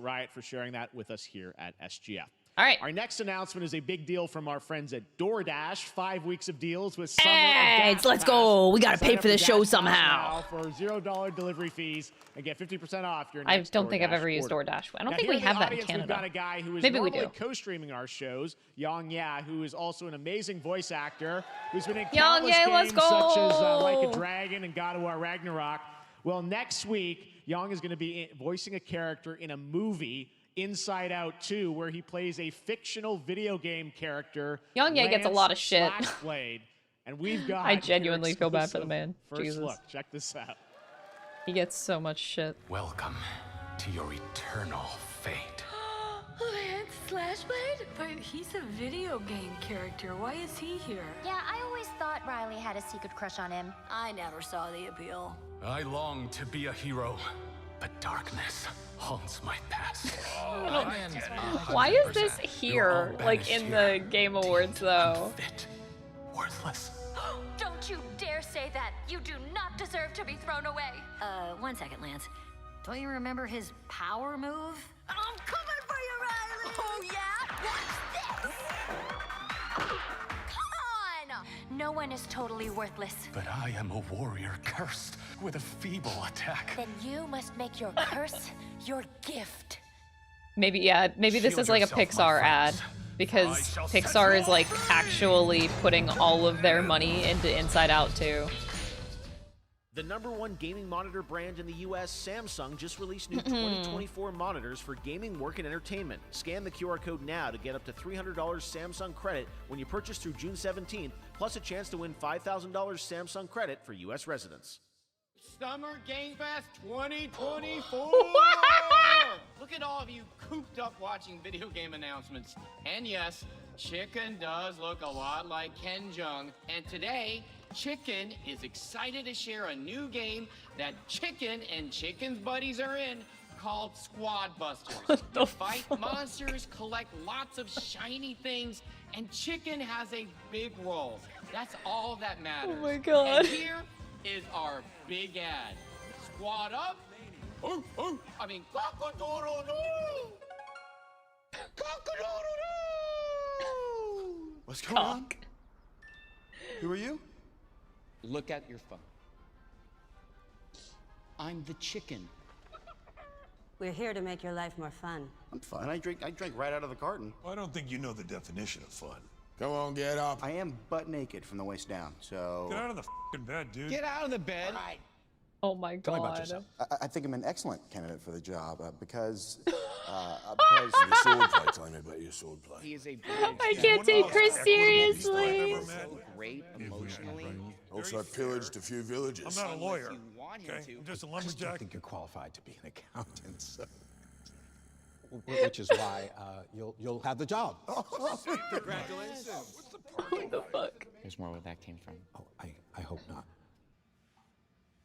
Riot for sharing that with us here at SGF. All right. Our next announcement is a big deal from our friends at DoorDash. 5 weeks of deals with Summer of Hey, Dash let's Pass. go. We gotta Sign pay up for the Dash show Pass somehow. now for $0 delivery fees and get 50% off your I next don't think I've DoorDash ever used order. DoorDash. I don't Now, think here we in the have that in audience, Canada. We've got a guy who is Maybe we normally do. co-streaming our shows, Yang Ya, who is also an amazing voice actor, who's been in Yang countless Ya, let's games such as Like a go. Dragon and God of War Ragnarok. Well, next week, Yang is going to be voicing a character in a movie, Inside Out 2, where he plays a fictional video game character. Yang Ya gets a lot of shit. Slashblade. And we've got I genuinely your feel bad for the exclusive man. First Jesus. look. Check this out. He gets so much shit. Welcome to your eternal fate. Lance Slashblade? But he's a video game character. Why is he here? Yeah, I always thought Riley had a secret crush on him. I never saw the appeal. I long to be a hero, but darkness haunts my past. Why is this here, like in the Game Awards, though? Worthless. Don't you dare say that. You do not deserve to be thrown away. 1 second, Lance. Don't you remember his power move? I'm coming for you, Riley! Oh, yeah? What's this? Come on! No one is totally worthless. But I am a warrior cursed with a feeble attack. Then you must make your curse your gift. Maybe, yeah, maybe this Shield is like a yourself, my Pixar ad. friends. Because I shall set Pixar you is like actually putting all of their money into Inside Out 2. The #1 gaming monitor brand in the US, Samsung, just released new 2024 monitors for gaming, work, and entertainment. Scan the QR code now to get up to $300 Samsung credit when you purchase through June 17th, plus a chance to win $5,000 Samsung credit for US residents. Summer Game Fest 2024! Look at all of you cooped up watching video game announcements. And yes, Chicken does look a lot like Ken Jeong. And today, Chicken is excited to share a new game that Chicken and Chicken's buddies are in called Squad Busters. You fight monsters, collect lots of shiny things, and Chicken has a big role. That's all that matters. Oh my God. And here, is our big ad. Squad up. Oh, oh, I mean, cock-a-doodle-doo! Cock-a-doodle-doo! What's going on? Who are you? Look at your phone. I'm the chicken. We're here to make your life more fun. I'm fine. I drink right out of the carton. I don't think you know the definition of fun. Come on, get up. I am butt naked from the waist down, so... Get out of the f***ing bed, dude. Get out of the bed. All right. Oh my Tell me about god. yourself. I think I'm an excellent candidate for the job because Your sword play. Tell me about your sword play. He is a I can't take Chris seriously. so great emotionally. Also, I pillaged a few villages. I'm not a lawyer. Okay? I'm just a I lumberjack. think you're qualified to be an accountant, so. Which is why you'll have the job. Congratulations. What the fuck? There's more where that came from. Oh, I hope not.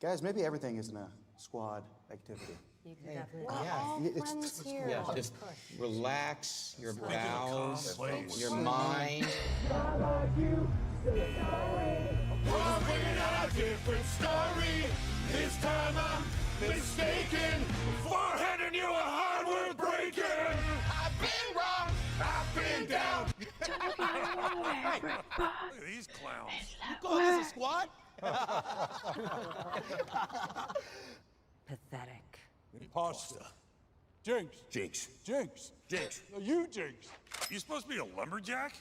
Guys, maybe everything isn't a squad activity. You can definitely. Yeah, just relax your bowels, your mind. Bringing out a different story. This time I'm mistaken for handing you a hard word breaking. I've been wrong. I've been down. Look at these clowns. You call this a squad? Pathetic. Imposter. Jinx. Jinx. Jinx. Jinx. No, you Jinx. You supposed to be a lumberjack?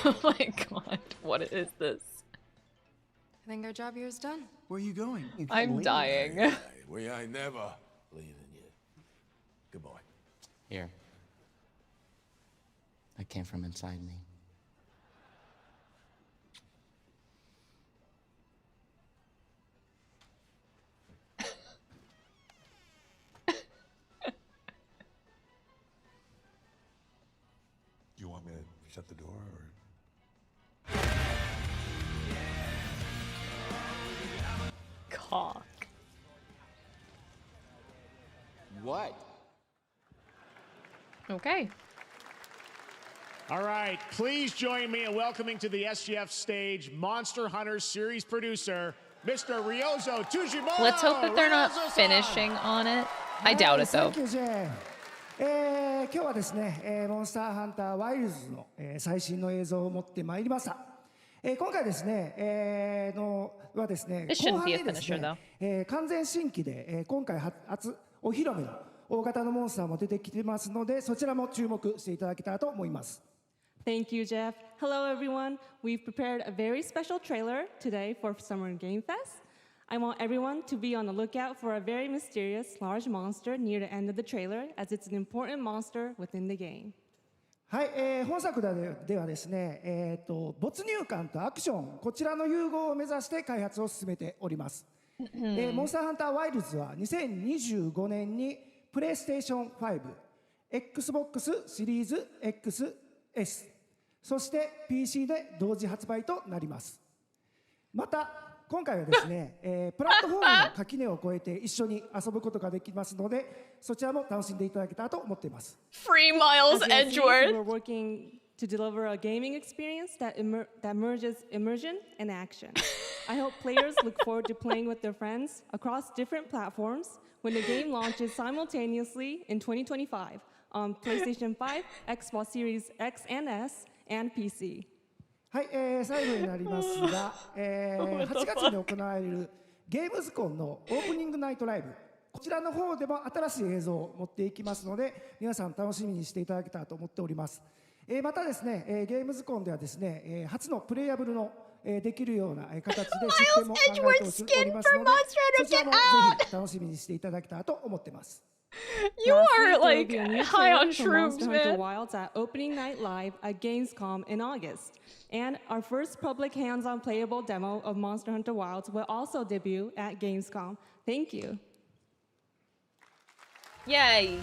Oh my god, what is this? I think our job here is done. Where are you going? I'm dying. We ain't never leaving you. Good boy. Here. That came from inside me. You want me to shut the door or? Cock. What? Okay. All right, please join me in welcoming to the SGF stage Monster Hunter series producer, Mr. Ryozo Tujimura. Let's hope that they're not finishing on it. I doubt it though. Thank you, Jay. 今日はですね、モンスターハンターワイルズの、最新の映像を持ってまいりました。今回ですね、はですね、 This shouldn't 後半 be a にです finisher though. ね、完全新規で、今回初お披露目の大型のモンスターも出てきてますので、そちらも注目していただけたらと思います。 Thank you, Jeff. Hello, everyone. We've prepared a very special trailer today for Summer Game Fest. I want everyone to be on the lookout for a very mysterious large monster near the end of the trailer, as it's an important monster within the game. はい、本作ではですね、没入感とアクション、こちらの融合を目指して開発を進めております。モンスターハンターワイルズは2025年にプレイステーション5、Xbox シリーズ XS、そして PC で同時発売となります。また今回はですね、プラットフォームの垣根を越えて一緒に遊ぶことができますので、そちらも楽しんでいただけたらと思っています。Free Miles Edgeworth. We're working to deliver a gaming experience that merges immersion and action. I hope players look forward to playing with their friends across different platforms when the game launches simultaneously in 2025 on PlayStation 5, Xbox Series X and S, and PC. はい、最後になりますが、8月に行われるゲームズコンのオープニングナイトライブ、こちらの方でも新しい映像を持っていきますので、皆さん楽しみにしていただけたらと思っております。またですね、ゲームズコンではですね、初のプレイヤブルのできるような形で出展も考えておりますので、そちらもぜひ楽しみにしていただけたらと思ってます。You are like high on shrooms, Monster Hunter man. Wilds at Opening Night Live at Gamescom in August. And our first public hands-on playable demo of Monster Hunter Wilds will also debut at Gamescom. Thank you. Yay.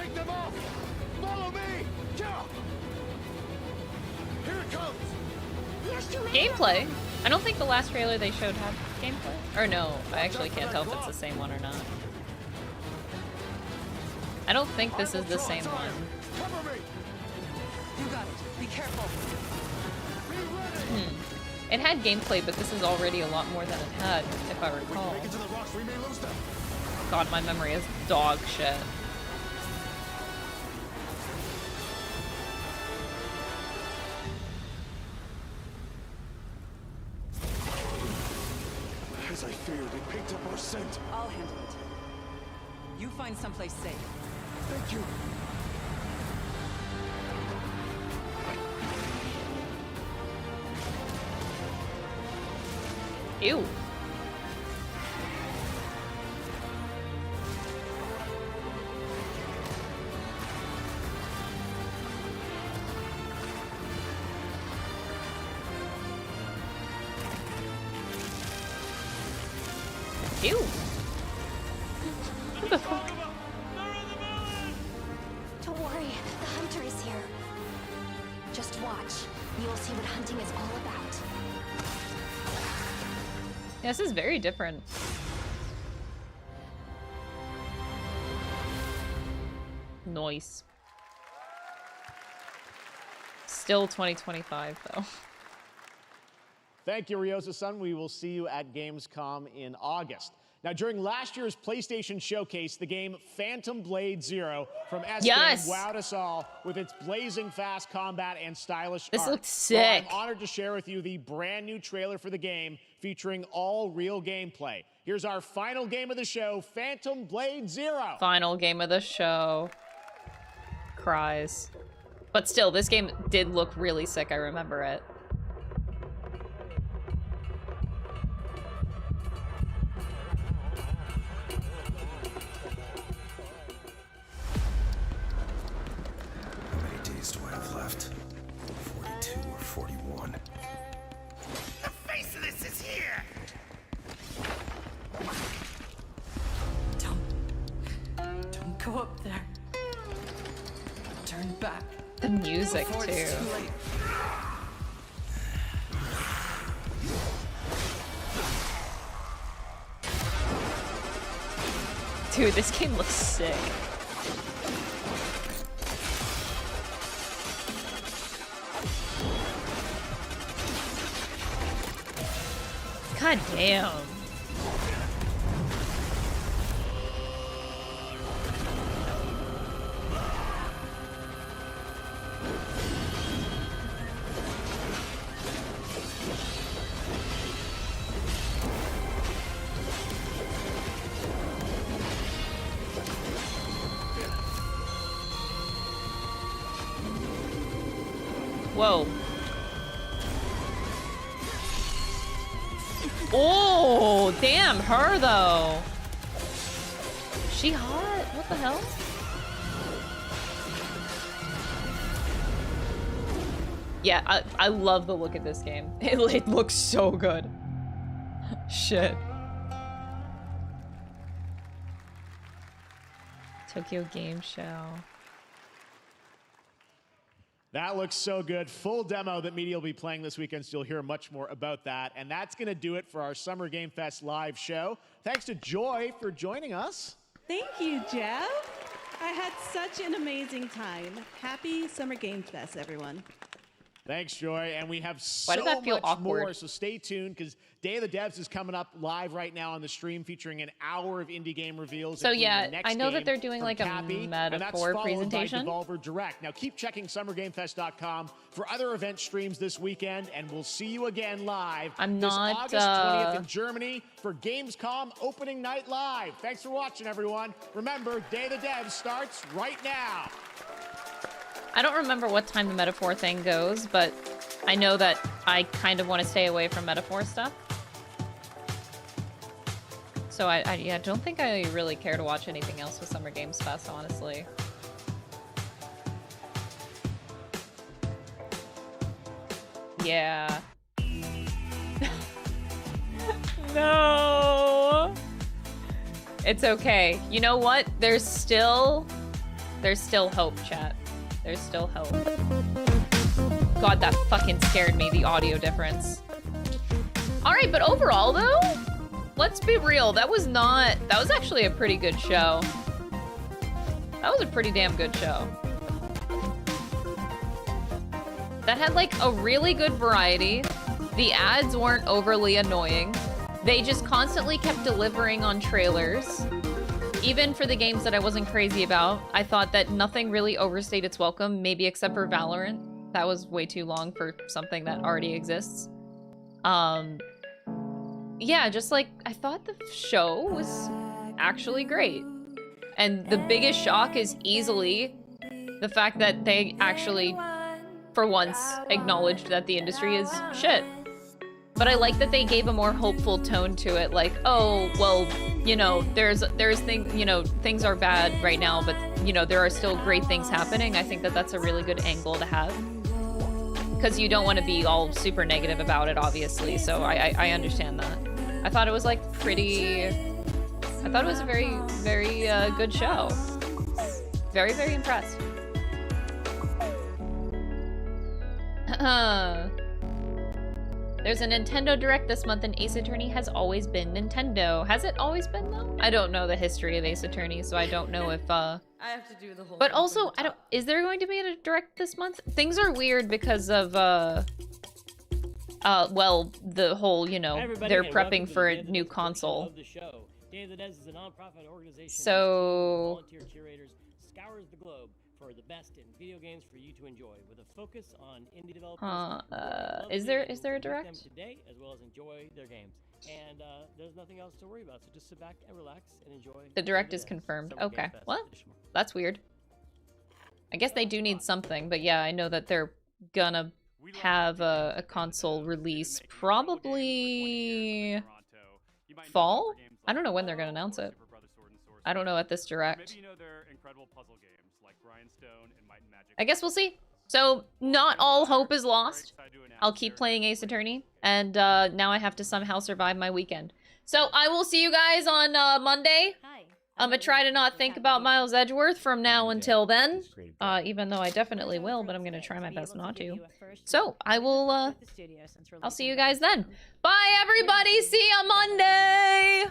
Take them off! Follow me! Yeah! Here it comes! There's too many. Gameplay. I don't think the last trailer they showed had gameplay. Or no, I actually can't tell if it's the same one or not. I don't think this is the same one. Cover me! You got it. Be careful. It had gameplay, but this is already a lot more than it had, if I recall. Make it to the rocks, we may lose them. God, my memory is dog shit. As I feared, it picked up our scent. I'll handle it. You find someplace safe. Thank you. Ew. Ew. What the fuck? Don't worry, the hunter is here. Just watch. You will see what hunting is all about. Yeah, this is very different. Nice. Still 2025 though. Thank you, Ryosa-san. We will see you at Gamescom in August. Now, during last year's PlayStation Showcase, the game Phantom Blade Zero from S-Game wowed us all with its blazing fast combat and stylish art. This looked sick. Well, I'm honored to share with you the brand new trailer for the game featuring all real gameplay. Here's our final game of the show, Phantom Blade Zero. Final game of the show. Cries. But still, this game did look really sick. I remember it. How many days do I have left? 42 or 41? The Faceless is here! Don't go up there. Turn back. The music Before too. it's too late. Dude, this game looks sick. God damn. Whoa. Oh, damn, her though. She hot? What the hell? Yeah, I love the look of this game. It looks so good. Shit. Tokyo Game Show. That looks so good. Full demo that media will be playing this weekend, so you'll hear much more about that. And that's going to do it for our Summer Game Fest live show. Thanks to Joy for joining us. Thank you, Jeff. I had such an amazing time. Happy Summer Game Fest, everyone. Thanks, Joy. And we have so Why does that feel much awkward? more, so stay tuned because Day of the Devs is coming up live right now on the stream featuring an hour of indie game reveals. So including yeah, the next I know that game they're doing from like a Cappy, and that's metaphor followed presentation. by Devolver Direct. Now keep checking summergamefest.com for other event streams this weekend, and we'll see you again live I'm this not, August 20th in Germany for Gamescom Opening Night Live. Thanks for watching, everyone. Remember, Day of the Devs starts right now. I don't remember what time the metaphor thing goes, but I know that I kind of want to stay away from metaphor stuff. So I don't think I really care to watch anything else with Summer Games Fest, honestly. Yeah. No. It's okay. You know what? There's still There's still hope, chat. There's still hope. God, that fucking scared me, the audio difference. Alright, but overall, though, let's be real. That was actually a pretty good show. That was a pretty damn good show. That had, like, a really good variety. The ads weren't overly annoying. They just constantly kept delivering on trailers. Even for the games that I wasn't crazy about, I thought that nothing really overstayed its welcome, maybe except for Valorant. That was way too long for something that already exists. Yeah, just like, I thought the show was actually great. And the biggest shock is easily the fact that they actually, for once, acknowledged that the industry is shit. But I like that they gave a more hopeful tone to it, like, oh, well, you know, there's things, you know, things are bad right now, but, you know, there are still great things happening. I think that that's a really good angle to have. Because you don't want to be all super negative about it, obviously, so I understand that. I thought it was, like, I thought it was a very, very good show. Very, very impressed. There's a Nintendo Direct this month, and Ace Attorney has always been Nintendo. Has it always been, though? I don't know the history of Ace Attorney, so I don't know if, I have to do the whole But thing also, from the I don't... top. Is there going to be a Direct this month? Things are weird because of, well, the whole, you know, they're prepping for a new console. Of the show. Day of the Des is a non-profit organization. So... Volunteer curators scours the globe for the best in video games for you to enjoy, with a focus on indie developers. Is there a Direct? Them today, as well as enjoy their games. And there's nothing else to worry about, so just sit back and relax and enjoy. The Direct is confirmed. Okay. What? That's weird. I guess they do need something, but yeah, I know that they're gonna have a console release probably fall? I don't know when they're gonna announce it. I don't know at this Direct. I guess we'll see. So, not all hope is lost. I'll keep playing Ace Attorney, and now I have to somehow survive my weekend. So, I will see you guys on Monday. I'm gonna try to not think about Miles Edgeworth from now until then. Even though I definitely will, but I'm gonna try my best not to. So, I will, I'll see you guys then. Bye, everybody! See ya Monday!